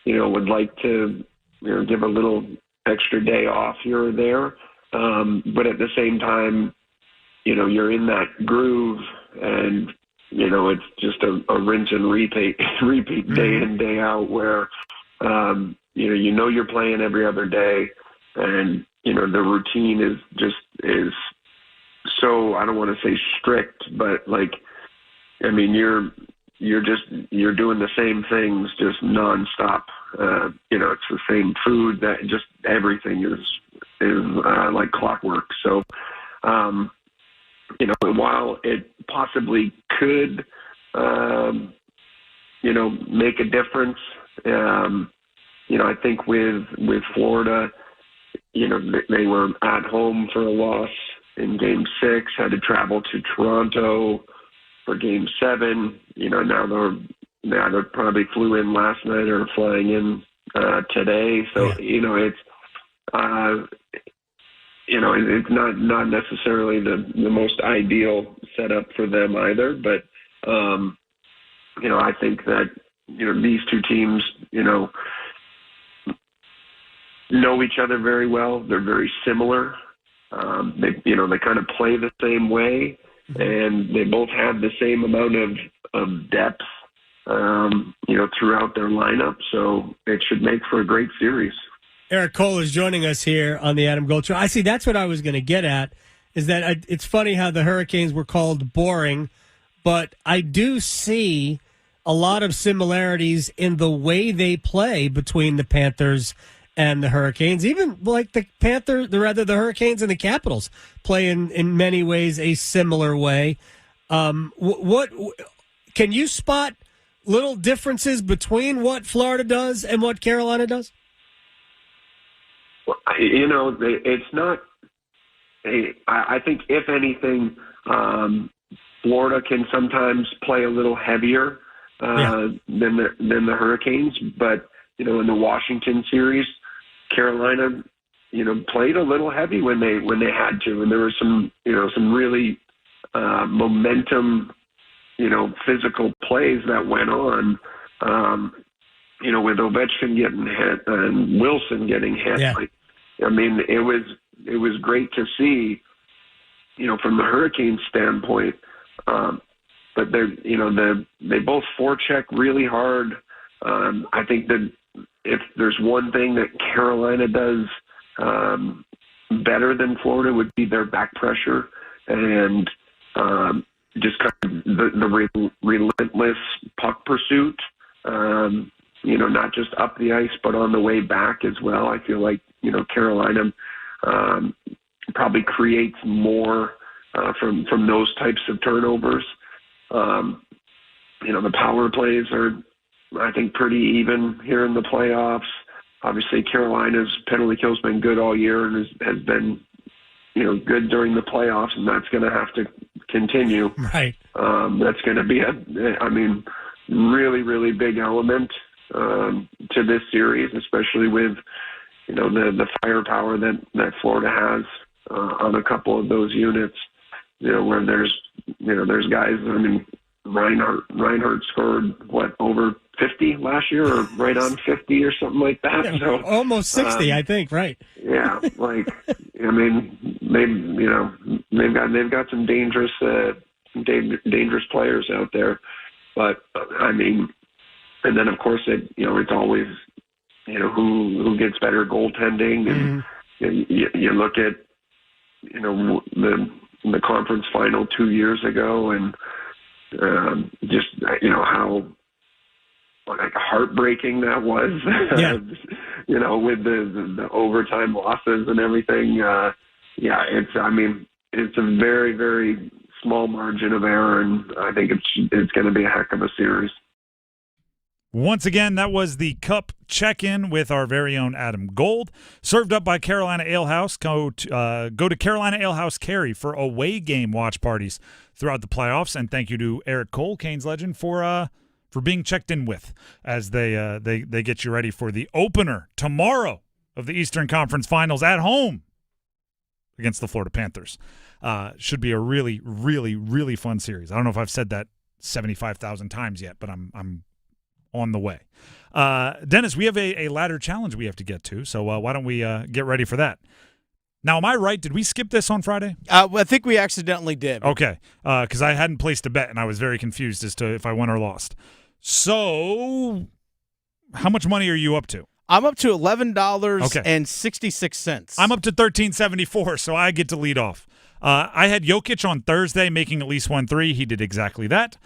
[SPEAKER 9] would like to, give a little extra day off here or there. But at the same time, you're in that groove, and, it's just a rinse and repeat day in, day out, where, you're playing every other day, and, the routine is so, I don't want to say strict, but you're doing the same things just nonstop. It's the same food, that just everything is like clockwork. So, while it possibly could, make a difference, I think with Florida, they were at home for a loss in Game 6, had to travel to Toronto for Game 7. Now they probably flew in last night or flying in today. So, it's not necessarily the most ideal setup for them either. But, I think that, these two teams, know each other very well. They're very similar. They kind of play the same way, and they both have the same amount of depth, throughout their lineup. So it should make for a great series.
[SPEAKER 8] Erik Cole is joining us here on the Adam Gold Show. I see. That's what I was going to get at, is that it's funny how the Hurricanes were called boring, but I do see a lot of similarities in the way they play between the Panthers and the Hurricanes. Even like the Hurricanes and the Capitals play in many ways a similar way. What can you spot little differences between what Florida does and what Carolina does?
[SPEAKER 9] Well, it's not. I think if anything, Florida can sometimes play a little heavier than the Hurricanes. But in the Washington series, Carolina, played a little heavy when they had to, and there were some really momentum, physical plays that went on. With Ovechkin getting hit and Wilson getting hit.
[SPEAKER 8] Yeah.
[SPEAKER 9] It was great to see, from the Hurricanes standpoint. But they both forecheck really hard. I think that if there's one thing that Carolina does better than Florida, would be their back pressure and just kind of the relentless puck pursuit. Not just up the ice, but on the way back as well. I feel like, Carolina probably creates more from those types of turnovers. The power plays are, I think, pretty even here in the playoffs. Obviously, Carolina's penalty kill's been good all year and has been, good during the playoffs, and that's going to have to continue.
[SPEAKER 8] Right.
[SPEAKER 9] That's going to be really, really big element to this series, especially with, the firepower that Florida has on a couple of those units, where there's guys, Reinhart scored, over 50 last year, or right on 50 or something like that.
[SPEAKER 8] Yeah,
[SPEAKER 9] so
[SPEAKER 8] almost 60, I think, right.
[SPEAKER 9] Yeah, they've got some dangerous players out there. But, and then, of course, it's always, who gets better goaltending. And you look at, the conference final 2 years ago, and, just how heartbreaking that was.
[SPEAKER 8] Yeah.
[SPEAKER 9] With the overtime losses and everything. It's a very, very small margin of error, and I think it's going to be a heck of a series.
[SPEAKER 1] Once again, that was the Cup check-in with our very own Adam Gold, served up by Carolina Ale House. Go to Carolina Ale House Cary for away game watch parties throughout the playoffs, and thank you to Erik Cole, Canes legend, for being checked in with as they get you ready for the opener tomorrow of the Eastern Conference Finals at home against the Florida Panthers. Should be a really, really, really fun series. I don't know if I've said that 75,000 times yet, but I'm on the way. Dennis, we have a ladder challenge we have to get to, so why don't we get ready for that? Now, am I right? Did we skip this on Friday?
[SPEAKER 13] I think we accidentally did.
[SPEAKER 1] Okay, because I hadn't placed a bet, and I was very confused as to if I won or lost. So, how much money are you up to?
[SPEAKER 13] I'm up to $11.66.
[SPEAKER 1] I'm up to $13.74, so I get to lead off. I had Jokic on Thursday making at least 1-3. He did exactly that.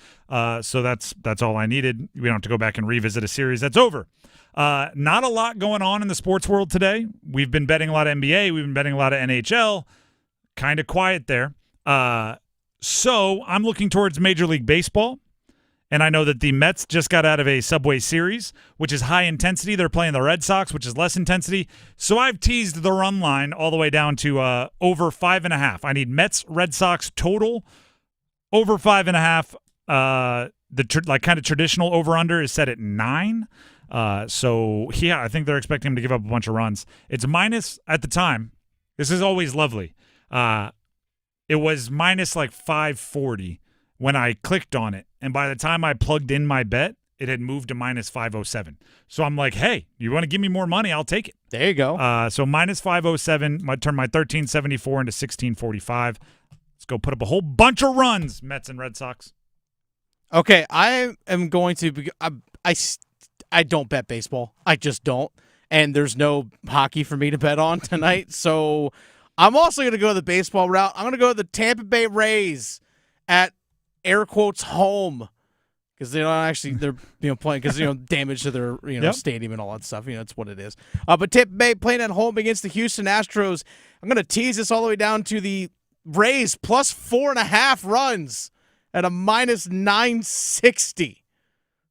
[SPEAKER 1] So that's all I needed. We don't have to go back and revisit a series that's over. Not a lot going on in the sports world today. We've been betting a lot of NBA. We've been betting a lot of NHL. Kind of quiet there. So I'm looking towards Major League Baseball. And I know that the Mets just got out of a Subway Series, which is high intensity. They're playing the Red Sox, which is less intensity. So I've teased the run line all the way down to over 5.5. I need Mets, Red Sox total over 5.5. The kind of traditional over-under is set at 9. So, yeah, I think they're expecting him to give up a bunch of runs. It's minus at the time. This is always lovely. It was minus like 540 when I clicked on it. And by the time I plugged in my bet, it had moved to minus 507. So I'm like, hey, you want to give me more money? I'll take it.
[SPEAKER 13] There you go.
[SPEAKER 1] So minus 507, I turned my 1374 into 1645. Let's go put up a whole bunch of runs, Mets and Red Sox.
[SPEAKER 13] Okay, I am going to I don't bet baseball. I just don't. And there's no hockey for me to bet on tonight. So I'm also going to go the baseball route. I'm going to go the Tampa Bay Rays at air quotes home, because they're playing because damage to their stadium and all that stuff. That's what it is. But Tampa Bay playing at home against the Houston Astros. I'm gonna tease this all the way down to the Rays plus 4.5 runs at a minus 960.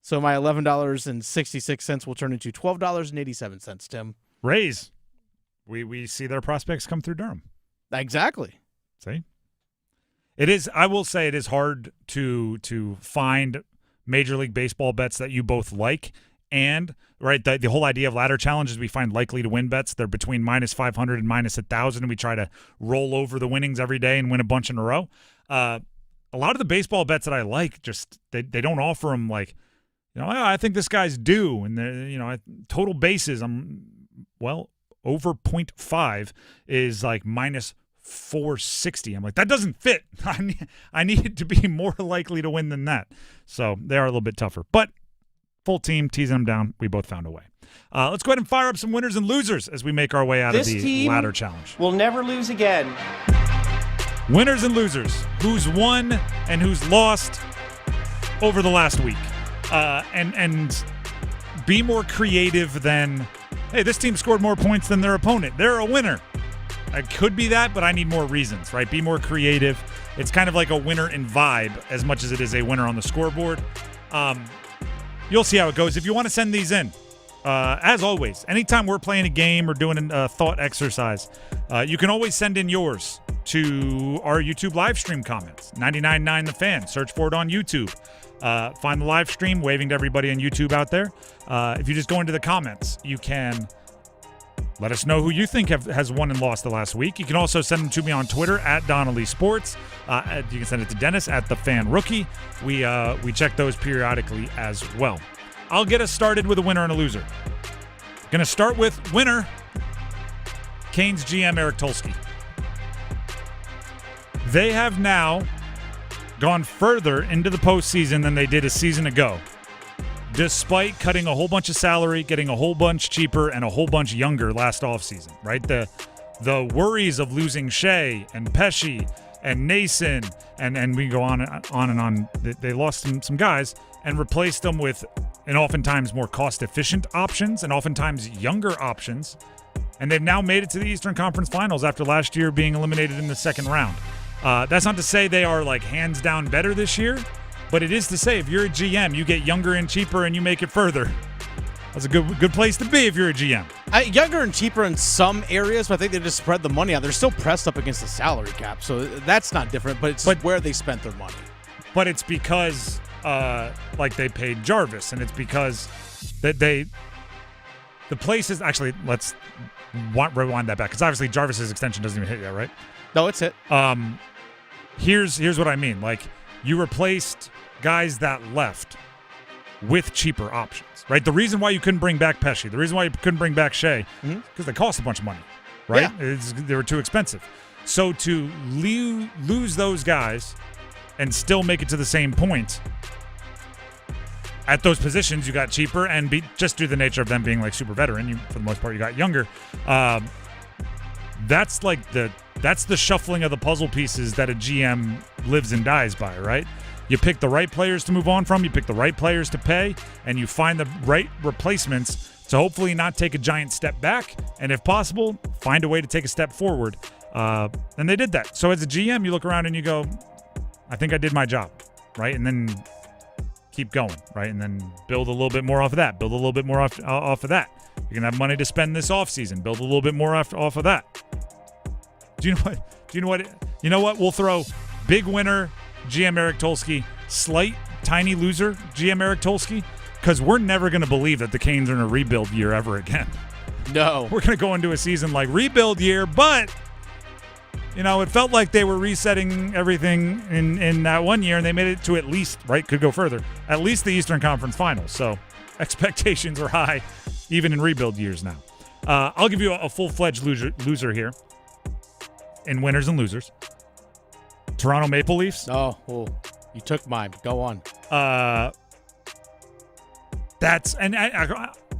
[SPEAKER 13] So my $11.66 will turn into $12.87. Tim,
[SPEAKER 1] Rays, we see their prospects come through Durham.
[SPEAKER 13] Exactly.
[SPEAKER 1] See. It is. I will say it is hard to find Major League Baseball bets that you both like, and the whole idea of ladder challenges, we find likely to win bets. They're between minus 500 and minus 1,000, and we try to roll over the winnings every day and win a bunch in a row. A lot of the baseball bets that I like, just they don't offer them like, I think this guy's due, and total bases. Over 0.5 is like minus 460. I'm like, that doesn't fit. I need it to be more likely to win than that. So they are a little bit tougher. But full team, teasing them down. We both found a way. Let's go ahead and fire up some winners and losers as we make our way out of the ladder challenge.
[SPEAKER 10] We'll never lose again.
[SPEAKER 1] Winners and losers. Who's won and who's lost over the last week. And be more creative than, hey, this team scored more points than their opponent. They're a winner. It could be that, but I need more reasons, right? Be more creative. It's kind of like a winner in vibe as much as it is a winner on the scoreboard. You'll see how it goes. If you want to send these in, as always, anytime we're playing a game or doing a thought exercise, you can always send in yours to our YouTube live stream comments. 99.9 The Fan. Search for it on YouTube. Find the live stream, waving to everybody on YouTube out there. If you just go into the comments, you can let us know who you think has won and lost the last week. You can also send them to me on Twitter at Donnelly Sports. You can send it to Dennis at The Fan Rookie. We check those periodically as well. I'll get us started with a winner and a loser. Going to start with winner, Canes GM Erik Tulski. They have now gone further into the postseason than they did a season ago, despite cutting a whole bunch of salary, getting a whole bunch cheaper, and a whole bunch younger last offseason, right? The worries of losing Shea and Pesci and Nason, and we can go on and on. They lost some guys and replaced them with, and oftentimes more cost-efficient options and oftentimes younger options. And they've now made it to the Eastern Conference Finals after last year being eliminated in the second round. That's not to say they are like hands down better this year, but it is to say if you're a GM, you get younger and cheaper and you make it further. That's a good place to be if you're a GM.
[SPEAKER 13] Younger and cheaper in some areas, but I think they just spread the money out. They're still pressed up against the salary cap, so that's not different, but it's where they spent their money.
[SPEAKER 1] But it's because they paid Jarvis, and it's because that the places actually, let's rewind that back, because obviously Jarvis's extension doesn't even hit yet, right?
[SPEAKER 13] No, it's hit.
[SPEAKER 1] Here's what I mean. Like, you replaced guys that left with cheaper options, right? The reason why you couldn't bring back Pesci, the reason why you couldn't bring back Shea, because they cost a bunch of money, right?
[SPEAKER 13] Yeah.
[SPEAKER 1] They were too expensive. So to lose those guys and still make it to the same point at those positions, you got cheaper, and just due to the nature of them being like super veteran, for the most part, you got younger. That's the shuffling of the puzzle pieces that a GM lives and dies by, right? You pick the right players to move on from, you pick the right players to pay, and you find the right replacements to hopefully not take a giant step back, and if possible, find a way to take a step forward. And they did that. So as a GM, you look around and you go, I think I did my job, right? And then keep going, right? And then build a little bit more off of that, build a little bit more off of that. You're going to have money to spend this offseason, build a little bit more off of that. Do you know what? We'll throw big winner, GM Erik Tulsky, slight, tiny loser, GM Erik Tulsky, because we're never going to believe that the Canes are in a rebuild year ever again.
[SPEAKER 13] No.
[SPEAKER 1] We're going to go into a season like rebuild year, but, it felt like they were resetting everything in that one year, and they made it to at least, right, could go further, at least the Eastern Conference Finals. So expectations are high, even in rebuild years now. I'll give you a full-fledged loser here in winners and losers. Toronto Maple Leafs.
[SPEAKER 13] Oh, you took mine. Go on.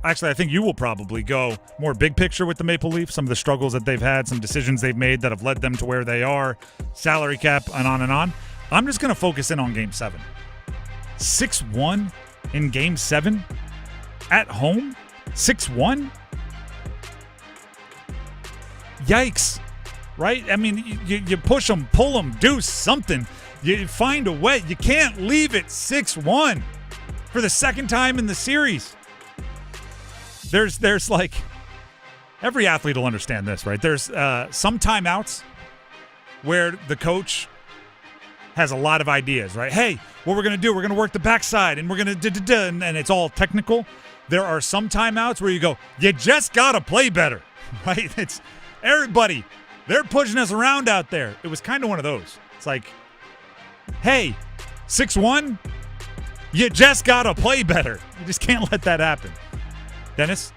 [SPEAKER 1] Actually, I think you will probably go more big picture with the Maple Leafs, some of the struggles that they've had, some decisions they've made that have led them to where they are, salary cap, and on and on. I'm just going to focus in on Game 7. 6-1 in Game 7 at home? 6-1? Yikes. Right? I mean, you push them, pull them, do something. You find a way. You can't leave it 6-1 for the second time in the series. There's like, every athlete will understand this, right? There's some timeouts where the coach has a lot of ideas, right? Hey, what we're going to do, we're going to work the backside, and we're going to and it's all technical. There are some timeouts where you go, you just got to play better, right? It's everybody. They're pushing us around out there. It was kind of one of those. It's like, hey, 6-1, you just got to play better. You just can't let that happen. Dennis,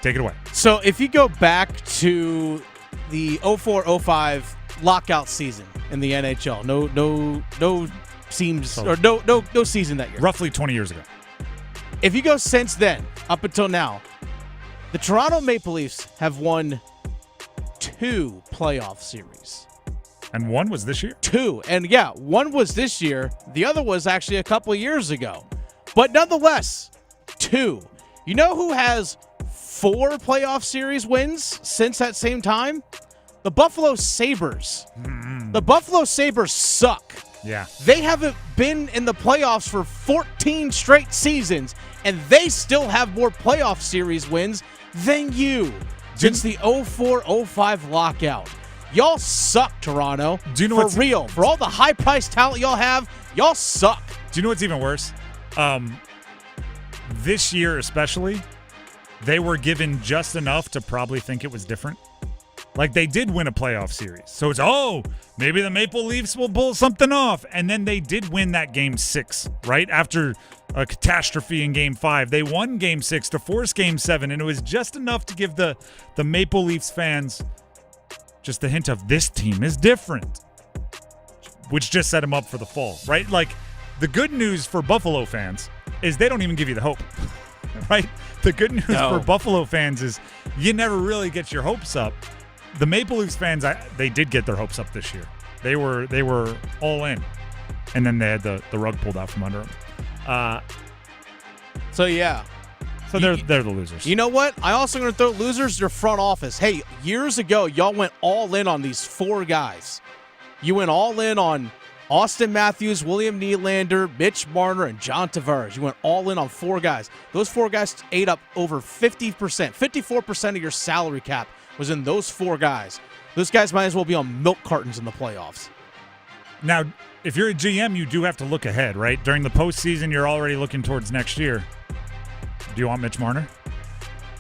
[SPEAKER 1] take it away.
[SPEAKER 13] So if you go back to the 04-05 lockout season in the NHL, no season that year.
[SPEAKER 1] Roughly 20 years ago.
[SPEAKER 13] If you go since then, up until now, the Toronto Maple Leafs have won 2 playoff series.
[SPEAKER 1] And one was this year?
[SPEAKER 13] 2. And yeah, one was this year. The other was actually a couple of years ago. But nonetheless, 2. You know who has 4 playoff series wins since that same time? The Buffalo Sabres. The Buffalo Sabres suck.
[SPEAKER 1] Yeah.
[SPEAKER 13] They haven't been in the playoffs for 14 straight seasons, and they still have more playoff series wins than you. Since the 04-05 lockout. Y'all suck, Toronto.
[SPEAKER 1] Do you know
[SPEAKER 13] for real. For all the high-priced talent y'all have, y'all suck.
[SPEAKER 1] Do you know what's even worse? This year especially, they were given just enough to probably think it was different. Like, they did win a playoff series. So it's, maybe the Maple Leafs will pull something off. And then they did win that Game 6, right? After a catastrophe in Game 5. They won Game 6 to force Game 7, and it was just enough to give the Maple Leafs fans just a hint of this team is different, which just set them up for the fall, right? Like, the good news for Buffalo fans is they don't even give you the hope, right? The good news for Buffalo fans is you never really get your hopes up. The Maple Leafs fans, they did get their hopes up this year. They were all in, and then they had the rug pulled out from under them.
[SPEAKER 13] So yeah.
[SPEAKER 1] So they're the losers.
[SPEAKER 13] You know what? I also going to throw losers your front office. Hey, years ago, y'all went all in on these 4 guys. You went all in on Austin Matthews, William Nylander, Mitch Marner, and John Tavares. You went all in on 4 guys. Those 4 guys ate up over 50%, 54% of your salary cap was in those 4 guys. Those guys might as well be on milk cartons in the playoffs.
[SPEAKER 1] Now, if you're a GM, you do have to look ahead, right? During the postseason, you're already looking towards next year. Do you want Mitch Marner?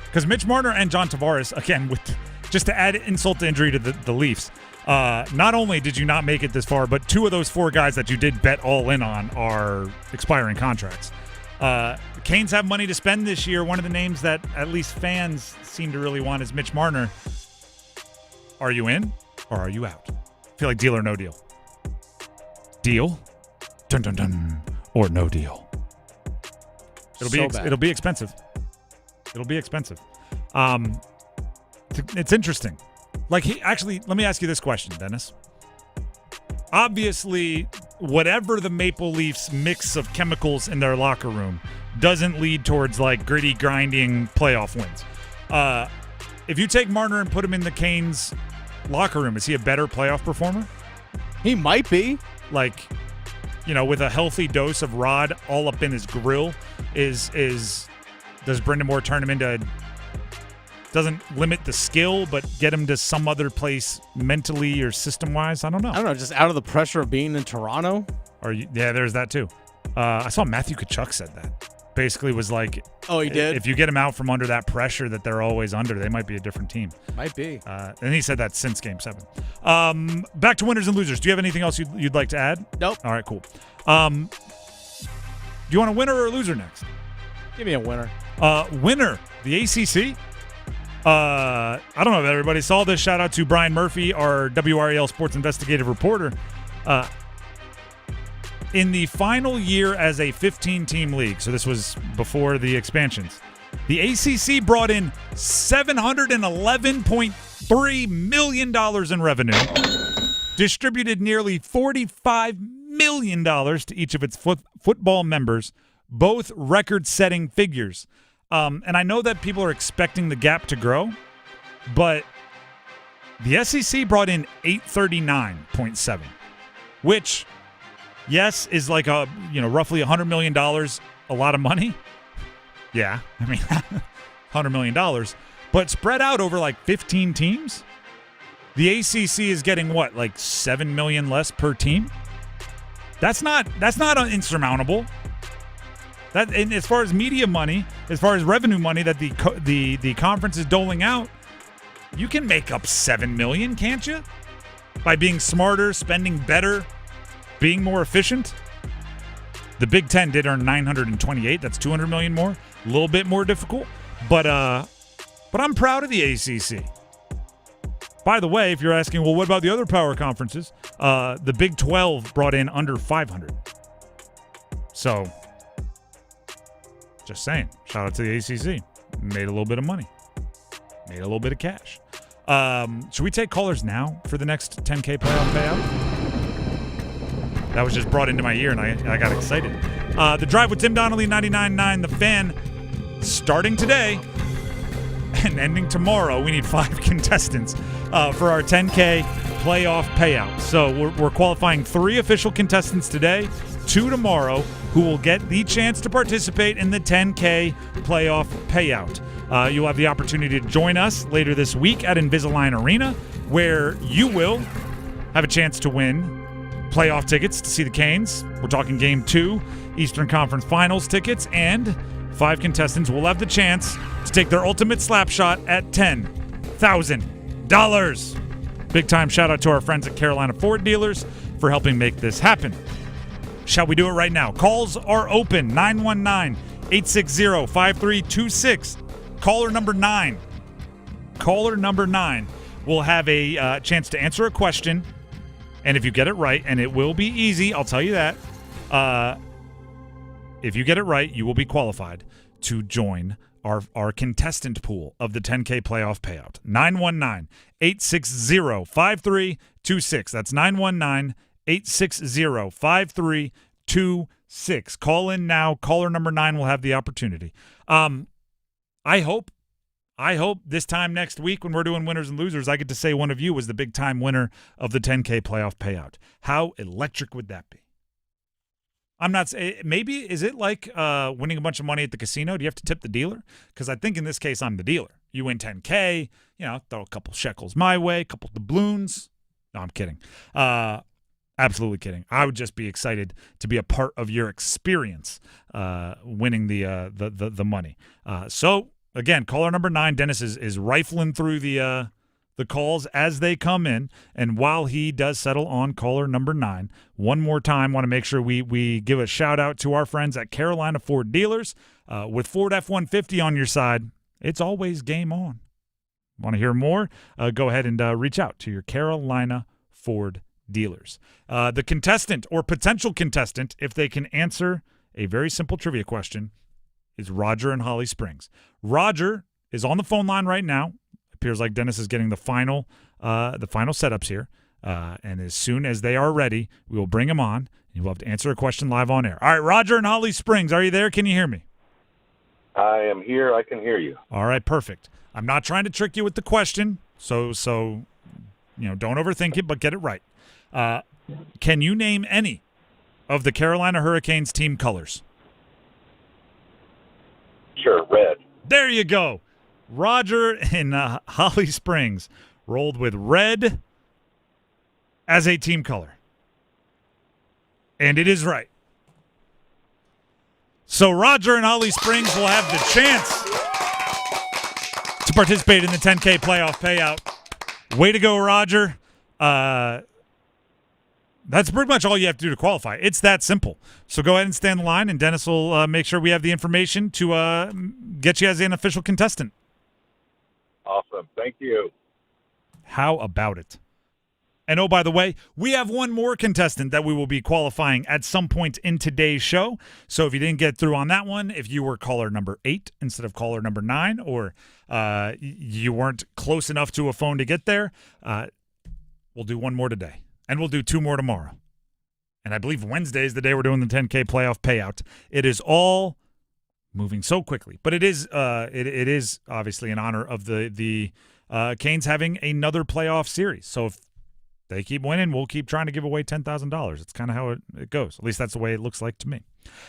[SPEAKER 1] Because Mitch Marner and John Tavares, again, just to add insult to injury to the Leafs, not only did you not make it this far, but 2 of those 4 guys that you did bet all in on are expiring contracts. The Canes have money to spend this year. One of the names that at least fans seem to really want is Mitch Marner. Are you in or are you out? I feel like deal or no deal. Deal? Dun dun dun. Or no deal. It'll be expensive. It'll be expensive. It's interesting. Let me ask you this question, Dennis. Obviously, whatever the Maple Leafs mix of chemicals in their locker room doesn't lead towards like gritty, grinding playoff wins. If you take Marner and put him in the Canes locker room, is he a better playoff performer?
[SPEAKER 13] He might be.
[SPEAKER 1] Like, with a healthy dose of Rod all up in his grill, does Brendan Moore turn him into, doesn't limit the skill, but get him to some other place mentally or system-wise? I don't know.
[SPEAKER 13] Just out of the pressure of being in Toronto?
[SPEAKER 1] Yeah, there's that too. I saw Matthew Tkachuk said that. Basically was like,
[SPEAKER 13] oh, he did?
[SPEAKER 1] If you get them out from under that pressure that they're always under, they might be a different team.
[SPEAKER 13] Might be.
[SPEAKER 1] And he said that since Game 7. Back to winners and losers. Do you have anything else you'd like to add?
[SPEAKER 13] Nope.
[SPEAKER 1] All right, cool. Do you want a winner or a loser next?
[SPEAKER 13] Give me a winner.
[SPEAKER 1] Winner, the ACC. I don't know if everybody saw this. Shout out to Brian Murphy, our WRAL sports investigative reporter. In the final year as a 15-team league, so this was before the expansions, the ACC brought in $711.3 million in revenue, distributed nearly $45 million to each of its football members, both record-setting figures. And I know that people are expecting the gap to grow, but the SEC brought in $839.7, which, yes, is like roughly $100 million, a lot of money. Yeah, I mean, $100 million, but spread out over like 15 teams. The ACC is getting what, like $7 million less per team? That's not insurmountable. That, and as far as media money, as far as revenue money that the conference is doling out, you can make up $7 million, can't you? By being smarter, spending better, being more efficient. The Big Ten did earn $928. That's $200 million more. A little bit more difficult, but I'm proud of the ACC. By the way, if you're asking, well, what about the other power conferences? The Big 12 brought in under 500. So, just saying. Shout out to the ACC. Made a little bit of money. Made a little bit of cash. Should we take callers now for the next 10K playoff payout? That was just brought into my ear, and I got excited. The Drive with Tim Donnelly, 99.9 The Fan, starting today and ending tomorrow. We need 5 contestants for our 10K playoff payout. So we're qualifying 3 official contestants today, 2 tomorrow, who will get the chance to participate in the 10K playoff payout. You'll have the opportunity to join us later this week at Invisalign Arena, where you will have a chance to win playoff tickets to see the Canes. We're talking Game 2, Eastern Conference Finals tickets, and 5 contestants will have the chance to take their ultimate slap shot at $10,000. Big time shout out to our friends at Carolina Ford Dealers for helping make this happen. Shall we do it right now? Calls are open, 919-860-5326. Caller number 9 will have a chance to answer a question. And if you get it right, and it will be easy, I'll tell you that. If you get it right, you will be qualified to join our contestant pool of the 10K playoff payout. 919-860-5326. 5326. That's 919-860-5326. Call in now. Caller number 9 will have the opportunity. I hope this time next week when we're doing winners and losers, I get to say one of you was the big-time winner of the 10K playoff payout. How electric would that be? I'm not – maybe is it like winning a bunch of money at the casino? Do you have to tip the dealer? Because I think in this case I'm the dealer. You win 10K, throw a couple shekels my way, a couple doubloons. No, I'm kidding. Absolutely kidding. I would just be excited to be a part of your experience winning the money. So, again, caller number 9, Dennis is rifling through the calls as they come in. And while he does settle on caller number 9, one more time, want to make sure we give a shout-out to our friends at Carolina Ford Dealers. With Ford F-150 on your side, it's always game on. Want to hear more? Go ahead and reach out to your Carolina Ford dealers. The contestant or potential contestant, if they can answer a very simple trivia question, is Roger in Holly Springs. Roger is on the phone line right now. Appears like Dennis is getting the final setups here. And as soon as they are ready, we will bring him on. You will have to answer a question live on air. All right, Roger in Holly Springs, are you there? Can you hear me?
[SPEAKER 10] I am here. I can hear you.
[SPEAKER 1] All right, perfect. I'm not trying to trick you with the question, so don't overthink it, but get it right. Can you name any of the Carolina Hurricanes team colors?
[SPEAKER 10] Sure, red.
[SPEAKER 1] There you go. Roger in Holly Springs rolled with red as a team color. And it is right. So Roger in Holly Springs will have the chance to participate in the 10K playoff payout. Way to go, Roger. That's pretty much all you have to do to qualify. It's that simple. So go ahead and stand in line, and Dennis will make sure we have the information to get you as an official contestant.
[SPEAKER 10] Awesome. Thank you.
[SPEAKER 1] How about it? And, oh, by the way, we have one more contestant that we will be qualifying at some point in today's show. So if you didn't get through on that one, if you were caller number 8 instead of caller number 9, or you weren't close enough to a phone to get there, we'll do one more today. And we'll do 2 more tomorrow. And I believe Wednesday is the day we're doing the 10K playoff payout. It is all moving so quickly. But it is obviously in honor of the Canes having another playoff series. So if they keep winning, we'll keep trying to give away $10,000. It's kind of how it goes. At least that's the way it looks like to me.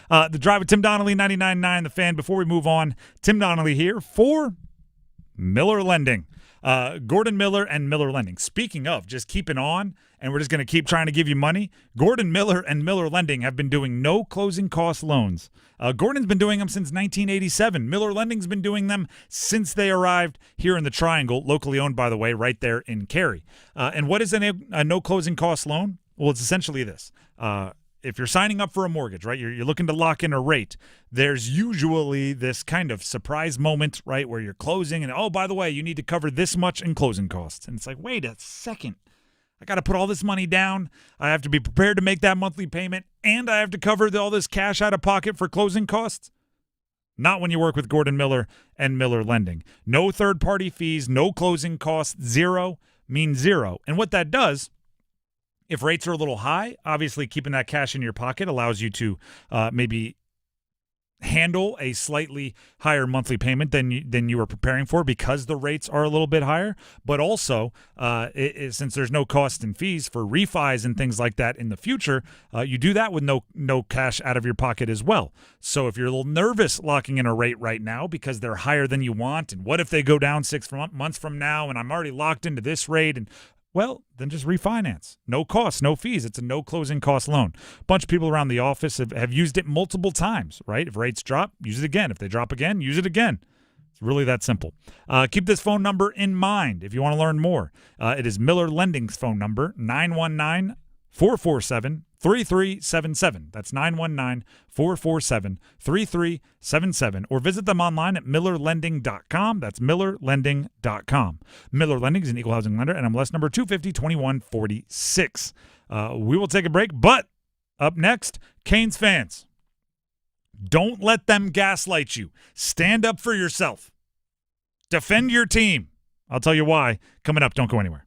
[SPEAKER 1] The Drive with Tim Donnelly, 99.9 The Fan. Before we move on, Tim Donnelly here for Miller Lending. Gordon Miller and Miller Lending. Speaking of just keeping on, and we're just going to keep trying to give you money, Gordon Miller and Miller Lending have been doing no closing cost loans. Gordon's been doing them since 1987. Miller Lending's been doing them since they arrived here in the Triangle, locally owned, by the way, right there in Cary. And what is a no closing cost loan? Well, it's essentially this. If you're signing up for a mortgage, right, you're looking to lock in a rate, there's usually this kind of surprise moment, right, where you're closing and, oh, by the way, you need to cover this much in closing costs. And it's like, wait a second. I got to put all this money down. I have to be prepared to make that monthly payment, and I have to cover all this cash out of pocket for closing costs. Not when you work with Gordon Miller and Miller Lending. No third-party fees, no closing costs. Zero means zero. And what that does, if rates are a little high, obviously keeping that cash in your pocket allows you to maybe handle a slightly higher monthly payment than you were preparing for because the rates are a little bit higher. But also, since there's no cost and fees for refis and things like that in the future, you do that with no cash out of your pocket as well. So if you're a little nervous locking in a rate right now because they're higher than you want, and what if they go down 6 months from now and I'm already locked into this rate, and well, then just refinance. No cost, no fees. It's a no closing cost loan. A bunch of people around the office have used it multiple times, right? If rates drop, use it again. If they drop again, use it again. It's really that simple. Keep this phone number in mind if you want to learn more. It is Miller Lending's phone number, 919-447-3377. That's 919-447-3377. Or visit them online at millerlending.com. That's millerlending.com. Miller Lending is an equal housing lender, and MLS number 250-2146. We will take a break, but up next, Canes fans, don't let them gaslight you. Stand up for yourself. Defend your team. I'll tell you why. Coming up, don't go anywhere.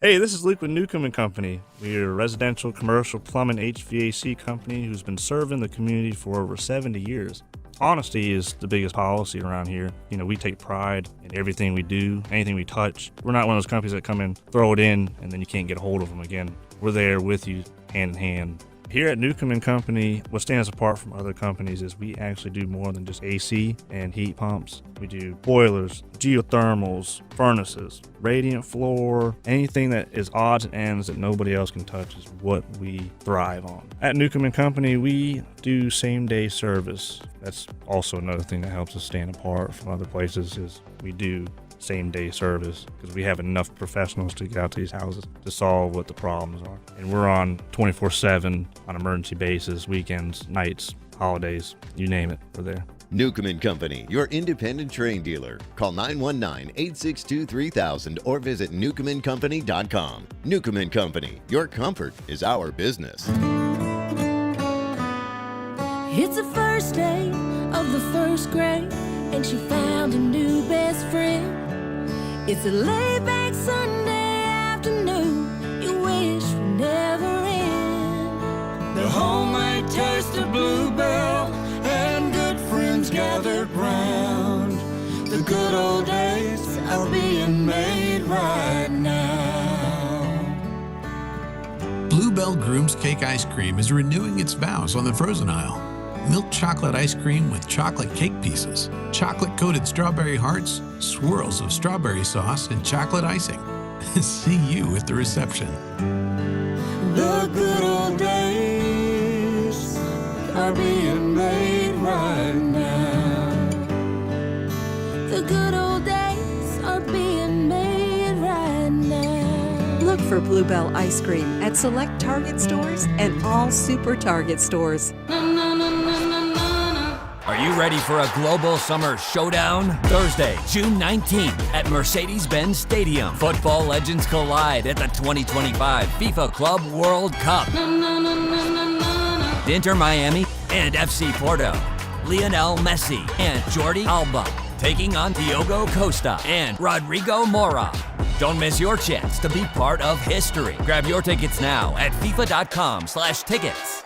[SPEAKER 11] Hey, this is Luke with Newcomb & Company. We're a residential, commercial, plumbing, HVAC company who's been serving the community for over 70 years. Honesty is the biggest policy around here. You know, we take pride in everything we do, anything we touch. We're not one of those companies that come in, throw it in, and then you can't get a hold of them again. We're there with you, hand in hand. Here at Newcomb & Company, what stands apart from other companies is we actually do more than just AC and heat pumps. We do boilers, geothermals, furnaces, radiant floor, anything that is odds and ends that nobody else can touch is what we thrive on. At Newcomb & Company, we do same-day service. That's also another thing that helps us stand apart from other places is we do same-day service because we have enough professionals to get out to these houses to solve what the problems are. And we're on 24/7 on emergency basis, weekends, nights, holidays, you name it, we're there.
[SPEAKER 12] Newcomb & Company, your independent terrain dealer. Call 919-862-3000 or visit newcombandcompany.com. Newcomb & Company, your comfort is our business.
[SPEAKER 15] It's the first day of the first grade, and she found a new best friend. It's a laid-back Sunday afternoon you wish would never end. The homemade taste of Bluebell and good friends gathered round. The good old days are being made right now.
[SPEAKER 16] Bluebell Groom's Cake Ice Cream is renewing its vows on the frozen aisle. Milk chocolate ice cream with chocolate cake pieces, chocolate-coated strawberry hearts, swirls of strawberry sauce, and chocolate icing. See you at the reception.
[SPEAKER 15] The good old days are being made right now. The good old days are being made right now.
[SPEAKER 17] Look for Bluebell ice cream at select Target stores and all Super Target stores.
[SPEAKER 18] Are you ready for a global summer showdown? Thursday, June 19th at Mercedes-Benz Stadium. Football legends collide at the 2025 FIFA Club World Cup. Inter Miami and FC Porto. Lionel Messi and Jordi Alba taking on Diogo Costa and Rodrigo Mora. Don't miss your chance to be part of history. Grab your tickets now at FIFA.com/tickets.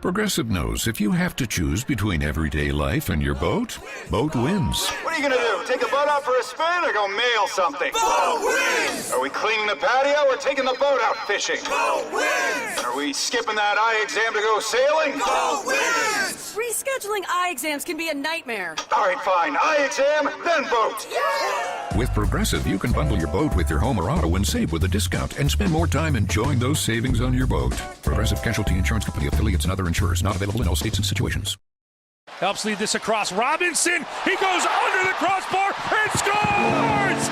[SPEAKER 20] Progressive knows if you have to choose between everyday life and your boat, boat wins.
[SPEAKER 21] What are you going to do? Take the boat out for a spin or go mail something? Boat wins! Are we cleaning the patio or taking the boat out fishing? Boat wins! Are we skipping that eye exam to go sailing? Boat wins!
[SPEAKER 22] Rescheduling eye exams can be a nightmare.
[SPEAKER 21] All right, fine. Eye exam, then boat.
[SPEAKER 22] Yeah!
[SPEAKER 20] With Progressive, you can bundle your boat with your home or auto and save with a discount and spend more time enjoying those savings on your boat. Progressive Casualty Insurance Company, affiliates, and other insurers not available in all states and situations.
[SPEAKER 23] Helps lead this across. Robinson, he goes under the crossbar and scores!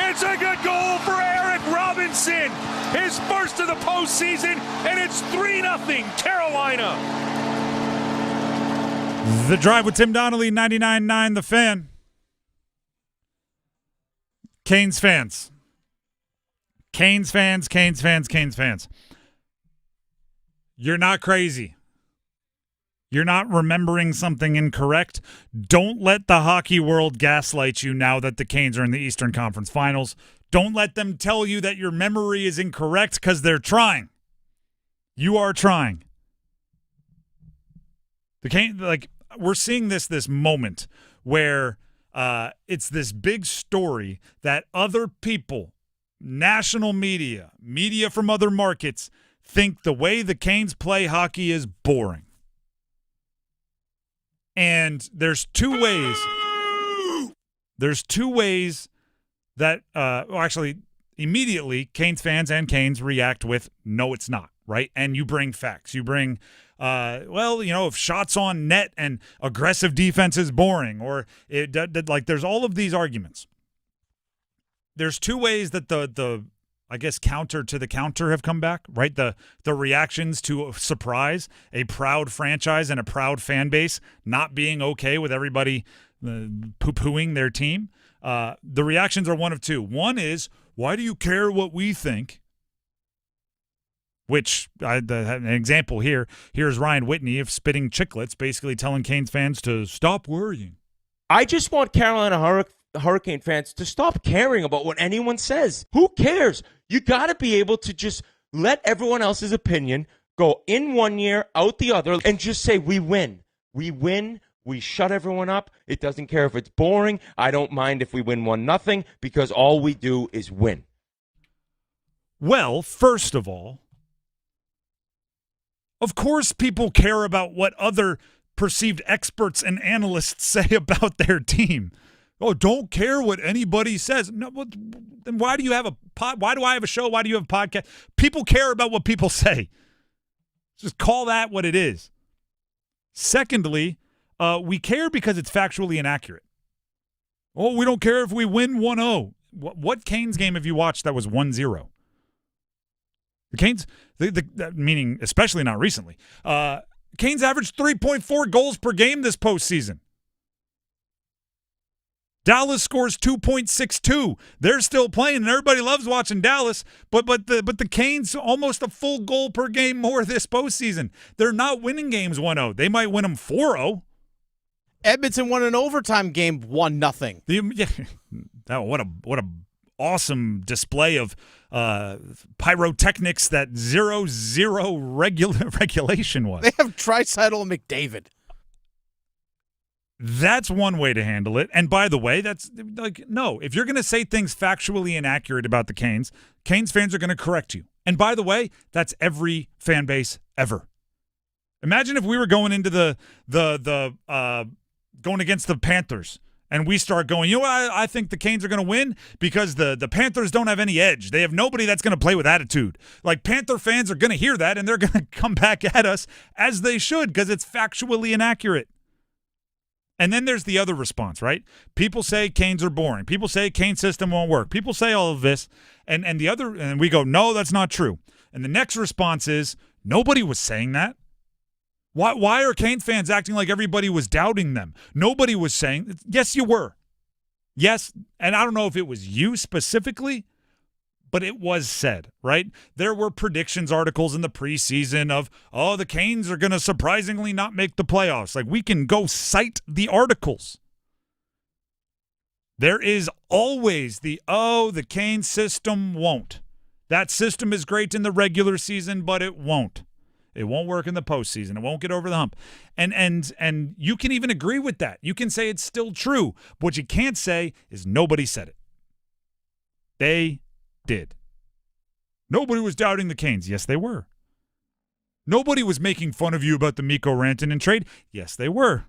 [SPEAKER 23] It's a good goal for Erik Robinson. His first of the postseason, and it's 3-0 Carolina.
[SPEAKER 1] The Drive with Tim Donnelly, 99.9 The Fan. Canes fans. Canes fans. You're not crazy. You're not remembering something incorrect. Don't let the hockey world gaslight you now that the Canes are in the Eastern Conference Finals. Don't let them tell you that your memory is incorrect because they're trying. You are trying. The Canes, we're seeing this moment where it's this big story that other people, national media from other markets, think the way the Canes play hockey is boring. And there's two ways. There's two ways that, actually, immediately Canes fans and Canes react with, no, it's not, right? And you bring facts. You bring, if shots on net and aggressive defense is boring, or there's all of these arguments. There's two ways that the I guess counter to the counter have come back, right? The reactions to a surprise, a proud franchise and a proud fan base not being okay with everybody poo-pooing their team. The reactions are one of two. One is, why do you care what we think? Which, an example here, here's Ryan Whitney of Spitting Chicklets basically telling Canes fans to stop worrying.
[SPEAKER 29] I just want Carolina
[SPEAKER 2] Hurricane fans to stop caring about what anyone says. Who cares? You got to be able to just let everyone else's opinion go in one year, out the other, and just say, we win. We win. We shut everyone up. It doesn't care if it's boring. I don't mind if we win 1-0 because all we do is win.
[SPEAKER 1] Well, first of all, of course people care about what other perceived experts and analysts say about their team. Oh, don't care what anybody says. No, well, then why do you have why do I have a show? Why do you have a podcast? People care about what people say. Just call that what it is. Secondly, we care because it's factually inaccurate. Oh, we don't care if we win 1-0. What Canes game have you watched that was 1-0? The Canes, meaning especially not recently, Canes averaged 3.4 goals per game this postseason. Dallas scores 2.62. They're still playing, and everybody loves watching Dallas. But the Canes almost a full goal per game more this postseason. They're not winning games 1-0. They might win them 4-0.
[SPEAKER 13] Edmonton won an overtime game 1-0.
[SPEAKER 1] What a awesome display of pyrotechnics that 0-0 regulation was.
[SPEAKER 13] They have Draisaitl and McDavid.
[SPEAKER 1] That's one way to handle it. And by the way, that's like, no, if you're going to say things factually inaccurate about the Canes fans are going to correct you. And by the way, that's every fan base ever. Imagine if we were going into going against the Panthers and we start going, you know what, I think the Canes are going to win because the Panthers don't have any edge. They have nobody that's going to play with attitude. Like, Panther fans are going to hear that and they're going to come back at us as they should because it's factually inaccurate. And then there's the other response, right? People say Canes are boring. People say Canes system won't work. People say all of this, and we go, no, that's not true. And the next response is, nobody was saying that. Why are Canes fans acting like everybody was doubting them? Nobody was saying. Yes, you were. Yes, and I don't know if it was you specifically, but it was said, right? There were predictions articles in the preseason of, oh, the Canes are going to surprisingly not make the playoffs. Like, we can go cite the articles. There is always the Canes system won't. That system is great in the regular season, but it won't. It won't work in the postseason. It won't get over the hump. And you can even agree with that. You can say it's still true. But what you can't say is nobody said it. They did. Nobody was doubting the Canes. Yes, they were. Nobody was making fun of you about the Mikko Rantanen trade. Yes, they were.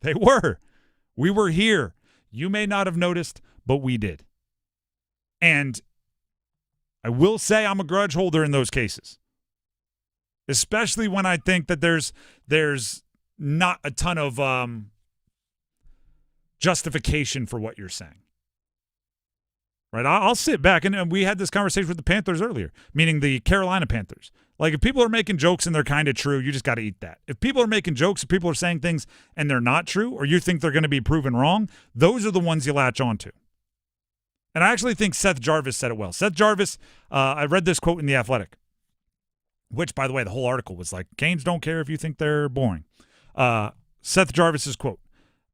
[SPEAKER 1] They were. We were here. You may not have noticed, but we did. And I will say I'm a grudge holder in those cases, especially when I think that there's not a ton of justification for what you're saying. Right, I'll sit back, and we had this conversation with the Panthers earlier, meaning the Carolina Panthers. Like, if people are making jokes and they're kind of true, you just got to eat that. If people are making jokes, if people are saying things and they're not true, or you think they're going to be proven wrong, those are the ones you latch onto. And I actually think Seth Jarvis said it well. Seth Jarvis, I read this quote in The Athletic, which, by the way, the whole article was like, Canes don't care if you think they're boring. Seth Jarvis's quote,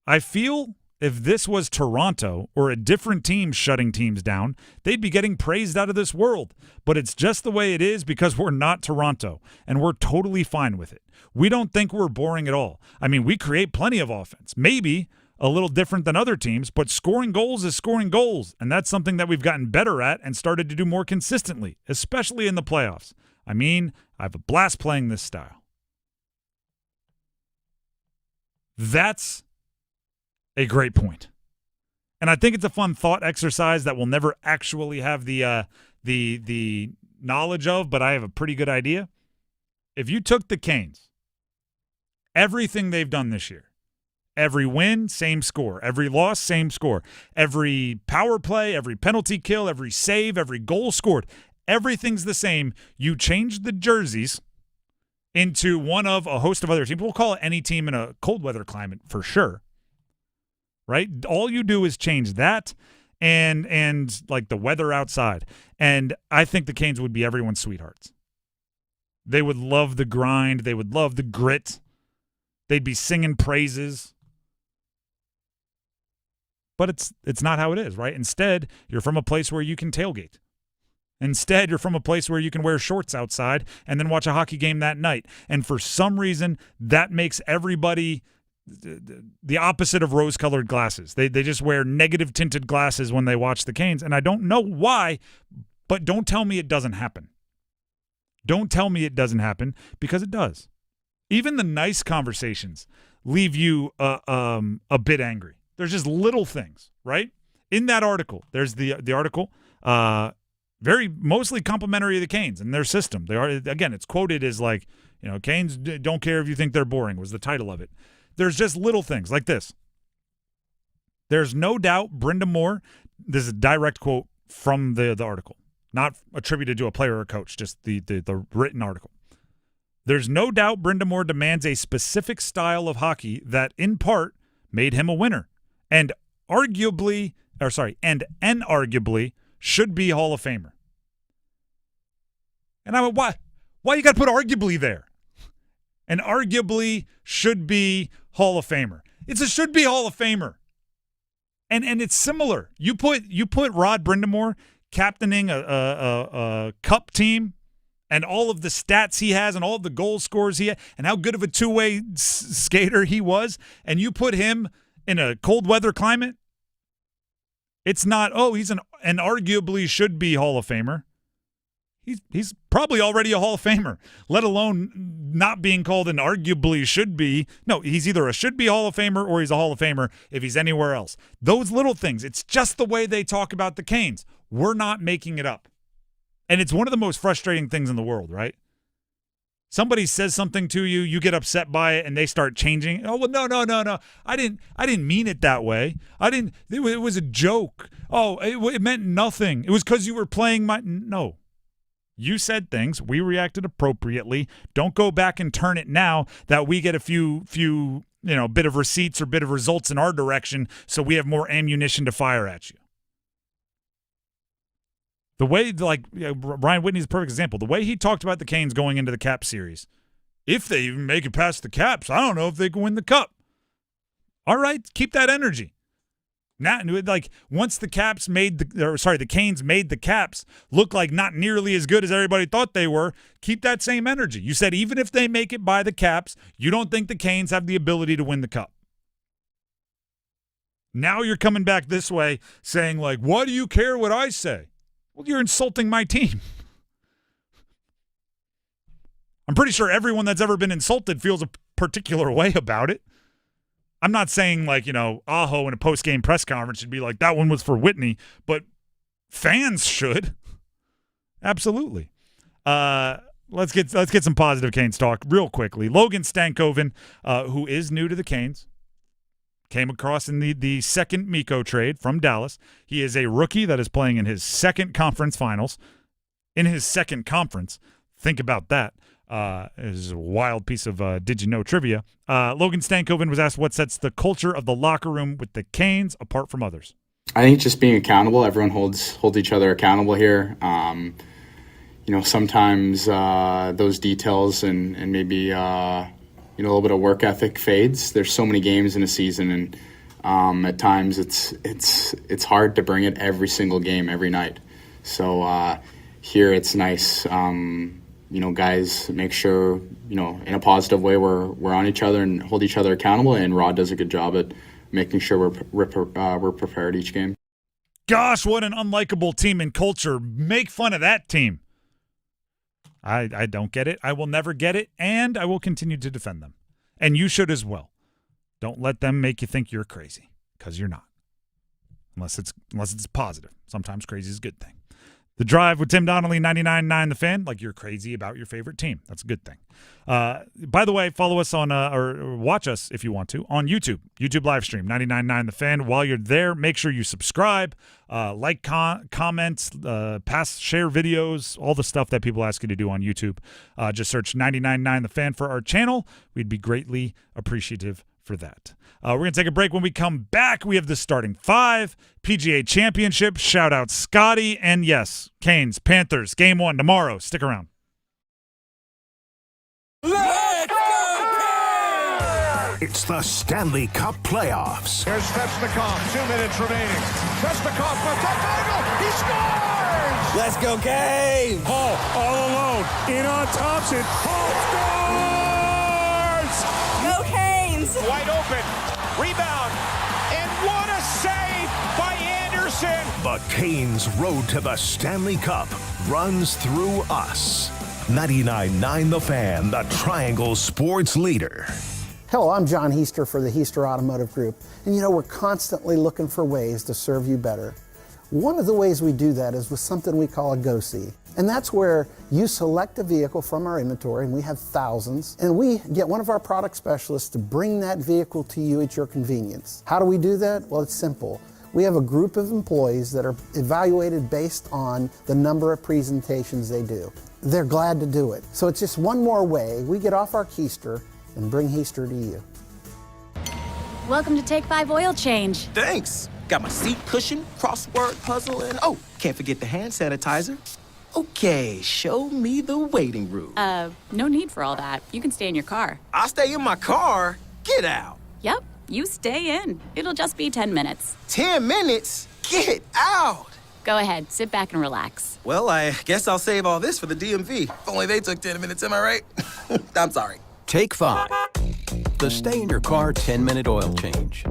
[SPEAKER 1] I feel if this was Toronto or a different team shutting teams down, they'd be getting praised out of this world. But it's just the way it is because we're not Toronto, and we're totally fine with it. We don't think we're boring at all. I mean, we create plenty of offense. Maybe a little different than other teams, but scoring goals is scoring goals, and that's something that we've gotten better at and started to do more consistently, especially in the playoffs. I mean, I have a blast playing this style. That's a great point. And I think it's a fun thought exercise that we'll never actually have the knowledge of, but I have a pretty good idea. If you took the Canes, everything they've done this year, every win, same score. Every loss, same score. Every power play, every penalty kill, every save, every goal scored, everything's the same. You change the jerseys into one of a host of other teams. We'll call it any team in a cold weather climate for sure. Right? All you do is change that and like the weather outside. And I think the Canes would be everyone's sweethearts. They would love the grind. They would love the grit. They'd be singing praises. But it's not how it is, right? Instead, you're from a place where you can tailgate. Instead, you're from a place where you can wear shorts outside and then watch a hockey game that night. And for some reason, that makes everybody the opposite of rose-colored glasses. They just wear negative-tinted glasses when they watch the Canes. And I don't know why, but don't tell me it doesn't happen. Don't tell me it doesn't happen, because it does. Even the nice conversations leave you a bit angry. There's just little things, right? In that article, there's the article, very mostly complimentary of the Canes and their system. They are, again, it's quoted as like, Canes don't care if you think they're boring was the title of it. There's just little things like this. There's no doubt Brenda Moore, this is a direct quote from the article, not attributed to a player or a coach, just the written article. There's no doubt Brenda Moore demands a specific style of hockey that, in part, made him a winner. And inarguably should be Hall of Famer. And I went, why you got to put arguably there? And arguably should be Hall of Famer. It's a should be Hall of Famer. And it's similar. You put Rod Brindamore captaining a cup team and all of the stats he has and all of the goal scores he had and how good of a two-way skater he was, and you put him in a cold weather climate, it's not, he's an arguably should be Hall of Famer. He's probably already a Hall of Famer, let alone not being called an arguably should be. No, he's either a should be Hall of Famer or he's a Hall of Famer if he's anywhere else. Those little things, it's just the way they talk about the Canes. We're not making it up. And it's one of the most frustrating things in the world, right? Somebody says something to you, you get upset by it, and they start changing. Oh, well, no. I didn't mean it that way. It was a joke. Oh, it meant nothing. It was because you were playing no. You said things. We reacted appropriately. Don't go back and turn it now that we get a few bit of receipts or bit of results in our direction, so we have more ammunition to fire at you. The way, Ryan Whitney's a perfect example. The way he talked about the Canes going into the Cap series. If they even make it past the Caps, I don't know if they can win the Cup. All right, keep that energy. Now, once the Canes made the Caps look like not nearly as good as everybody thought they were, keep that same energy. You said even if they make it by the Caps, you don't think the Canes have the ability to win the Cup. Now you're coming back this way saying, why do you care what I say? Well, you're insulting my team. I'm pretty sure everyone that's ever been insulted feels a particular way about it. I'm not saying Aho in a post-game press conference should be like, that one was for Whitney, but fans should. Absolutely. Let's get some positive Canes talk real quickly. Logan Stankoven, who is new to the Canes, came across in the second Mikko trade from Dallas. He is a rookie that is playing in his second conference finals. In his second conference. Think about that. This is a wild piece of did you know trivia. Logan Stankoven was asked what sets the culture of the locker room with the Canes apart from others.
[SPEAKER 3] I think just being accountable. Everyone holds each other accountable here. Sometimes those details and maybe a little bit of work ethic fades. There's so many games in a season, and at times it's hard to bring it every single game every night. So here it's nice. Guys make sure in a positive way we're on each other and hold each other accountable. And Rod does a good job at making sure we're prepared each game.
[SPEAKER 1] Gosh, what an unlikable team and culture! Make fun of that team. I don't get it. I will never get it, and I will continue to defend them. And you should as well. Don't let them make you think you're crazy, because you're not. Unless it's positive. Sometimes crazy is a good thing. The Drive with Tim Donnelly, 99.9 The Fan, like you're crazy about your favorite team. That's a good thing. By the way, follow us on or watch us if you want to on YouTube. YouTube live stream, 99.9 The Fan. While you're there, make sure you subscribe, like, comments, share videos, all the stuff that people ask you to do on YouTube. Just search 99.9 The Fan for our channel. We'd be greatly appreciative for that. We're going to take a break. When we come back, we have the starting five, PGA Championship, shout out Scotty, and yes, Canes, Panthers, game 1 tomorrow. Stick around.
[SPEAKER 4] It's the Stanley Cup playoffs.
[SPEAKER 23] Here's Svechnikov, 2 minutes remaining. Svechnikov for top angle. He scores!
[SPEAKER 5] Let's go, game!
[SPEAKER 23] Hall all alone. In on Thompson. Hall scores!
[SPEAKER 22] Go Canes!
[SPEAKER 23] Wide open. Rebound. And what a save by Anderson!
[SPEAKER 4] The Canes' road to the Stanley Cup runs through us. 99.9 The Fan, the Triangle Sports Leader.
[SPEAKER 6] Hello, I'm John Heister for the Heister Automotive Group. And we're constantly looking for ways to serve you better. One of the ways we do that is with something we call a Go-See. And that's where you select a vehicle from our inventory, and we have thousands, and we get one of our product specialists to bring that vehicle to you at your convenience. How do we do that? Well, it's simple. We have a group of employees that are evaluated based on the number of presentations they do. They're glad to do it. So it's just one more way we get off our keister and bring Heister to you.
[SPEAKER 7] Welcome to Take 5 Oil Change.
[SPEAKER 14] Thanks. Got my seat cushion, crossword puzzle, and can't forget the hand sanitizer. Okay, show me the waiting room.
[SPEAKER 7] No need for all that. You can stay in your car.
[SPEAKER 14] I'll stay in my car? Get out.
[SPEAKER 7] Yep, you stay in. It'll just be 10 minutes.
[SPEAKER 14] 10 minutes? Get out.
[SPEAKER 7] Go ahead, sit back and relax.
[SPEAKER 14] Well, I guess I'll save all this for the DMV. If only they took 10 minutes, am I right? I'm sorry.
[SPEAKER 19] Take 5. The stay in your car 10-minute oil change.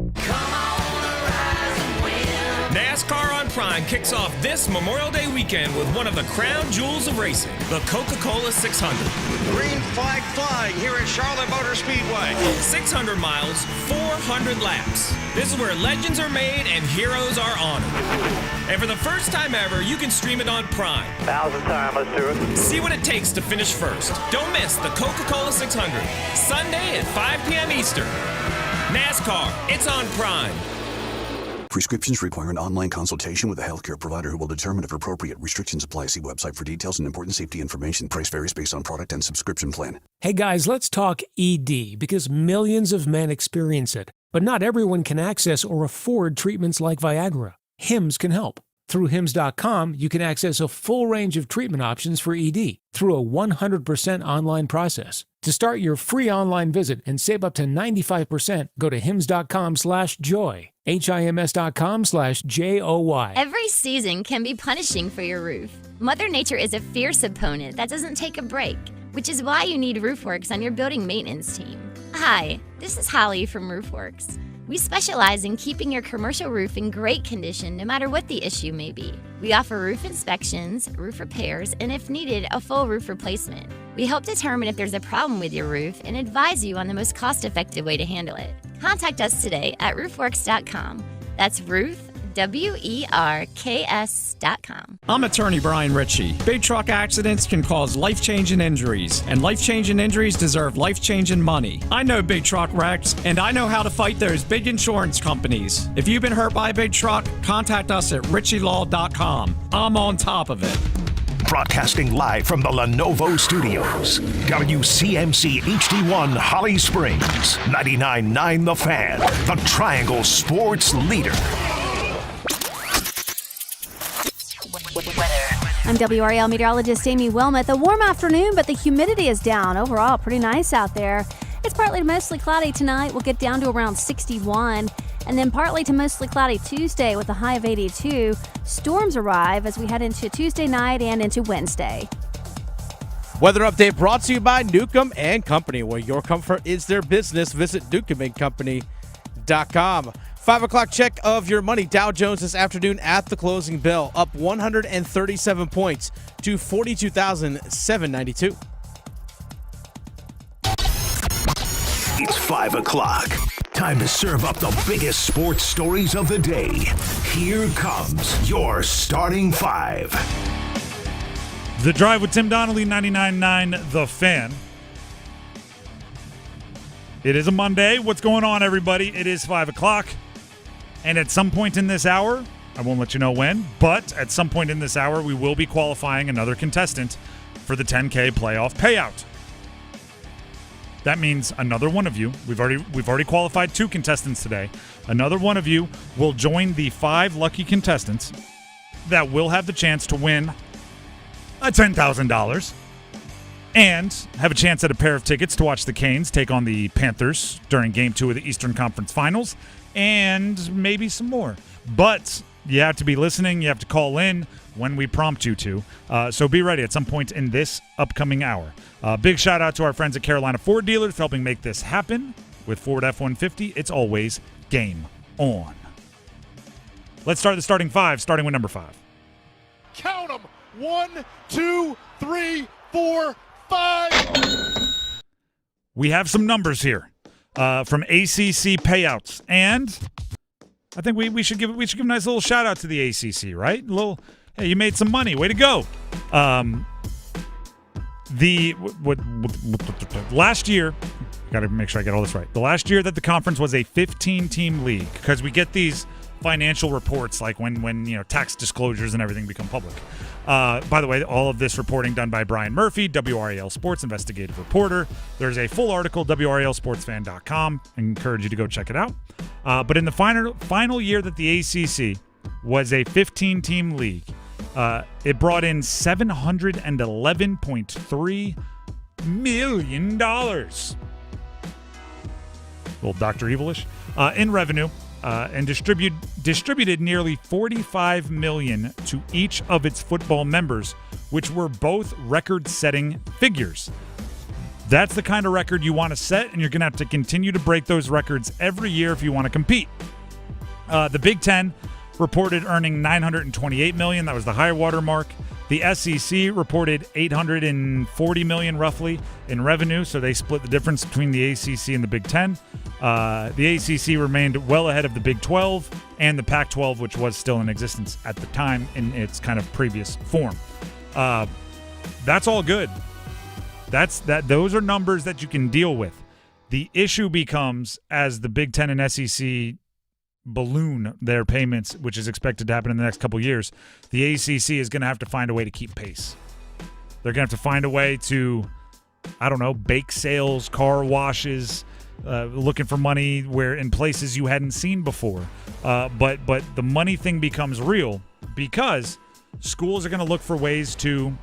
[SPEAKER 24] NASCAR on Prime kicks off this Memorial Day weekend with one of the crown jewels of racing, the Coca-Cola 600.
[SPEAKER 23] Green flag flying here at Charlotte Motor Speedway.
[SPEAKER 24] 600 miles, 400 laps. This is where legends are made and heroes are honored. And for the first time ever, you can stream it on Prime.
[SPEAKER 23] 1,000 times, let's do it.
[SPEAKER 24] See what it takes to finish first. Don't miss the Coca-Cola 600, Sunday at 5 p.m. Eastern. NASCAR, it's on Prime.
[SPEAKER 26] Prescriptions require an online consultation with a healthcare provider who will determine if appropriate. Restrictions apply. See website for details and important safety information. Price varies based on product and subscription plan.
[SPEAKER 29] Hey guys, let's talk ED because millions of men experience it. But not everyone can access or afford treatments like Viagra. Hims can help. Through Hims.com, you can access a full range of treatment options for ED through a 100% online process. To start your free online visit and save up to 95%, go to hims.com/joy. HIMS.com/JOY.
[SPEAKER 30] Every season can be punishing for your roof. Mother Nature is a fierce opponent that doesn't take a break, which is why you need RoofWorks on your building maintenance team. Hi, this is Holly from RoofWorks. We specialize in keeping your commercial roof in great condition no matter what the issue may be. We offer roof inspections, roof repairs, and if needed, a full roof replacement. We help determine if there's a problem with your roof and advise you on the most cost-effective way to handle it. Contact us today at roofworks.com. That's WERKS.com.
[SPEAKER 31] I'm attorney Brian Ritchie. Big truck accidents can cause life-changing injuries, and life-changing injuries deserve life-changing money. I know big truck wrecks, and I know how to fight those big insurance companies. If you've been hurt by a big truck, contact us at ritchielaw.com. I'm on top of it.
[SPEAKER 4] Broadcasting live from the Lenovo Studios. WCMC HD1 Holly Springs. 99.9 The Fan. The Triangle Sports Leader.
[SPEAKER 32] I'm WRAL meteorologist Amy Wilmot. A warm afternoon, but the humidity is down. Overall, pretty nice out there. It's partly to mostly cloudy tonight. We'll get down to around 61. And then partly to mostly cloudy Tuesday with a high of 82. Storms arrive as we head into Tuesday night and into Wednesday.
[SPEAKER 13] Weather update brought to you by Newcomb and Company, where your comfort is their business. Visit newcombandcompany.com. 5 o'clock check of your money. Dow Jones this afternoon at the closing bell, up 137 points to 42,792.
[SPEAKER 4] It's 5 o'clock. Time to serve up the biggest sports stories of the day. Here comes your starting 5.
[SPEAKER 1] The Drive with Tim Donnelly, 99.9 The Fan. It is a Monday. What's going on, everybody? It is 5 o'clock. And at some point in this hour, I won't let you know when, but at some point in this hour, we will be qualifying another contestant for the 10K playoff payout. That means another one of you, we've already qualified 2 contestants today. Another one of you will join the 5 lucky contestants that will have the chance to win a $10,000. and have a chance at a pair of tickets to watch the Canes take on the Panthers during Game 2 of the Eastern Conference Finals, and maybe some more. But you have to be listening. You have to call in when we prompt you to. So be ready at some point in this upcoming hour. Big shout out to our friends at Carolina Ford Dealers for helping make this happen. With Ford F-150, it's always game on. Let's start the starting five, starting with number 5.
[SPEAKER 5] Count them. 1, 2, 3, 4, 5.
[SPEAKER 1] We have some numbers here from ACC payouts, and I think we should give a nice little shout out to the ACC, right? Hey, you made some money. Way to go. Last year, got to make sure I get all this right. The last year that the conference was a 15-team league, because we get these financial reports like when tax disclosures and everything become public. By the way, all of this reporting done by Brian Murphy, WRAL Sports investigative reporter. There's a full article, WRALSportsFan.com. I encourage you to go check it out. But in the final year that the ACC was a 15-team league, it brought in $711.3 million. Little Dr. Evilish. In revenue. And distributed nearly $45 million to each of its football members, which were both record-setting figures. That's the kind of record you want to set, and you're going to have to continue to break those records every year if you want to compete. The Big Ten reported earning $928 million. That was the high water mark. The SEC reported $840 million roughly in revenue, so they split the difference between the ACC and the Big Ten. The ACC remained well ahead of the Big 12 and the Pac-12, which was still in existence at the time in its kind of previous form. That's all good. Those are numbers that you can deal with. The issue becomes as the Big Ten and SEC balloon their payments, which is expected to happen in the next couple of years, the ACC is going to have to find a way to keep pace. They're going to have to find a way to, bake sales, car washes, looking for money where in places you hadn't seen before. But the money thing becomes real because schools are going to look for ways to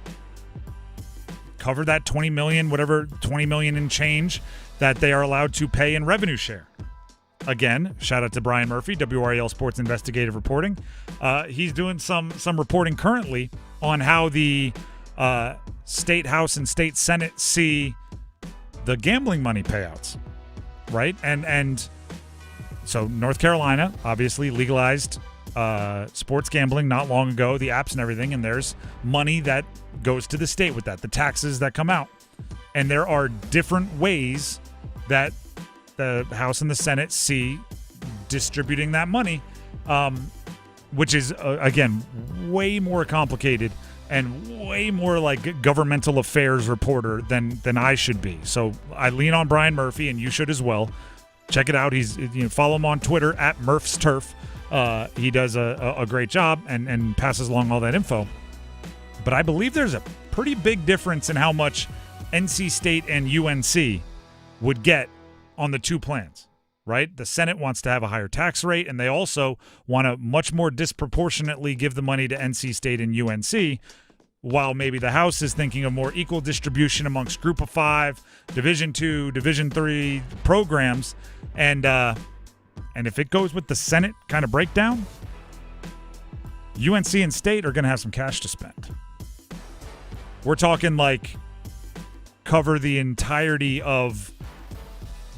[SPEAKER 1] cover that $20 million in change that they are allowed to pay in revenue share. Again, shout out to Brian Murphy, WRAL Sports Investigative Reporting. He's doing some reporting currently on how the State House and State Senate see the gambling money payouts, right? And so North Carolina obviously legalized sports gambling not long ago, the apps and everything, and there's money that goes to the state with that, the taxes that come out. And there are different ways that the House and the Senate see distributing that money, which is, again, way more complicated and way more like governmental affairs reporter than I should be. So I lean on Brian Murphy, and you should as well. Check it out. Follow him on Twitter at Murph's Turf. He does a great job and passes along all that info. But I believe there's a pretty big difference in how much NC State and UNC would get on the two plans, right? The Senate wants to have a higher tax rate, and they also want to much more disproportionately give the money to NC State and UNC, while maybe the House is thinking of more equal distribution amongst Group of 5, Division 2, Division 3 programs. And if it goes with the Senate kind of breakdown, UNC and State are going to have some cash to spend. We're talking like cover the entirety of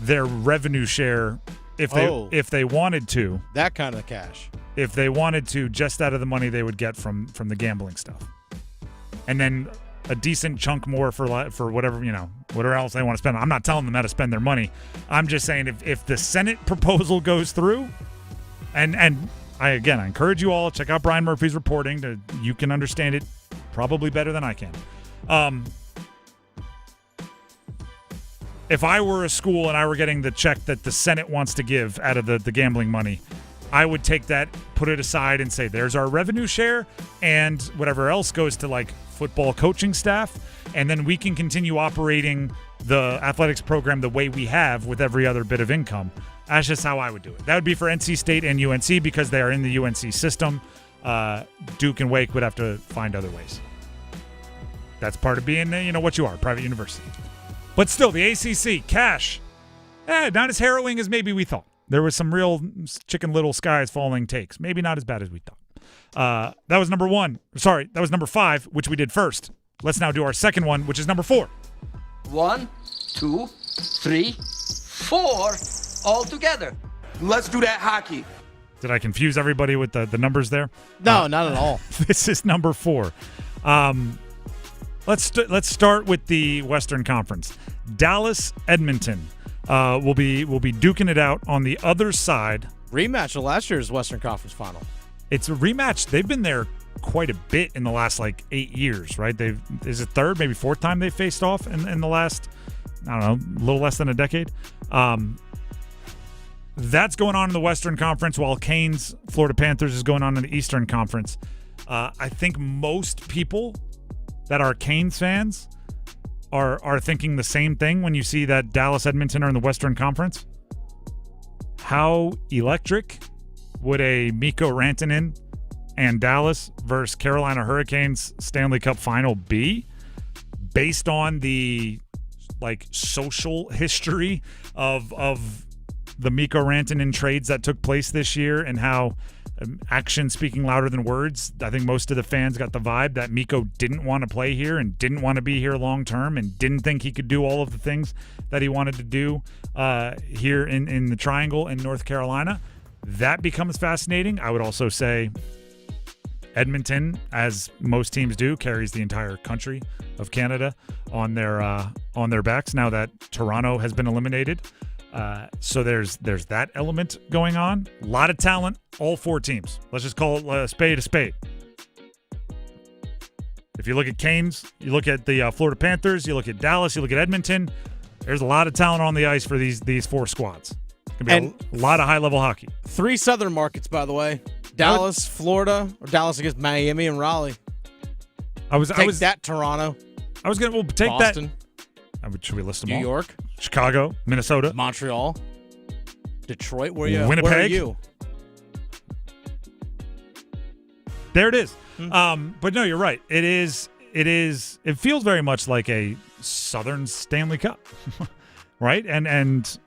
[SPEAKER 1] their revenue share if they wanted to.
[SPEAKER 13] That kind of cash.
[SPEAKER 1] If they wanted to, just out of the money they would get from the gambling stuff. And then a decent chunk more for whatever else they want to spend. I'm not telling them how to spend their money. I'm just saying if the Senate proposal goes through, and I encourage you all, check out Brian Murphy's reporting. You can understand it probably better than I can. If I were a school and I were getting the check that the Senate wants to give out of the gambling money, I would take that, put it aside, and say, there's our revenue share, and whatever else goes to like football coaching staff, and then we can continue operating the athletics program the way we have with every other bit of income. That's just how I would do it. That would be for NC State and UNC because they are in the UNC system. Duke and Wake would have to find other ways. That's part of being, what you are, private university. But still, the ACC, cash, not as harrowing as maybe we thought. There was some real Chicken Little skies falling takes. Maybe not as bad as we thought. That was number 1. Sorry, that was number 5, which we did first. Let's now do our second one, which is number 4.
[SPEAKER 8] 1, 2, 3, 4, all together. Let's do that hockey.
[SPEAKER 1] Did I confuse everybody with the numbers there?
[SPEAKER 13] No, not at all.
[SPEAKER 1] This is number 4. Let's start with the Western Conference. Dallas, Edmonton will be duking it out on the other side.
[SPEAKER 13] Rematch of last year's Western Conference Final.
[SPEAKER 1] It's a rematch. They've been there quite a bit in the last 8 years, right? Is it third, maybe fourth time they faced off in the last, I don't know, a little less than a decade. That's going on in the Western Conference, while Canes, Florida Panthers is going on in the Eastern Conference. I think most people that are Canes fans are thinking the same thing when you see that Dallas, Edmonton are in the Western Conference. How electric would a Mikko Rantanen and Dallas versus Carolina Hurricanes Stanley Cup final be, based on the social history of the Mikko Rantanen trades that took place this year, and how action speaking louder than words? I think most of the fans got the vibe that Mikko didn't want to play here and didn't want to be here long term and didn't think he could do all of the things that he wanted to do here in the Triangle in North Carolina. That becomes fascinating. I would also say Edmonton, as most teams do, carries the entire country of Canada on their backs now that Toronto has been eliminated. So there's that element going on. A lot of talent, all 4 teams. Let's just call it a spade a spade. If you look at Canes, you look at the Florida Panthers, you look at Dallas, you look at Edmonton, there's a lot of talent on the ice for these 4 squads. It's going to be a lot of high-level hockey.
[SPEAKER 13] 3 southern markets, by the way. Dallas, Florida, or Dallas against Miami and Raleigh.
[SPEAKER 1] I was
[SPEAKER 13] that Toronto.
[SPEAKER 1] I was going to take
[SPEAKER 13] Boston,
[SPEAKER 1] that. Should we list them all?
[SPEAKER 13] New York,
[SPEAKER 1] Chicago, Minnesota,
[SPEAKER 13] Montreal, Detroit. Winnipeg. Where are you?
[SPEAKER 1] There it is. But no, you're right. It feels very much like a Southern Stanley Cup, right? And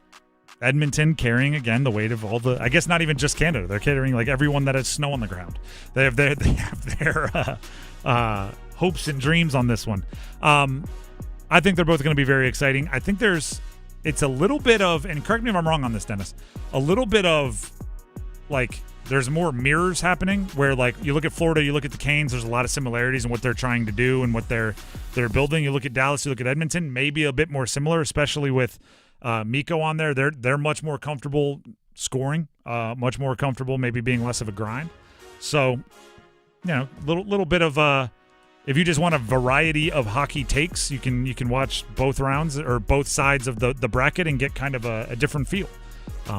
[SPEAKER 1] Edmonton carrying again the weight of all the, I guess not even just Canada. They're carrying everyone that has snow on the ground. They have their hopes and dreams on this one. I think they're both going to be very exciting. I think it's a little bit of, and correct me if I'm wrong on this, Dennis, a little bit of there's more mirrors happening where you look at Florida, you look at the Canes, there's a lot of similarities in what they're trying to do and what they're building. You look at Dallas, you look at Edmonton, maybe a bit more similar, especially with Mikko on there. They're much more comfortable scoring, much more comfortable maybe being less of a grind. So, little bit of if you just want a variety of hockey takes, you can watch both rounds or both sides of the bracket and get kind of a different feel.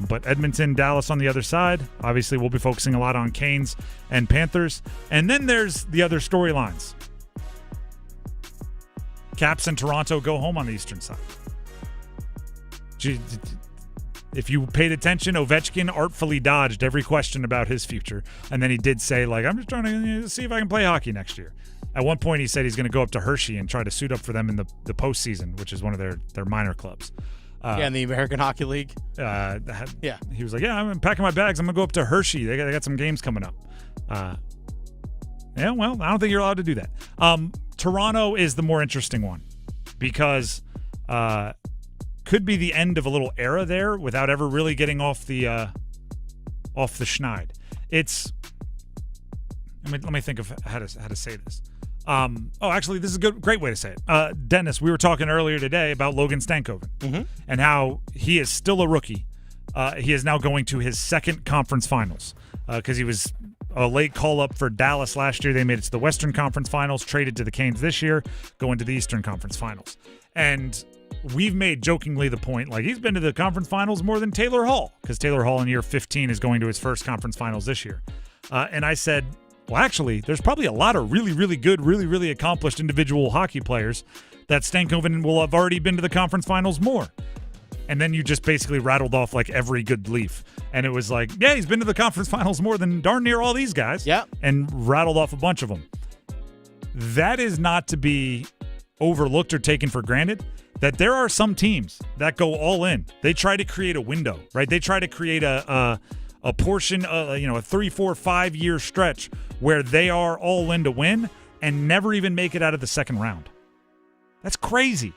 [SPEAKER 1] But Edmonton, Dallas on the other side. Obviously, we'll be focusing a lot on Canes and Panthers. And then there's the other storylines. Caps and Toronto go home on the eastern side. If you paid attention, Ovechkin artfully dodged every question about his future. And then he did say, I'm just trying to see if I can play hockey next year. At one point, he said he's going to go up to Hershey and try to suit up for them in the postseason, which is one of their minor clubs.
[SPEAKER 13] In the American Hockey League.
[SPEAKER 1] Yeah. He was like, I'm packing my bags. I'm going to go up to Hershey. They got some games coming up. Yeah, well, I don't think you're allowed to do that. Toronto is the more interesting one because could be the end of a little era there without ever really getting off the schneid. It's let me think of how to say this. Actually, this is a great way to say it. Dennis, we were talking earlier today about Logan Stankoven and how he is still a rookie. He is now going to his second conference finals because he was a late call-up for Dallas last year. They made it to the Western Conference Finals, traded to the Canes this year, going to the Eastern Conference Finals. And we've made jokingly the point, he's been to the conference finals more than Taylor Hall because Taylor Hall in year 15 is going to his first conference finals this year. And I said, well, actually, there's probably a lot of really, really good, really, really accomplished individual hockey players that Stankoven will have already been to the conference finals more. And then you just basically rattled off every good Leaf. And it was he's been to the conference finals more than darn near all these guys.
[SPEAKER 13] Yeah.
[SPEAKER 1] And rattled off a bunch of them. That is not to be overlooked or taken for granted, that there are some teams that go all in. They try to create a window, right? They try to create a portion, a 3, 4, 5 year stretch where they are all in to win and never even make it out of the second round. That's crazy.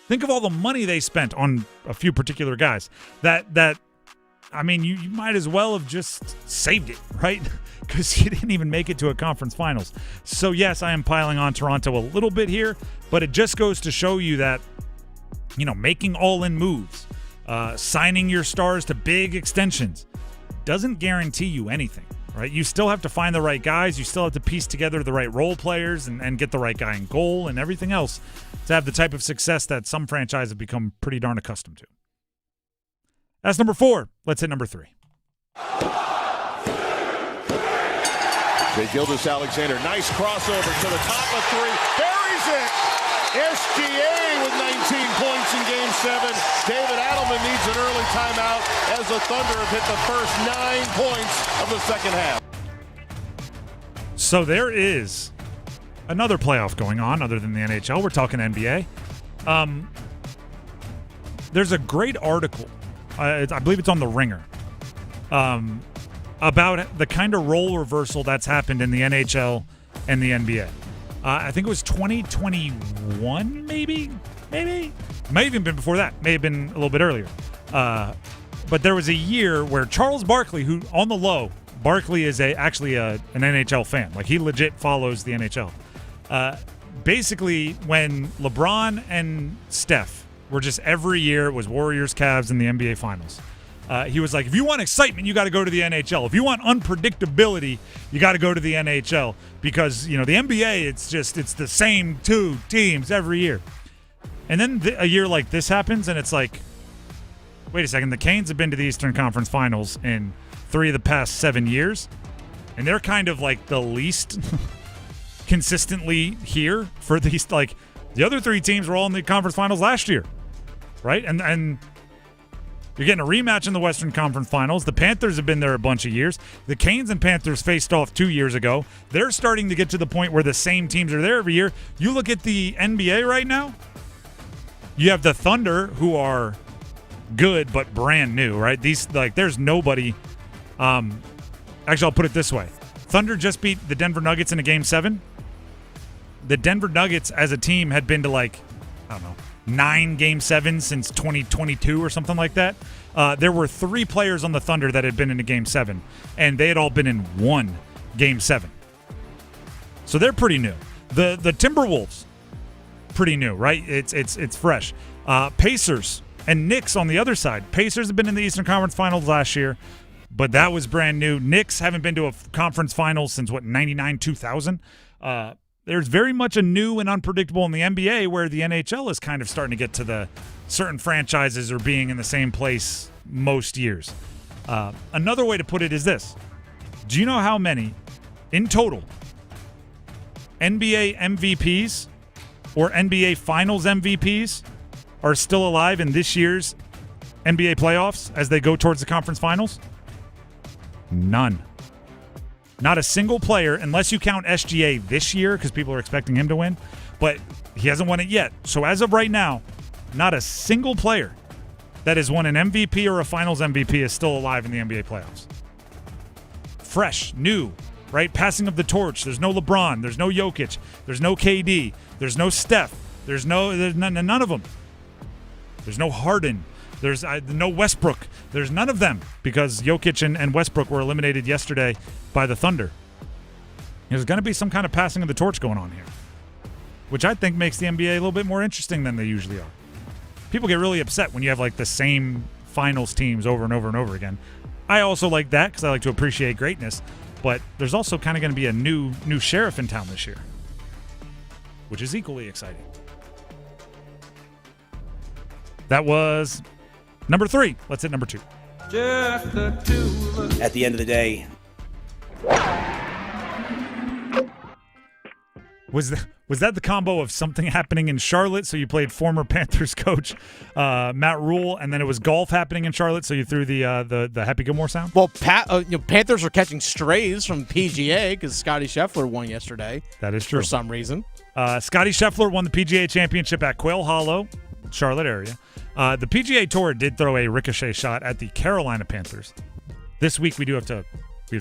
[SPEAKER 1] Think of all the money they spent on a few particular guys. You might as well have just saved it, right? Because you didn't even make it to a conference finals. So, yes, I am piling on Toronto a little bit here, but it just goes to show you that, making all-in moves, signing your stars to big extensions doesn't guarantee you anything, right? You still have to find the right guys. You still have to piece together the right role players and get the right guy in goal and everything else to have the type of success that some franchises have become pretty darn accustomed to. That's number 4. Let's hit number 3.
[SPEAKER 5] Jay Gilgeous-Alexander, nice crossover to the top of 3. Buries it! SGA with 19 points in Game 7. David Adelman needs an early timeout as the Thunder have hit the first 9 points of the second half.
[SPEAKER 1] So there is another playoff going on other than the NHL. We're talking NBA. There's a great article, I believe it's on The Ringer, about the kind of role reversal that's happened in the NHL and the NBA. I think it was 2021, maybe? May have even been before that. May have been a little bit earlier. But there was a year where Charles Barkley, who on the low, Barkley is actually an NHL fan. Like, he legit follows the NHL. Basically, when LeBron and Steph were just every year, it was Warriors, Cavs in the NBA Finals. He was like, if you want excitement, you got to go to the NHL. If you want unpredictability, you got to go to the NHL because, the NBA, it's the same 2 teams every year. And then a year like this happens, and it's like, wait a second, the Canes have been to the Eastern Conference Finals in 3 of the past 7 years, and they're kind of like the least consistently here for these. Like, the other 3 teams were all in the conference finals last year, right? And you're getting a rematch in the Western Conference Finals. The Panthers have been there a bunch of years. The Canes and Panthers faced off 2 years ago. They're starting to get to the point where the same teams are there every year. You look at the NBA right now, you have the Thunder, who are good but brand new, right? There's nobody. Actually, I'll put it this way. Thunder just beat the Denver Nuggets in a Game 7. The Denver Nuggets as a team had been to 9 Game 7s since 2022 or something like that. There were 3 players on the Thunder that had been in a Game 7, and they had all been in 1 Game 7. So they're pretty new. The Timberwolves, pretty new, right? It's fresh. Pacers and Knicks on the other side. Pacers have been in the Eastern Conference Finals last year, but that was brand new. Knicks haven't been to a conference finals since, 99, 2000? There's very much a new and unpredictable in the NBA, where the NHL is kind of starting to get to the certain franchises are being in the same place most years. Another way to put it is this. Do you know how many, in total, NBA MVPs or NBA Finals MVPs are still alive in this year's NBA playoffs as they go towards the conference finals? None. Not a single player, unless you count SGA this year, because people are expecting him to win, but he hasn't won it yet. So as of right now, not a single player that has won an MVP or a Finals MVP is still alive in the NBA playoffs. Fresh, new, right? Passing of the torch. There's no LeBron. There's no Jokic. There's no KD. There's no Steph. There's none of them. There's no Harden. There's no Westbrook. There's none of them because Jokic and Westbrook were eliminated yesterday by the Thunder. There's going to be some kind of passing of the torch going on here, which I think makes the NBA a little bit more interesting than they usually are. People get really upset when you have the same finals teams over and over and over again. I also like that because I like to appreciate greatness, but there's also kind of going to be a new sheriff in town this year, which is equally exciting. That was number 3. Let's hit number 2.
[SPEAKER 9] Just the two of us. At the end of the day,
[SPEAKER 1] was that the combo of something happening in Charlotte? So you played former Panthers coach Matt Rule, and then it was golf happening in Charlotte. So you threw the Happy Gilmore sound.
[SPEAKER 13] Well, Panthers are catching strays from PGA because Scotty Scheffler won yesterday.
[SPEAKER 1] That is true
[SPEAKER 13] for some reason.
[SPEAKER 1] Scottie Scheffler won the PGA Championship at Quail Hollow, Charlotte area. The PGA Tour did throw a ricochet shot at the Carolina Panthers. This week we have to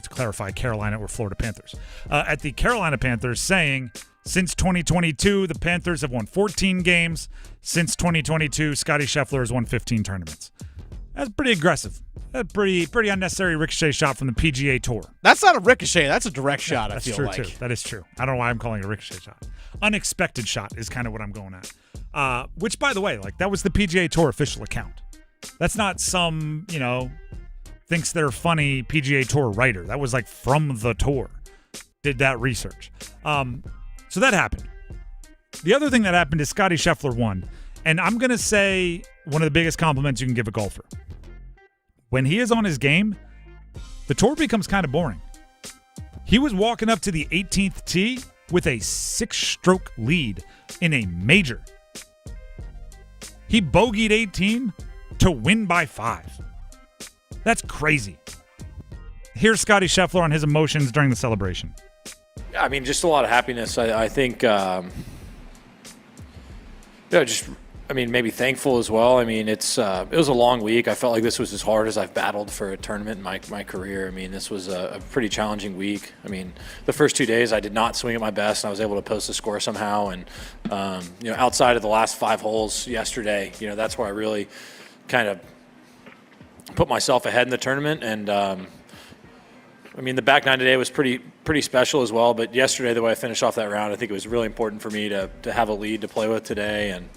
[SPEAKER 1] clarify Carolina or Florida Panthers. At the Carolina Panthers, saying since 2022, the Panthers have won 14 games. Since 2022, Scottie Scheffler has won 15 tournaments. That's pretty aggressive. A pretty unnecessary ricochet shot from the PGA Tour.
[SPEAKER 13] That's not a ricochet. That's a direct shot, I
[SPEAKER 1] That's
[SPEAKER 13] feel
[SPEAKER 1] true,
[SPEAKER 13] like.
[SPEAKER 1] too. That is true. I don't know why I'm calling it a ricochet shot. Unexpected shot is kind of what I'm going at. Which, by the way, that was the PGA Tour official account. That's not some, thinks they're funny PGA Tour writer. That was from the tour. Did that research. So that happened. The other thing that happened is Scottie Scheffler won. And I'm going to say one of the biggest compliments you can give a golfer. When he is on his game, the tour becomes kind of boring. He was walking up to the 18th tee with a 6-stroke lead in a major. He bogeyed 18 to win by 5. That's crazy. Here's Scottie Scheffler on his emotions during the celebration.
[SPEAKER 10] Yeah, I mean, just a lot of happiness. I think, maybe thankful as well. I mean, it was a long week. I felt like this was as hard as I've battled for a tournament in my career. I mean, this was a pretty challenging week. I mean, the first 2 days I did not swing at my best, and I was able to post a score somehow. And, outside of the last 5 holes yesterday, that's where I really kind of put myself ahead in the tournament. And, the back nine today was pretty special as well. But yesterday, the way I finished off that round, I think it was really important for me to have a lead to play with today. And,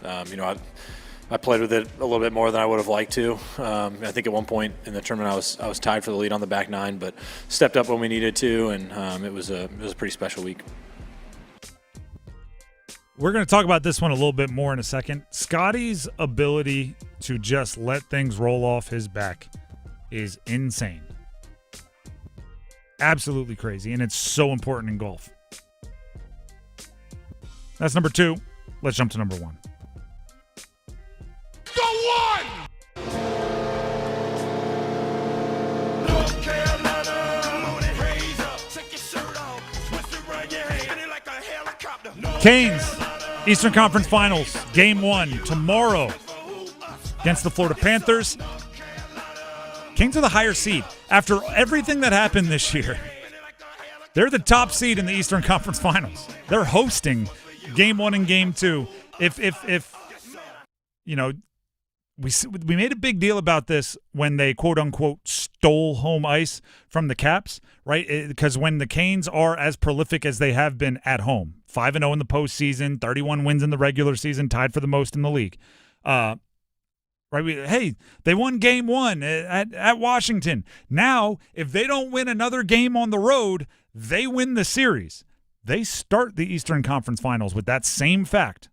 [SPEAKER 10] I played with it a little bit more than I would have liked to. I think at one point in the tournament I was tied for the lead on the back nine, but stepped up when we needed to, and it was a pretty special week.
[SPEAKER 1] We're going to talk about this one a little bit more in a second. Scottie's ability to just let things roll off his back is insane. Absolutely crazy, and it's so important in golf. That's number 2. Let's jump to number 1.
[SPEAKER 5] Go one! North Carolina, raise up, take your shirt off, twist it around your head like a helicopter.
[SPEAKER 1] Canes, Eastern Conference Finals, Game 1, tomorrow against the Florida Panthers. Canes are the higher seed. After everything that happened this year, they're the top seed in the Eastern Conference Finals. They're hosting Game 1 and Game 2. If we made a big deal about this when they quote-unquote stole home ice from the Caps, right? Because when the Canes are as prolific as they have been at home, 5-0 in the postseason, 31 wins in the regular season, tied for the most in the league. Right? They won Game 1 at Washington. Now, if they don't win another game on the road, they win the series. They start the Eastern Conference Finals with that same fact.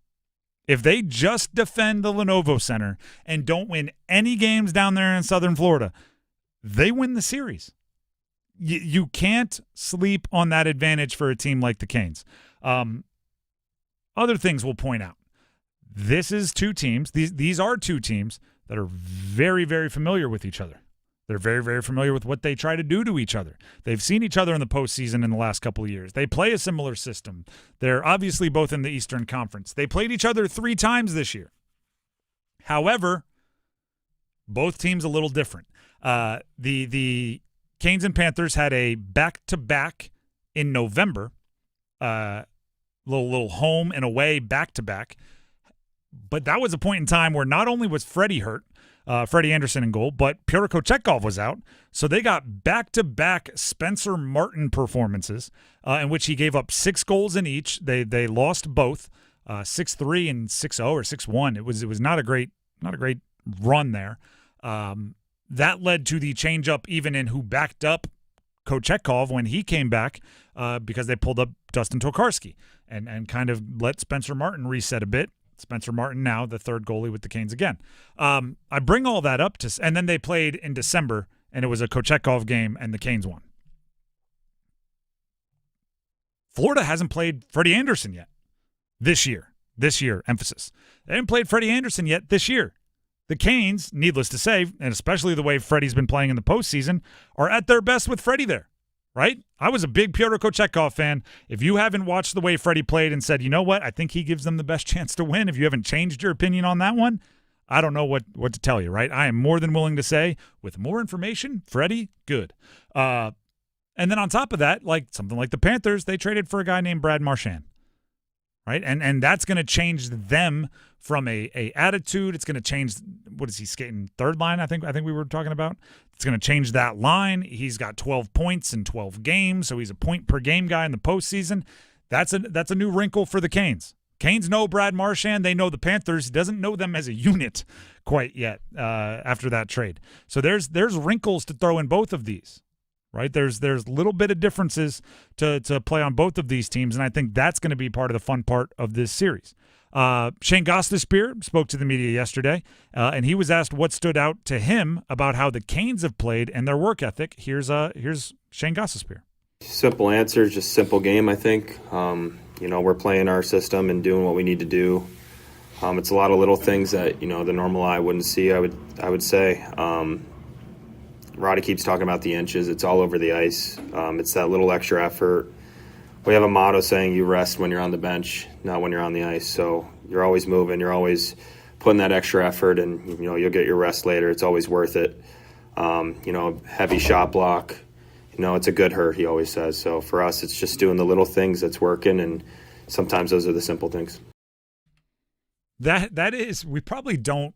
[SPEAKER 1] If they just defend the Lenovo Center and don't win any games down there in Southern Florida, they win the series. You can't sleep on that advantage for a team like the Canes. Other things we'll point out. This is 2 teams. These are 2 teams that are very, very familiar with each other. They're very, very familiar with what they try to do to each other. They've seen each other in the postseason in the last couple of years. They play a similar system. They're obviously both in the Eastern Conference. They played each other 3 times this year. However, both teams a little different. The Canes and Panthers had a back-to-back in November, little home and away back-to-back. But that was a point in time where not only was Freddie hurt, Freddie Anderson in goal, but Pyotr Kochetkov was out. So they got back-to-back Spencer Martin performances in which he gave up 6 goals in each. They lost both, 6-3 and 6-0 or 6-1. It was not a great run there. That led to the change-up even in who backed up Kochetkov when he came back because they pulled up Dustin Tokarski and kind of let Spencer Martin reset a bit. Spencer Martin now the 3rd goalie with the Canes again. I bring all that up and then they played in December, and it was a Kochetkov game, and the Canes won. Florida hasn't played Freddie Anderson yet this year. This year, emphasis. They haven't played Freddie Anderson yet this year. The Canes, needless to say, and especially the way Freddie's been playing in the postseason, are at their best with Freddie there. right? I was a big Pyotr Kochetkov fan. If you haven't watched the way Freddie played and said, you know what, I think he gives them the best chance to win, if you haven't changed your opinion on that one, I don't know what to tell you, right? I am more than willing to say, with more information, Freddie, good. And then on top of that, like something like the Panthers, they traded for a guy named Brad Marchand, right? And that's going to change them from a attitude. It's going to change, what is he skating, third line, I think we were talking about. It's going to change that line. He's got 12 points in 12 games, so he's a point-per-game guy in the postseason. That's a new wrinkle for the Canes. Canes know Brad Marchand. They know the Panthers. He doesn't know them as a unit quite yet after that trade. So there's wrinkles to throw in both of these, right? There's little bit of differences to play on both of these teams, and I think that's going to be part of the fun part of this series. Shane Gostisbehere spoke to the media yesterday, and he was asked what stood out to him about how the Canes have played and their work ethic. Here's Shane Gostisbehere.
[SPEAKER 2] Simple answer, just simple game, I think. We're playing our system and doing what we need to do. It's a lot of little things that, the normal eye wouldn't see, I would say. Roddy keeps talking about the inches. It's all over the ice. It's that little extra effort. We have a motto saying you rest when you're on the bench, not when you're on the ice. So you're always moving. You're always putting that extra effort, and, you'll get your rest later. It's always worth it. Heavy shot block. It's a good hurt, he always says. So for us, it's just doing the little things that's working, and sometimes those are the simple things.
[SPEAKER 1] That is, we probably don't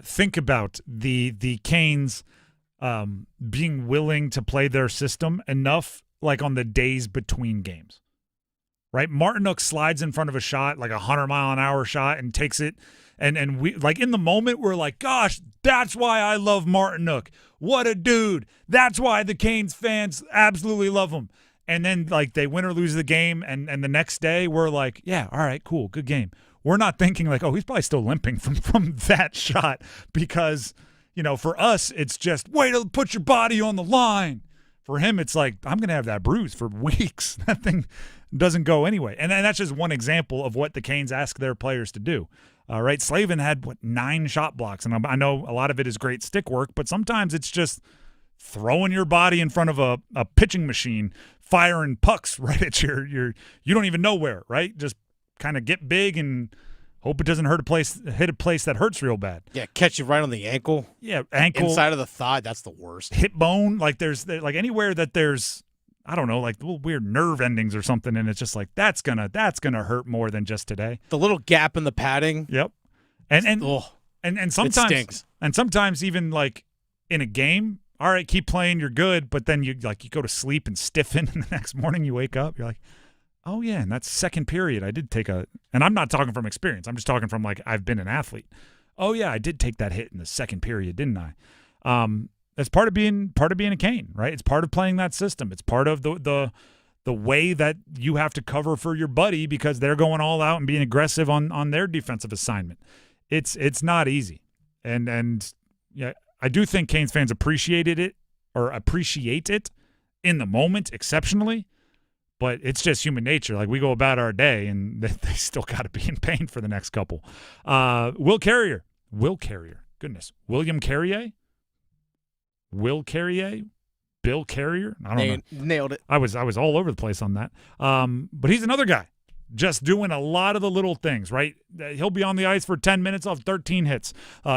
[SPEAKER 1] think about the Canes being willing to play their system enough, like on the days between games, right? Martinook slides in front of a shot, like 100-mile-an-hour shot, and takes it. And we, like, in the moment, we're like, gosh, that's why I love Martinook. What a dude. That's why the Canes fans absolutely love him. And then, like, they win or lose the game, and the next day we're like, yeah, all right, cool, good game. We're not thinking like, oh, he's probably still limping from that shot, because, for us, it's just, way to put your body on the line. For him, it's like, I'm going to have that bruise for weeks. That thing doesn't go anyway. And that's just one example of what the Canes ask their players to do. Right? Slavin had, 9 shot blocks. And I know a lot of it is great stick work, but sometimes it's just throwing your body in front of a pitching machine, firing pucks right at you don't even know where, right? Just kind of get big and hope it doesn't hit a place that hurts real bad.
[SPEAKER 13] Yeah, catch you right on the ankle.
[SPEAKER 1] Yeah, ankle.
[SPEAKER 13] Inside of the thigh, that's the worst.
[SPEAKER 1] Hip bone, like there's anywhere that there's, I don't know, like little weird nerve endings or something, and it's just like that's gonna hurt more than just today.
[SPEAKER 13] The little gap in the padding.
[SPEAKER 1] Yep. And sometimes
[SPEAKER 13] it stinks.
[SPEAKER 1] And sometimes even like in a game, all right, keep playing, you're good, but then you go to sleep and stiffen, and the next morning you wake up, you're like, oh, yeah, and that's second period. I did take and I'm not talking from experience. I'm just talking from, like, I've been an athlete. Oh, yeah, I did take that hit in the second period, didn't I? That's part of being a Cane, right? It's part of playing that system. It's part of the way that you have to cover for your buddy because they're going all out and being aggressive on their defensive assignment. It's not easy. And yeah, I do think Canes fans appreciate it in the moment exceptionally. But it's just human nature. Like, we go about our day, and they still got to be in pain for the next couple. Will Carrier. Goodness. William Carrier? Will Carrier? Bill Carrier? I don't know.
[SPEAKER 13] Nailed it.
[SPEAKER 1] I was all over the place on that. But he's another guy just doing a lot of the little things, right? He'll be on the ice for 10 minutes off 13 hits.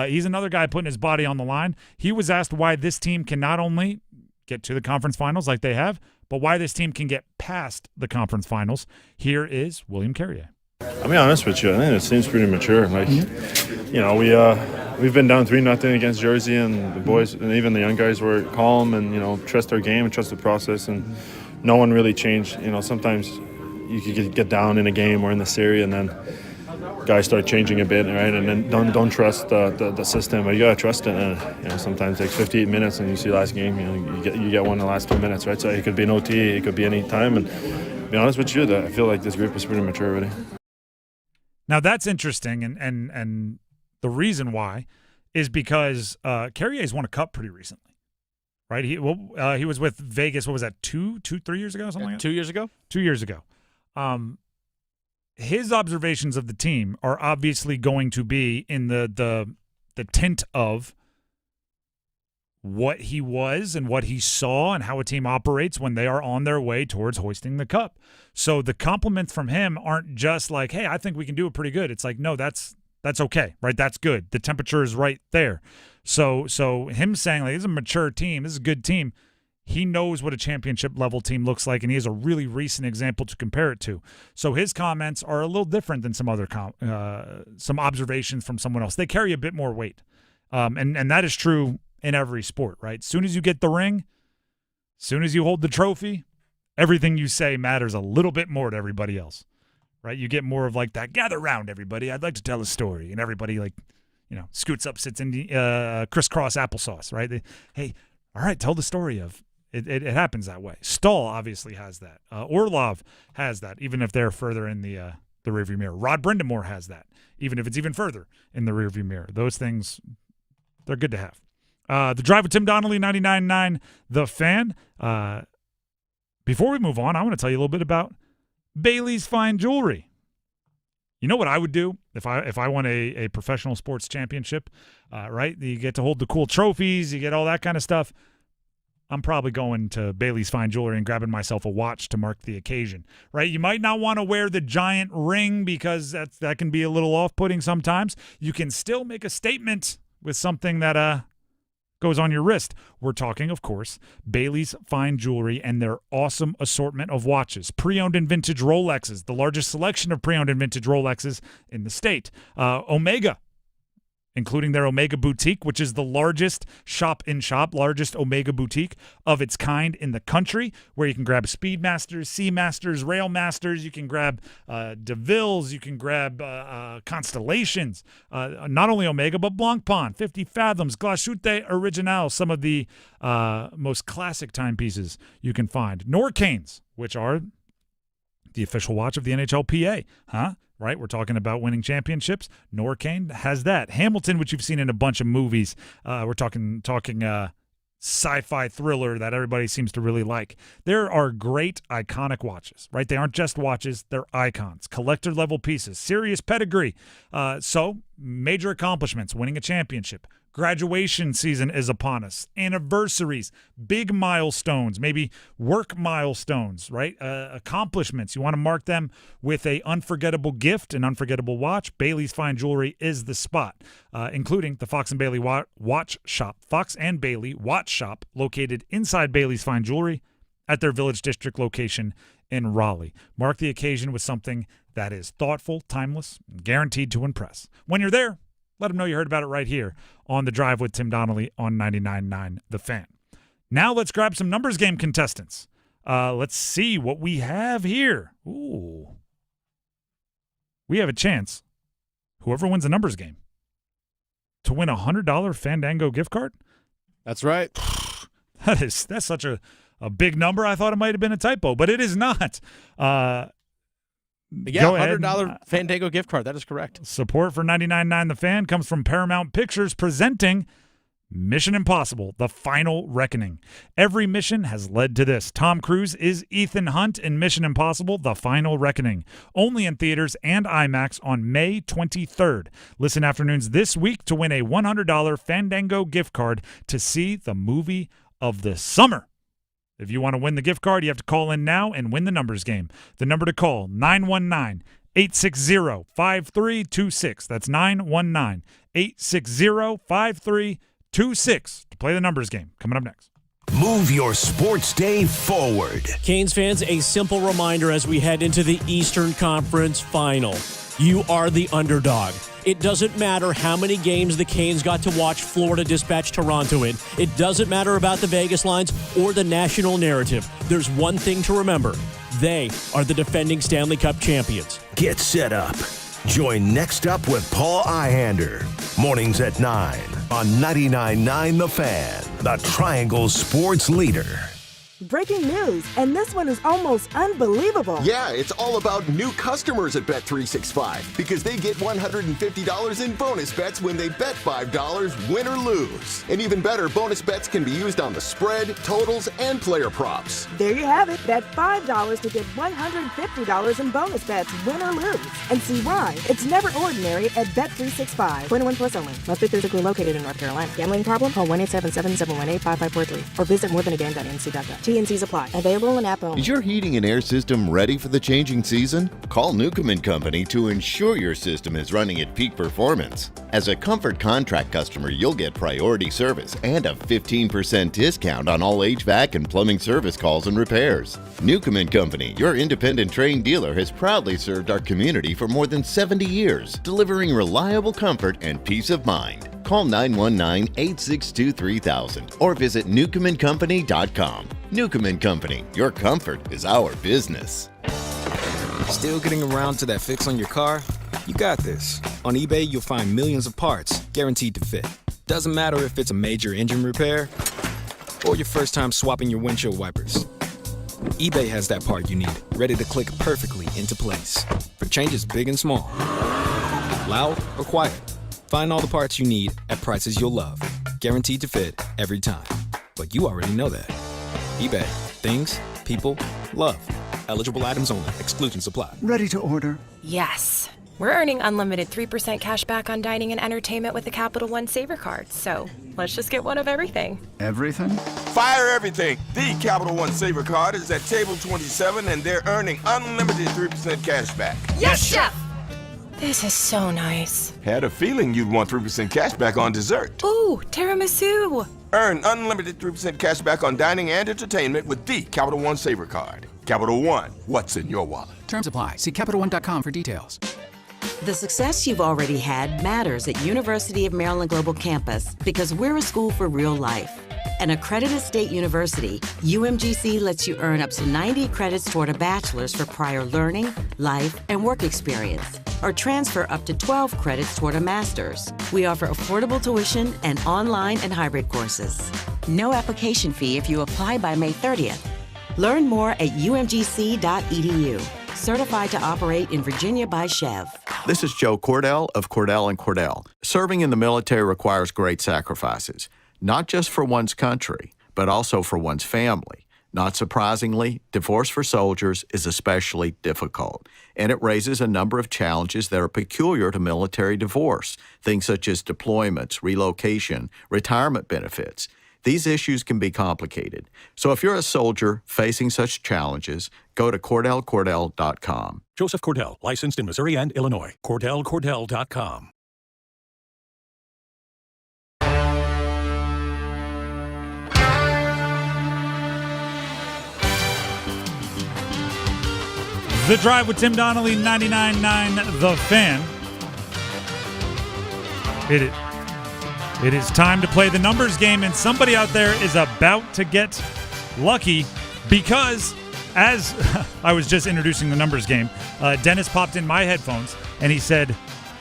[SPEAKER 1] He's another guy putting his body on the line. He was asked why this team can not only get to the conference finals like they have, but why this team can get past the conference finals. Here is William Carrier.
[SPEAKER 11] I'll be honest with you. I think it seems pretty mature. Like, we've been down 3-0 against Jersey, and the boys and even the young guys were calm and trust their game and trust the process, and no one really changed. Sometimes you could get down in a game or in the series, and then guys start changing a bit, right? And then don't trust the system, but you gotta trust it. And sometimes it takes 58 minutes, and you see last game, you get one in the last 2 minutes, right? So it could be an OT, it could be any time. And to be honest with you, I feel like this group is pretty mature already.
[SPEAKER 1] Now that's interesting, and the reason why is because Carrier's won a cup pretty recently, right? He was with Vegas. What was that? 3 years ago, something like that?
[SPEAKER 13] 2 years ago.
[SPEAKER 1] 2 years ago. His observations of the team are obviously going to be in the tint of what he was and what he saw and how a team operates when they are on their way towards hoisting the cup. So the compliments from him aren't just like, hey, I think we can do it pretty good. It's like, no, that's okay, right? That's good. The temperature is right there. So him saying, like, this is a mature team, this is a good team, he knows what a championship-level team looks like, and he has a really recent example to compare it to. So his comments are a little different than some other some observations from someone else. They carry a bit more weight, and that is true in every sport, right? As soon as you get the ring, as soon as you hold the trophy, everything you say matters a little bit more to everybody else, right? You get more of like that, gather round, everybody. I'd like to tell a story. And everybody, like, scoots up, sits in the crisscross applesauce, right? Hey, all right, tell the story of it. It happens that way. Stahl obviously has that. Orlov has that, even if they're further in the rearview mirror. Rod Brindamore has that, even if it's even further in the rearview mirror. Those things, they're good to have. The Drive with Tim Donnelly, 99.9 The Fan. Before we move on, I want to tell you a little bit about Bailey's Fine Jewelry. You know what I would do if I won a professional sports championship, right? You get to hold the cool trophies, you get all that kind of stuff. I'm probably going to Bailey's Fine Jewelry and grabbing myself a watch to mark the occasion, right? You might not want to wear the giant ring because that can be a little off-putting sometimes. You can still make a statement with something that goes on your wrist. We're talking, of course, Bailey's Fine Jewelry and their awesome assortment of watches. Pre-owned and vintage Rolexes, the largest selection of pre-owned and vintage Rolexes in the state. Omega, including their Omega Boutique, which is the largest largest Omega Boutique of its kind in the country, where you can grab Speedmasters, Seamasters, Railmasters, you can grab DeVilles, you can grab Constellations, not only Omega, but Blancpain, 50 Fathoms, Glashütte Original, some of the most classic timepieces you can find. Norcanes, which are the official watch of the NHLPA, right? We're talking about winning championships. Norcane has that. Hamilton, which you've seen in a bunch of movies. We're talking sci-fi thriller that everybody seems to really like. There are great iconic watches, right? They aren't just watches, they're icons, collector-level pieces, serious pedigree. So major accomplishments, winning a championship. Graduation season is upon us. Anniversaries, big milestones, maybe work milestones, right? Accomplishments. You want to mark them with an unforgettable gift, an unforgettable watch. Bailey's Fine Jewelry is the spot, including the Fox and Bailey Watch Shop. Fox and Bailey Watch Shop, located inside Bailey's Fine Jewelry at their Village District location in Raleigh. Mark the occasion with something that is thoughtful, timeless, and guaranteed to impress. When you're there, let them know you heard about it right here on The Drive with Tim Donnelly on 99.9 The Fan. Now let's grab some numbers game contestants. Let's see what we have here. Ooh. We have a chance, whoever wins the numbers game, to win a $100 Fandango gift card.
[SPEAKER 13] That's right.
[SPEAKER 1] That's such a big number. I thought it might have been a typo, but it is not.
[SPEAKER 13] Yeah, $100 Fandango gift card. That is correct.
[SPEAKER 1] Support for 99.9 The Fan comes from Paramount Pictures presenting Mission Impossible, The Final Reckoning. Every mission has led to this. Tom Cruise is Ethan Hunt in Mission Impossible, The Final Reckoning. Only in theaters and IMAX on May 23rd. Listen afternoons this week to win a $100 Fandango gift card to see the movie of the summer. If you want to win the gift card, you have to call in now and win the numbers game. The number to call, 919-860-5326. That's 919-860-5326 to play the numbers game. Coming up next.
[SPEAKER 4] Move your sports day forward.
[SPEAKER 3] Canes fans, a simple reminder as we head into the Eastern Conference Final. You are the underdog. It doesn't matter how many games the Canes got to watch Florida dispatch Toronto in. It doesn't matter about the Vegas lines or the national narrative. There's one thing to remember. They are the defending Stanley Cup champions.
[SPEAKER 4] Get set up. Join Next Up with Paul Ihander. Mornings at 9 on 99.9 The Fan, the Triangle Sports Leader.
[SPEAKER 6] Breaking news, and this one is almost unbelievable.
[SPEAKER 12] Yeah, it's all about new customers at Bet365 because they get $150 in bonus bets when they bet $5, win or lose. And even better, bonus bets can be used on the spread, totals, and player props.
[SPEAKER 6] There you have it. Bet $5 to get $150 in bonus bets, win or lose. And see why. It's never ordinary at Bet365. 21 plus only. Must be physically located in North Carolina. Gambling problem? Call 1-877-718-5543 or visit morethanagame.nc.gov. T&Cs apply. Available in app only.
[SPEAKER 15] Is your heating and air system ready for the changing season? Call Newcomb & Company to ensure your system is running at peak performance. As a Comfort Contract customer, you'll get priority service and a 15% discount on all HVAC and plumbing service calls and repairs. Newcomb & Company, your independent trained dealer, has proudly served our community for more than 70 years, delivering reliable comfort and peace of mind. Call 919-862-3000 or visit newcombandcompany.com. Newcomb & Company, your comfort is our business.
[SPEAKER 16] Still getting around to that fix on your car? You got this. On eBay, you'll find millions of parts guaranteed to fit. Doesn't matter if it's a major engine repair or your first time swapping your windshield wipers. eBay has that part you need, ready to click perfectly into place for changes big and small. Loud or quiet, find all the parts you need at prices you'll love. Guaranteed to fit every time. But you already know that. eBay. Things, people, love. Eligible items only. Exclusions apply.
[SPEAKER 17] Ready to order?
[SPEAKER 18] Yes. We're earning unlimited 3% cash back on dining and entertainment with the Capital One Saver Card. So let's just get one of everything.
[SPEAKER 17] Everything?
[SPEAKER 20] Fire everything. The Capital One Saver Card is at table 27 and they're earning unlimited 3% cash back.
[SPEAKER 18] Yes, Chef! This is so nice.
[SPEAKER 20] Had a feeling you'd want 3% cash back on dessert.
[SPEAKER 18] Ooh, tiramisu.
[SPEAKER 20] Earn unlimited 3% cash back on dining and entertainment with the Capital One Saver Card. Capital One, what's in your wallet?
[SPEAKER 21] Terms apply. See CapitalOne.com for details.
[SPEAKER 22] The success you've already had matters at University of Maryland Global Campus because we're a school for real life. An accredited state university, UMGC lets you earn up to 90 credits toward a bachelor's for prior learning, life, and work experience, or transfer up to 12 credits toward a master's. We offer affordable tuition and online and hybrid courses. No application fee if you apply by May 30th. Learn more at umgc.edu. Certified to operate in Virginia by Chev.
[SPEAKER 25] This is Joe Cordell of Cordell & Cordell. Serving in the military requires great sacrifices, not just for one's country, but also for one's family. Not surprisingly, divorce for soldiers is especially difficult, and it raises a number of challenges that are peculiar to military divorce, things such as deployments, relocation, retirement benefits. These issues can be complicated. So if you're a soldier facing such challenges, go to CordellCordell.com.
[SPEAKER 27] Joseph Cordell, licensed in Missouri and Illinois. CordellCordell.com.
[SPEAKER 1] The Drive with Tim Donnelly, 99.9 The Fan. It is time to play the numbers game, and somebody out there is about to get lucky because, as I was just introducing the numbers game, Dennis popped in my headphones, and he said,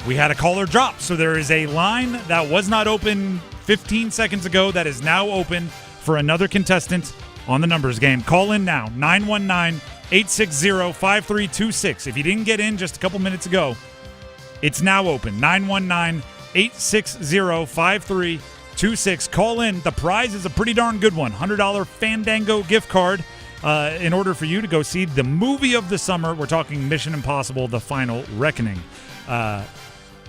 [SPEAKER 1] we had a caller drop. So there is a line that was not open 15 seconds ago that is now open for another contestant on the numbers game. Call in now, 919-860-5326. If you didn't get in just a couple minutes ago, it's now open, 919-860-5326. Call in. The prize is a pretty darn good one, $100 Fandango gift card in order for you to go see the movie of the summer. We're talking Mission Impossible, The Final Reckoning.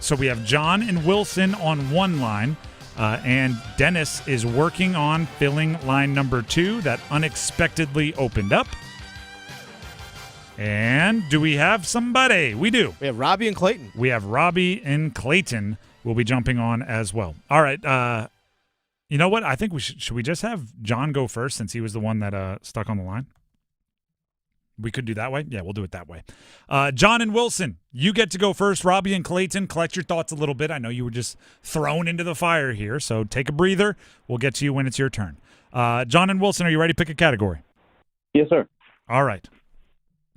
[SPEAKER 1] So we have John and Wilson on one line, and Dennis is working on filling line number 2 that unexpectedly opened up. And do we have somebody? We do.
[SPEAKER 13] We have Robbie and Clayton.
[SPEAKER 1] We have Robbie and Clayton will be jumping on as well. All right. You know what? I think should we just have John go first since he was the one that stuck on the line? We could do that way? Yeah, we'll do it that way. John and Wilson, you get to go first. Robbie and Clayton, collect your thoughts a little bit. I know you were just thrown into the fire here, so take a breather. We'll get to you when it's your turn. John and Wilson, are you ready to pick a category?
[SPEAKER 28] Yes, sir.
[SPEAKER 1] All right.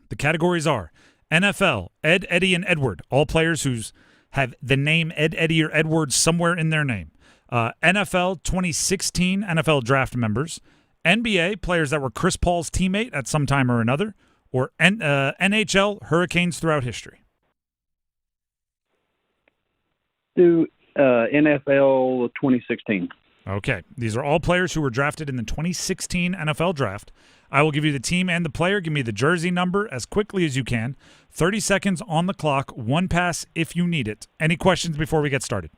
[SPEAKER 1] The categories are NFL, Ed, Eddie, and Edward, all players who have the name Ed, Eddie, or Edward somewhere in their name. NFL 2016 NFL draft members, NBA, players that were Chris Paul's teammate at some time or another, or NHL, Hurricanes throughout history.
[SPEAKER 7] Do NFL 2016.
[SPEAKER 1] Okay. These are all players who were drafted in the 2016 NFL Draft. I will give you the team and the player. Give me the jersey number as quickly as you can. 30 seconds on the clock. One pass if you need it. Any questions before we get started?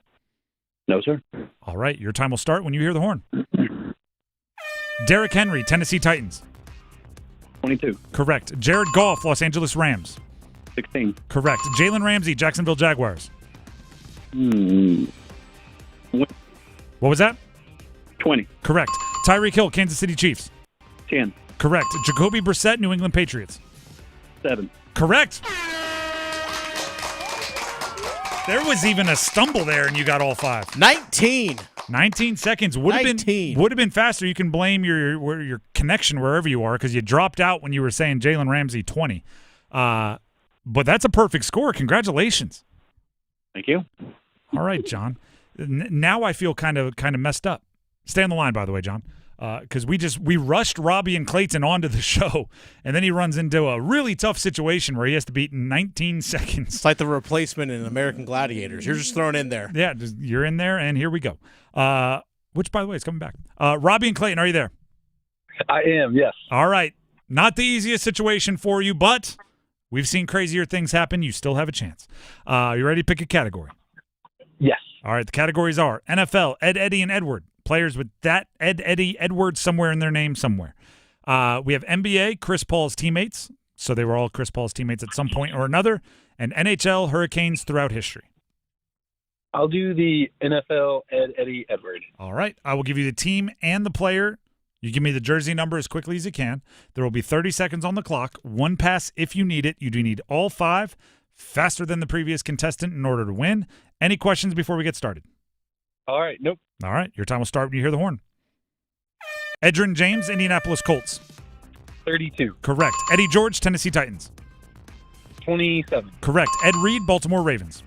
[SPEAKER 7] No, sir.
[SPEAKER 1] All right. Your time will start when you hear the horn. Derrick Henry, Tennessee Titans.
[SPEAKER 7] 22.
[SPEAKER 1] Correct. Jared Goff, Los Angeles Rams.
[SPEAKER 7] 16.
[SPEAKER 1] Correct. Jalen Ramsey, Jacksonville Jaguars. What was that?
[SPEAKER 7] 20.
[SPEAKER 1] Correct. Tyreek Hill, Kansas City Chiefs.
[SPEAKER 7] 10.
[SPEAKER 1] Correct. Jacoby Brissett, New England Patriots.
[SPEAKER 7] 7.
[SPEAKER 1] Correct. There was even a stumble there, and you got all 5.
[SPEAKER 13] 19
[SPEAKER 1] seconds would have been faster. You can blame your connection wherever you are because you dropped out when you were saying Jalen Ramsey 20. But that's a perfect score. Congratulations.
[SPEAKER 7] Thank you.
[SPEAKER 1] All right, John. Now I feel kind of messed up. Stay on the line, by the way, John, because we rushed Robbie and Clayton onto the show, and then he runs into a really tough situation where he has to beat in 19 seconds.
[SPEAKER 13] It's like the replacement in American Gladiators. You're just thrown in there.
[SPEAKER 1] Yeah, you're in there, and here we go. Which, by the way, is coming back. Robbie and Clayton, are you there?
[SPEAKER 7] I am, yes.
[SPEAKER 1] All right. Not the easiest situation for you, but we've seen crazier things happen. You still have a chance. You ready to pick a category?
[SPEAKER 7] Yes.
[SPEAKER 1] All right, the categories are NFL, Ed, Eddie, and Edward. Players with that Ed, Eddie, Edward somewhere in their name somewhere. We have NBA, Chris Paul's teammates. So they were all Chris Paul's teammates at some point or another. And NHL, Hurricanes throughout history.
[SPEAKER 7] I'll do the NFL, Ed, Eddie, Edward.
[SPEAKER 1] All right. I will give you the team and the player. You give me the jersey number as quickly as you can. There will be 30 seconds on the clock. One pass if you need it. You do need all 5. Faster than the previous contestant in order to win. Any questions before we get started?
[SPEAKER 7] All right. Nope.
[SPEAKER 1] All right. Your time will start when you hear the horn. Edgerrin James, Indianapolis Colts.
[SPEAKER 7] 32.
[SPEAKER 1] Correct. Eddie George, Tennessee Titans.
[SPEAKER 7] 27.
[SPEAKER 1] Correct. Ed Reed, Baltimore Ravens.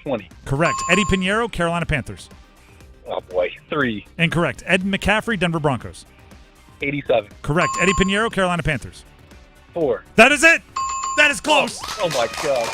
[SPEAKER 7] 20.
[SPEAKER 1] Correct. Eddie Pinheiro, Carolina Panthers.
[SPEAKER 7] Oh, boy. 3.
[SPEAKER 1] Incorrect. Ed McCaffrey, Denver Broncos.
[SPEAKER 7] 87.
[SPEAKER 1] Correct. Eddie Pinheiro, Carolina Panthers.
[SPEAKER 7] 4.
[SPEAKER 1] That is it. That is close.
[SPEAKER 7] Oh my God.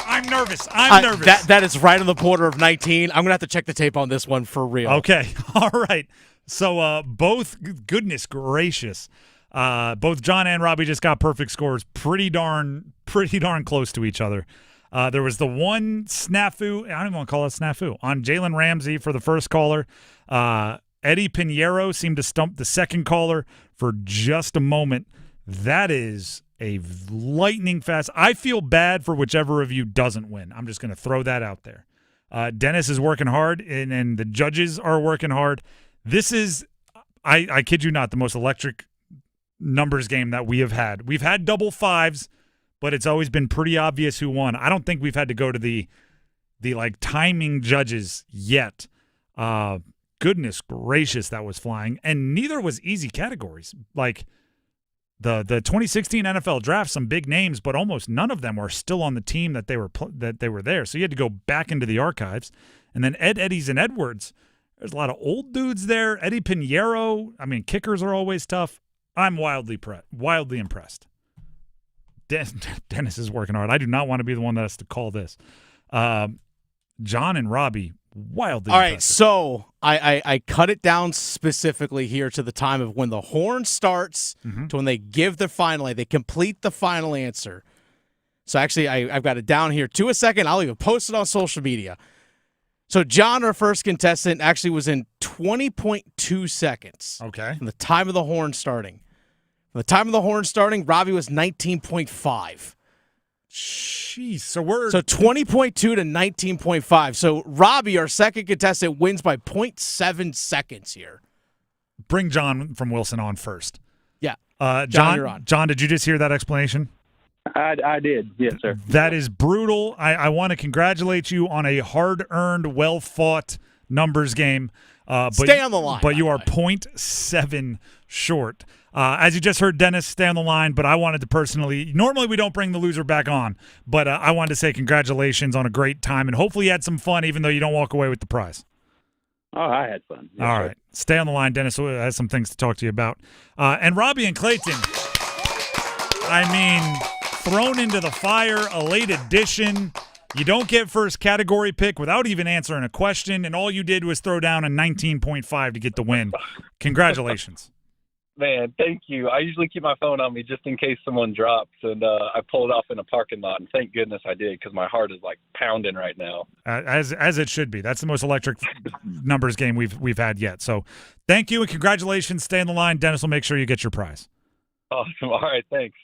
[SPEAKER 1] I'm nervous. I'm nervous.
[SPEAKER 13] That is right on the border of 19. I'm going to have to check the tape on this one for real.
[SPEAKER 1] Okay. All right. So both, goodness gracious, both John and Robbie just got perfect scores. Pretty darn close to each other. There was the one snafu, I don't even want to call it snafu, on Jalen Ramsey for the first caller. Eddie Pinheiro seemed to stump the second caller for just a moment. That is a lightning fast. I feel bad for whichever of you doesn't win. I'm just going to throw that out there. Dennis is working hard, and the judges are working hard. This is, I kid you not, the most electric numbers game that we have had. We've had double 5s, but it's always been pretty obvious who won. I don't think we've had to go to the like timing judges yet. Goodness gracious, that was flying. And neither was easy categories. Like the 2016 NFL draft, some big names, but almost none of them were still on the team that they were there. So you had to go back into the archives. And then Eddies, and Edwards. There's a lot of old dudes there. Eddie Pinheiro. I mean, kickers are always tough. I'm wildly impressed. Dennis is working hard. I do not want to be the one that has to call this. John and Robbie, wildly
[SPEAKER 13] All
[SPEAKER 1] impressive.
[SPEAKER 13] right, so I cut it down specifically here to the time of when the horn starts to when they give the final, they complete the final answer. So actually, I've got it down here to a second. I'll even post it on social media. So John, our first contestant, actually was in 20.2 seconds.
[SPEAKER 1] Okay.
[SPEAKER 13] From the time of the horn starting. From the time of the horn starting, Robbie was 19.5.
[SPEAKER 1] Jeez. So we're
[SPEAKER 13] 20.2 to 19.5. So Robbie, our second contestant, wins by 0.7 seconds here.
[SPEAKER 1] Bring John from Wilson on first.
[SPEAKER 13] Yeah.
[SPEAKER 1] John,
[SPEAKER 13] you're on.
[SPEAKER 1] John, did you just hear that explanation?
[SPEAKER 7] I did. Yes, sir.
[SPEAKER 1] That is brutal. I want to congratulate you on a hard-earned, well-fought numbers game.
[SPEAKER 13] Stay on the line.
[SPEAKER 1] But you are 0.7 short. As you just heard Dennis, stay on the line, but I wanted to personally – normally we don't bring the loser back on, but I wanted to say congratulations on a great time, and hopefully you had some fun even though you don't walk away with the prize.
[SPEAKER 8] Oh, I had fun. Yes,
[SPEAKER 1] All
[SPEAKER 8] sir.
[SPEAKER 1] right. Stay on the line. Dennis has some things to talk to you about. And Robbie and Clayton, I mean, thrown into the fire, a late addition. You don't get first category pick without even answering a question, and all you did was throw down a 19.5 to get the win. Congratulations.
[SPEAKER 7] Man, thank you. I usually keep my phone on me just in case someone drops, and I pulled off in a parking lot, and thank goodness I did because my heart is like pounding right now.
[SPEAKER 1] As it should be. That's the most electric numbers game we've had yet. So thank you and congratulations. Stay on the line. Dennis will make sure you get your prize.
[SPEAKER 7] Awesome. All right, thanks.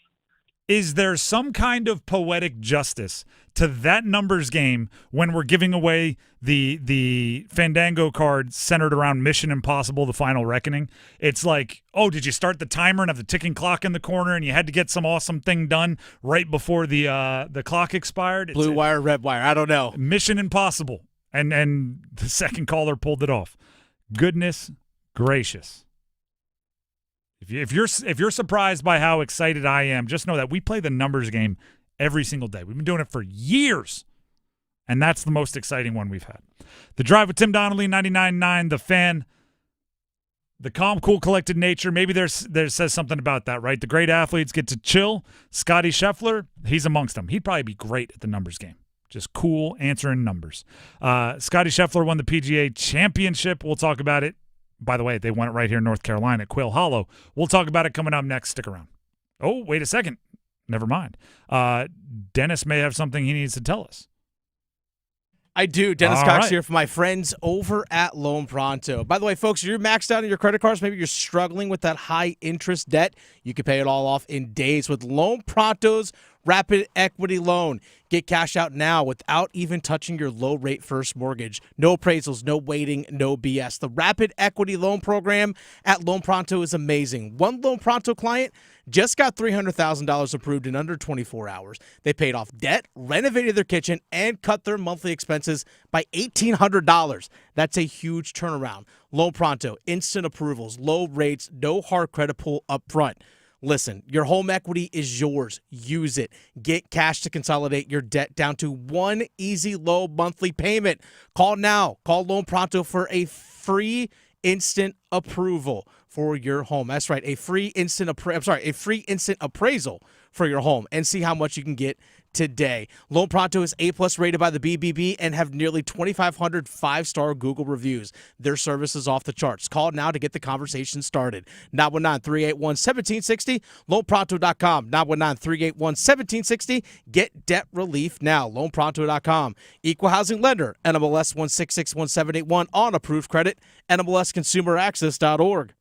[SPEAKER 1] Is there some kind of poetic justice to that numbers game when we're giving away the Fandango card centered around Mission Impossible: The Final Reckoning? It's like, oh, did you start the timer and have the ticking clock in the corner and you had to get some awesome thing done right before the clock expired?
[SPEAKER 13] Blue wire, red wire. I don't know.
[SPEAKER 1] Mission Impossible. And the second caller pulled it off. Goodness gracious. If you're surprised by how excited I am, just know that we play the numbers game every single day. We've been doing it for years, and that's the most exciting one we've had. The Drive with Tim Donnelly, 99.9, The Fan, the calm, cool, collected nature. Maybe there says something about that, right? The great athletes get to chill. Scotty Scheffler, he's amongst them. He'd probably be great at the numbers game. Just cool, answering numbers. Scotty Scheffler won the PGA Championship. We'll talk about it. By the way, they won it right here in North Carolina at Quail Hollow. We'll talk about it coming up next. Stick around. Oh, wait a second. Never mind. Dennis may have something he needs to tell us.
[SPEAKER 13] I do. Dennis
[SPEAKER 1] All
[SPEAKER 13] Cox
[SPEAKER 1] right.
[SPEAKER 13] here for my friends over at Loan Pronto. By the way, folks, you're maxed out on your credit cards. Maybe you're struggling with that high interest debt. You can pay it all off in days with Loan Pronto's Rapid Equity Loan. Get cash out now without even touching your low-rate first mortgage. No appraisals, no waiting, no BS. The Rapid Equity Loan program at Loan Pronto is amazing. One Loan Pronto client just got $300,000 approved in under 24 hours. They paid off debt, renovated their kitchen, and cut their monthly expenses by $1,800. That's a huge turnaround. Loan Pronto, instant approvals, low rates, no hard credit pull up front. Listen, your home equity is yours. Use it. Get cash to consolidate your debt down to one easy low monthly payment. Call now. Call Loan Pronto for a free instant approval for your home. That's right, a free instant appraisal for your home and see how much you can get today. Loan Pronto is A+ rated by the BBB and have nearly 2,500 5-star Google reviews. Their service is off the charts. Call now to get the conversation started. 919-381-1760, loanpronto.com. 919-381-1760. Get debt relief now. Loanpronto.com. Equal housing lender. NMLS 1661781 on approved credit. NMLSconsumeraccess.org.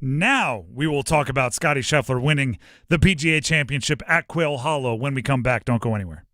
[SPEAKER 1] Now we will talk about Scotty Scheffler winning the PGA Championship at Quail Hollow when we come back. Don't go anywhere.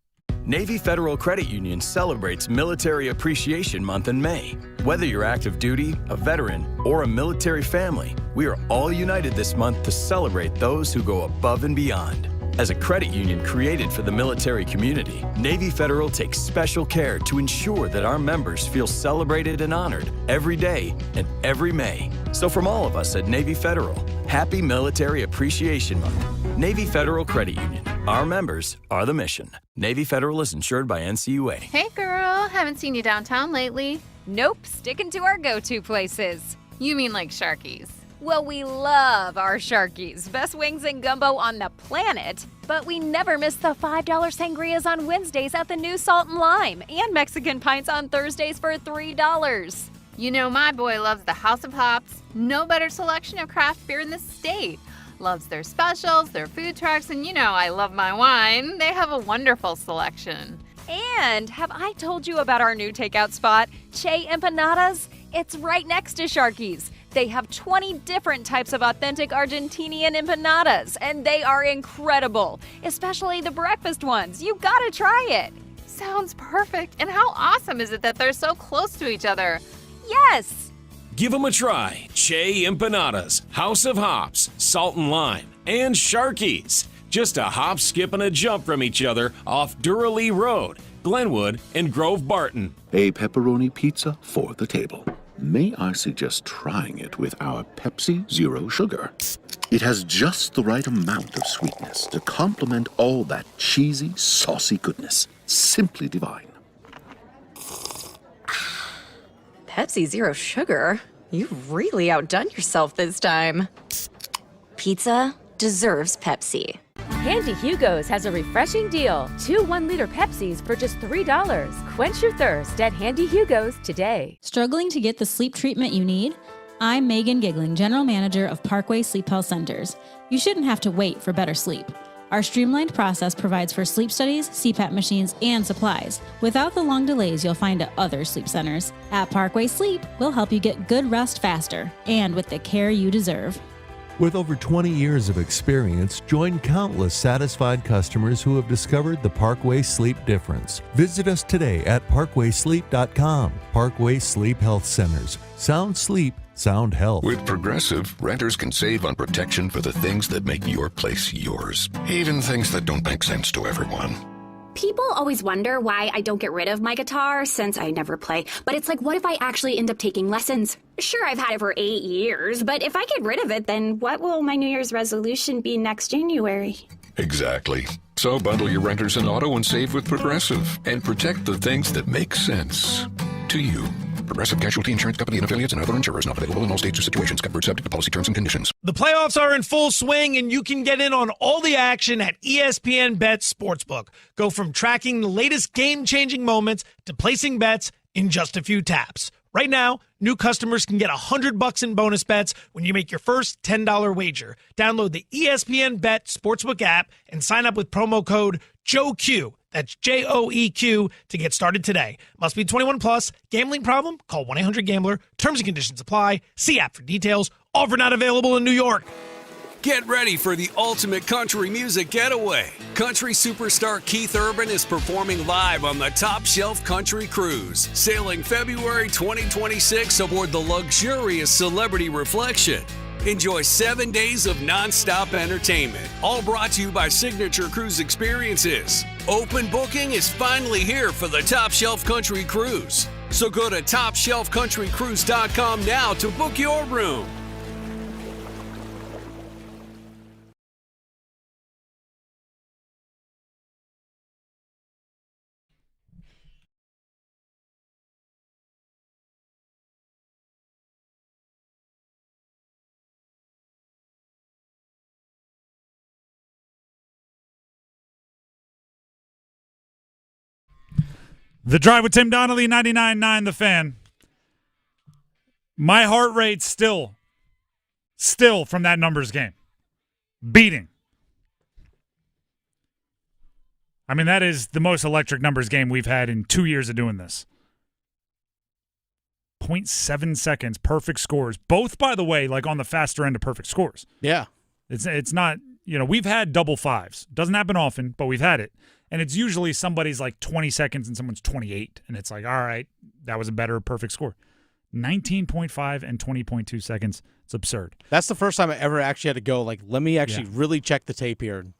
[SPEAKER 14] Navy Federal Credit Union celebrates Military Appreciation Month in May. Whether you're active duty, a veteran, or a military family, we are all united this month to celebrate those who go above and beyond. As a credit union created for the military community, Navy Federal takes special care to ensure that our members feel celebrated and honored every day and every May. So from all of us at Navy Federal, happy Military Appreciation Month. Navy Federal Credit Union. Our members are the mission. Navy Federal is insured by NCUA.
[SPEAKER 17] Hey girl, haven't seen you downtown lately.
[SPEAKER 19] Nope, sticking to our go-to places.
[SPEAKER 17] You mean like Sharky's?
[SPEAKER 19] Well, we love our Sharkies. Best wings and gumbo on the planet. But we never miss the $5 sangrias on Wednesdays at the new Salt and Lime and Mexican pints on Thursdays for $3.
[SPEAKER 17] You know, my boy loves the House of Hops. No better selection of craft beer in the state. Loves their specials, their food trucks, and you know I love my wine. They have a wonderful selection.
[SPEAKER 19] And have I told you about our new takeout spot, Che Empanadas? It's right next to Sharky's. They have 20 different types of authentic Argentinian empanadas, and they are incredible, especially the breakfast ones. You gotta try it.
[SPEAKER 17] Sounds perfect. And how awesome is it that they're so close to each other?
[SPEAKER 19] Yes!
[SPEAKER 23] Give them a try. Che Empanadas, House of Hops, Salt and Lime, and Sharky's. Just a hop, skip, and a jump from each other off Durham Road, Glenwood, and Grove Barton.
[SPEAKER 24] A pepperoni pizza for the table. May I suggest trying it with our Pepsi Zero Sugar? It has just the right amount of sweetness to complement all that cheesy, saucy goodness. Simply divine.
[SPEAKER 2] Pepsi Zero Sugar? You've really outdone yourself this time. Pizza deserves Pepsi.
[SPEAKER 5] Handy Hugo's has a refreshing deal. 2 1-liter Pepsis for just $3. Quench your thirst at Handy Hugo's today.
[SPEAKER 8] Struggling to get the sleep treatment you need? I'm Megan Giggling, General Manager of Parkway Sleep Health Centers. You shouldn't have to wait for better sleep. Our streamlined process provides for sleep studies, CPAP machines, and supplies, without the long delays you'll find at other sleep centers. At Parkway Sleep, we'll help you get good rest faster, and with the care you deserve.
[SPEAKER 9] With over 20 years of experience, join countless satisfied customers who have discovered the Parkway Sleep difference. Visit us today at parkwaysleep.com. Parkway Sleep Health Centers. Sound sleep, sound health.
[SPEAKER 24] With Progressive, renters can save on protection for the things that make your place yours, even things that don't make sense to everyone.
[SPEAKER 10] People always wonder why I don't get rid of my guitar since I never play. But it's like, what if I actually end up taking lessons? Sure, I've had it for 8 years, but if I get rid of it, then what will my New Year's resolution be next January?
[SPEAKER 24] Exactly. So bundle your renters and auto and save with Progressive and protect the things that make sense to you. Progressive Casualty Insurance Company and affiliates and other insurers not available in all states or situations. Covered subject to policy terms and conditions.
[SPEAKER 11] The playoffs are in full swing, and you can get in on all the action at ESPN Bet Sportsbook. Go from tracking the latest game-changing moments to placing bets in just a few taps. Right now, new customers can get $100 in bonus bets when you make your first $10 wager. Download the ESPN Bet Sportsbook app and sign up with promo code JOEQ. That's JOEQ to get started today. Must be 21 plus. Gambling problem? Call 1-800-GAMBLER. Terms and conditions apply. See app for details. Offer not available in New York.
[SPEAKER 26] Get ready for the ultimate country music getaway. Country superstar Keith Urban is performing live on the Top Shelf Country Cruise, sailing February 2026 aboard the luxurious Celebrity Reflection. Enjoy 7 days of nonstop entertainment, all brought to you by Signature Cruise Experiences. Open booking is finally here for the Top Shelf Country Cruise. So go to TopShelfCountryCruise.com now to book your room.
[SPEAKER 1] The Drive with Tim Donnelly, 99.9 The Fan. My heart rate still from that numbers game. Beating. I mean, that is the most electric numbers game we've had in 2 years of doing this. 0.7 seconds, perfect scores. Both, by the way, like on the faster end of perfect scores.
[SPEAKER 13] Yeah.
[SPEAKER 1] It's not, we've had double fives. Doesn't happen often, but we've had it. And it's usually somebody's like 20 seconds and someone's 28. And it's like, all right, that was a better perfect score. 19.5 and 20.2 seconds. It's absurd.
[SPEAKER 13] That's the first time I ever actually had to go, like, let me actually really check the tape here.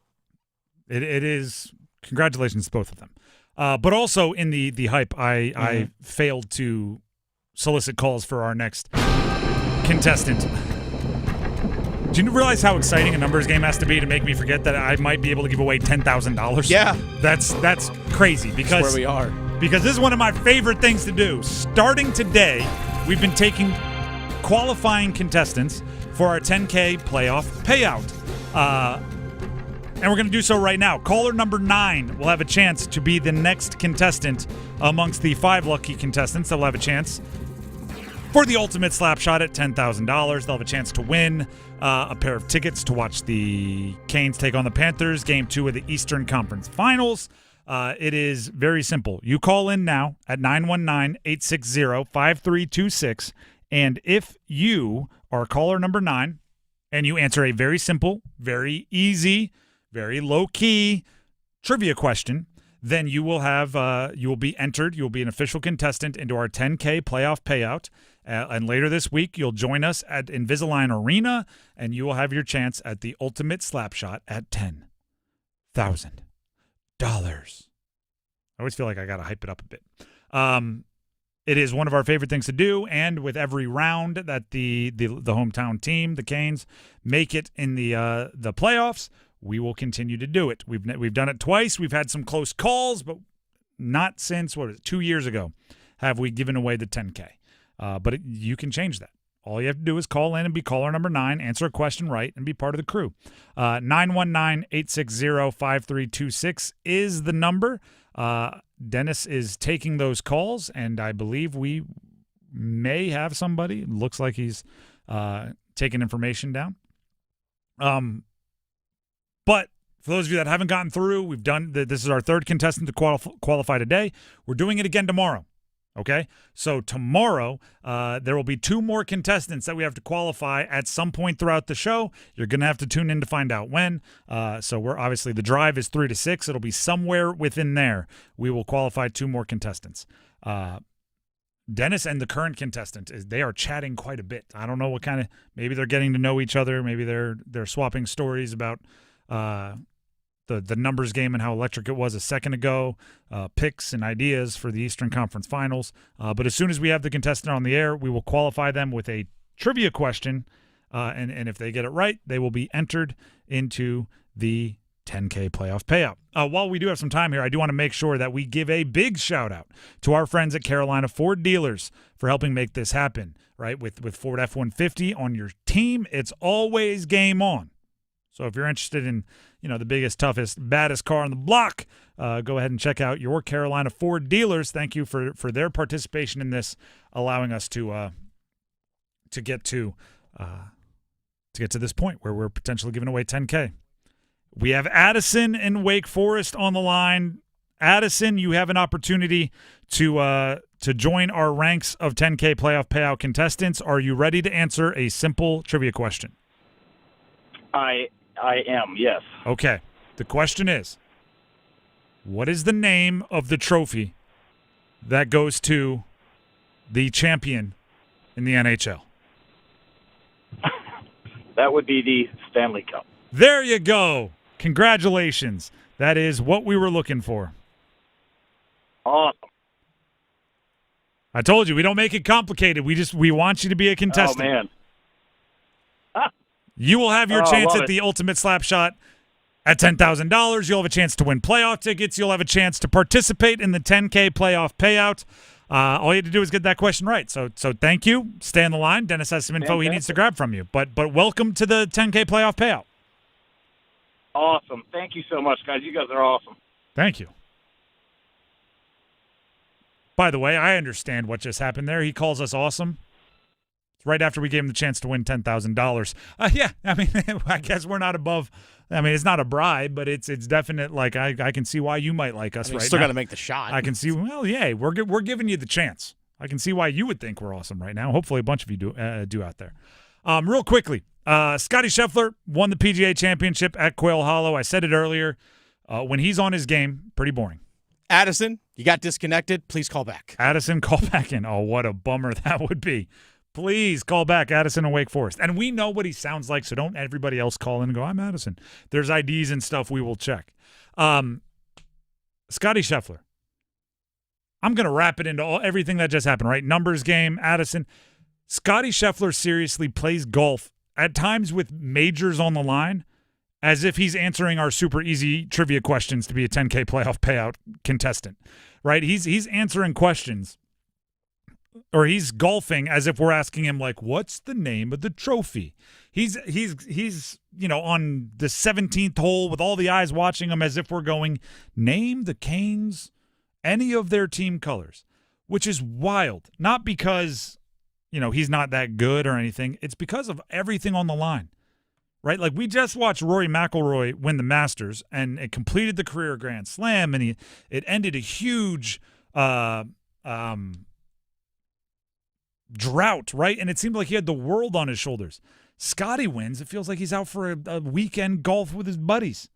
[SPEAKER 1] It is. Congratulations to both of them. But also in the hype, I failed to solicit calls for our next contestant. Do you realize how exciting a numbers game has to be to make me forget that I might be able to give away $10,000?
[SPEAKER 13] Yeah.
[SPEAKER 1] That's crazy because
[SPEAKER 13] that's where we are.
[SPEAKER 1] Because this is one of my favorite things to do. Starting today, we've been taking qualifying contestants for our 10K playoff payout. And we're going to do so right now. Caller number 9 will have a chance to be the next contestant amongst the 5 lucky contestants that will have a chance for the ultimate slap shot at $10,000. They'll have a chance to win a pair of tickets to watch the Canes take on the Panthers, Game 2 of the Eastern Conference Finals. It is very simple. You call in now at 919-860-5326, and if you are caller number 9 and you answer a very simple, very easy, very low-key trivia question, then you will have you will be entered. You will be an official contestant into our 10K playoff payout. And later this week, you'll join us at Invisalign Arena, and you will have your chance at the ultimate slap shot at $10,000. I always feel like I got to hype it up a bit. It is one of our favorite things to do, and with every round that the hometown team, the Canes, make it in the playoffs, we will continue to do it. We've done it twice. We've had some close calls, but not since 2 years ago have we given away the 10K. But you can change that. All you have to do is call in and be caller number 9, answer a question right, and be part of the crew. 919-860-5326 is the number. Dennis is taking those calls, and I believe we may have somebody. Looks like he's taking information down. But for those of you that haven't gotten through, this is our third contestant to qualify today. We're doing it again tomorrow. Okay, so tomorrow there will be 2 more contestants that we have to qualify at some point throughout the show. You're going to have to tune in to find out when. So we're obviously the drive is 3 to 6. It'll be somewhere within there. We will qualify 2 more contestants. Dennis and the current contestant they are chatting quite a bit. I don't know what kind of, maybe they're getting to know each other. Maybe they're swapping stories about the numbers game and how electric it was a second ago, picks and ideas for the Eastern Conference Finals. But as soon as we have the contestant on the air, we will qualify them with a trivia question, and if they get it right, they will be entered into the 10K playoff payout. While we do have some time here, I do want to make sure that we give a big shout-out to our friends at Carolina Ford Dealers for helping make this happen, right? With Ford F-150 on your team, it's always game on. So if you're interested in, the biggest, toughest, baddest car on the block, go ahead and check out your Carolina Ford dealers. Thank you for their participation in this, allowing us to get to this point where we're potentially giving away 10K. We have Addison in Wake Forest on the line. Addison, you have an opportunity to join our ranks of 10K playoff payout contestants. Are you ready to answer a simple trivia question?
[SPEAKER 3] I am, yes.
[SPEAKER 1] Okay. The question is, what is the name of the trophy that goes to the champion in the NHL?
[SPEAKER 3] That would be the Stanley Cup.
[SPEAKER 1] There you go. Congratulations. That is what we were looking for.
[SPEAKER 3] Awesome.
[SPEAKER 1] I told you, we don't make it complicated. We want you to be a contestant.
[SPEAKER 3] Oh, man.
[SPEAKER 1] You will have your chance at the ultimate slap shot at $10,000. You'll have a chance to win playoff tickets. You'll have a chance to participate in the 10K playoff payout. All you have to do is get that question right. So thank you. Stay on the line. Dennis has some info he needs to grab from you. But welcome to the 10K playoff payout.
[SPEAKER 3] Awesome. Thank you so much, guys. You guys are awesome.
[SPEAKER 1] Thank you. By the way, I understand what just happened there. He calls us awesome. Right after we gave him the chance to win $10,000. Yeah, I mean, I guess we're not above. I mean, it's not a bribe, but it's definite. Like I can see why you might like us right now.
[SPEAKER 13] Still got to make the shot.
[SPEAKER 1] I can see. Well, yeah, we're giving you the chance. I can see why you would think we're awesome right now. Hopefully, a bunch of you do out there. Real quickly, Scotty Scheffler won the PGA Championship at Quail Hollow. I said it earlier. When he's on his game, pretty boring.
[SPEAKER 13] Addison, you got disconnected. Please call back.
[SPEAKER 1] Addison, call back in. Oh, what a bummer that would be. Please call back Addison and Wake Forest. And we know what he sounds like, so don't everybody else call in and go, I'm Addison. There's IDs and stuff we will check. Scotty Scheffler. I'm going to wrap it into everything that just happened, right? Numbers game, Addison. Scotty Scheffler seriously plays golf at times with majors on the line as if he's answering our super easy trivia questions to be a 10K playoff payout contestant, right? He's answering questions. Or he's golfing as if we're asking him, like, what's the name of the trophy? He's on the 17th hole with all the eyes watching him as if we're going, name the Canes, any of their team colors, which is wild. Not because, he's not that good or anything. It's because of everything on the line, right? Like, we just watched Rory McIlroy win the Masters, and it completed the career Grand Slam, and it ended a huge drought, right? And it seemed like he had the world on his shoulders. Scotty wins. It feels like he's out for a weekend golf with his buddies.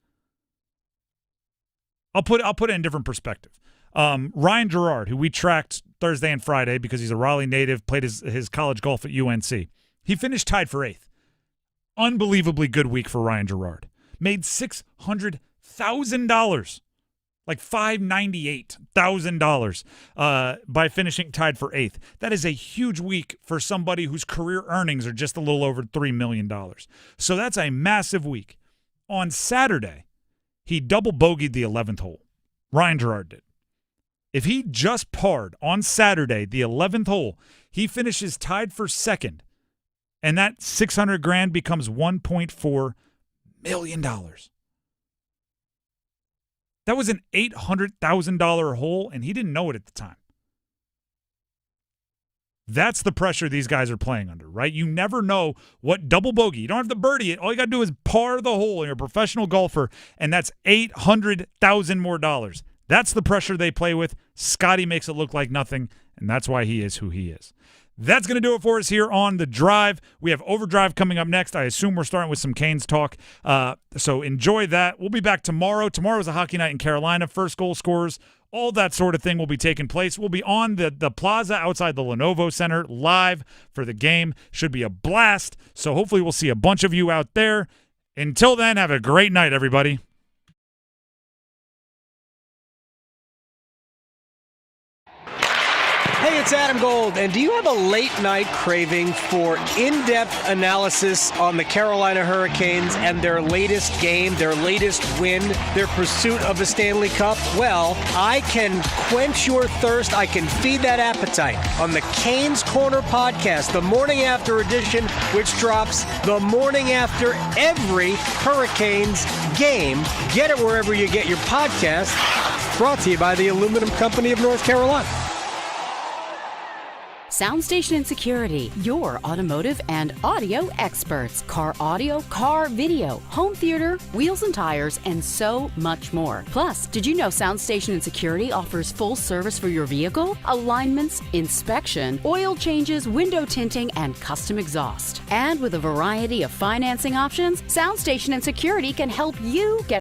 [SPEAKER 1] I'll put it in different perspective. Ryan Gerard, who we tracked Thursday and Friday because he's a Raleigh native, played his college golf at UNC. He finished tied for 8th. Unbelievably good week for Ryan Gerard. Made $600,000. Like $598,000 by finishing tied for 8th. That is a huge week for somebody whose career earnings are just a little over $3 million. So that's a massive week. On Saturday, he double bogeyed the 11th hole. Ryan Gerard did. If he just parred on Saturday, the 11th hole, he finishes tied for second, and that $600,000 becomes $1.4 million. That was an $800,000 hole, and he didn't know it at the time. That's the pressure these guys are playing under, right? You never know what double bogey. You don't have to birdie it. All you got to do is par the hole, and you're a professional golfer, and that's $800,000 more dollars. That's the pressure they play with. Scotty makes it look like nothing, and that's why he is who he is. That's going to do it for us here on The Drive. We have Overdrive coming up next. I assume we're starting with some Canes talk, so enjoy that. We'll be back tomorrow. Tomorrow's a hockey night in Carolina. First goal scorers, all that sort of thing will be taking place. We'll be on the plaza outside the Lenovo Center live for the game. Should be a blast, so hopefully we'll see a bunch of you out there. Until then, have a great night, everybody.
[SPEAKER 4] Hey, it's Adam Gold, and do you have a late-night craving for in-depth analysis on the Carolina Hurricanes and their latest game, their latest win, their pursuit of the Stanley Cup? Well, I can quench your thirst. I can feed that appetite on the Canes Corner podcast, the morning after edition, which drops the morning after every Hurricanes game. Get it wherever you get your podcast. Brought to you by the Aluminum Company of North Carolina.
[SPEAKER 6] Soundstation and Security, your automotive and audio experts. Car audio, car video, home theater, wheels and tires, and so much more. Plus, did you know Soundstation and Security offers full service for your vehicle? Alignments, inspection, oil changes, window tinting, and custom exhaust. And with a variety of financing options, Soundstation and Security can help you get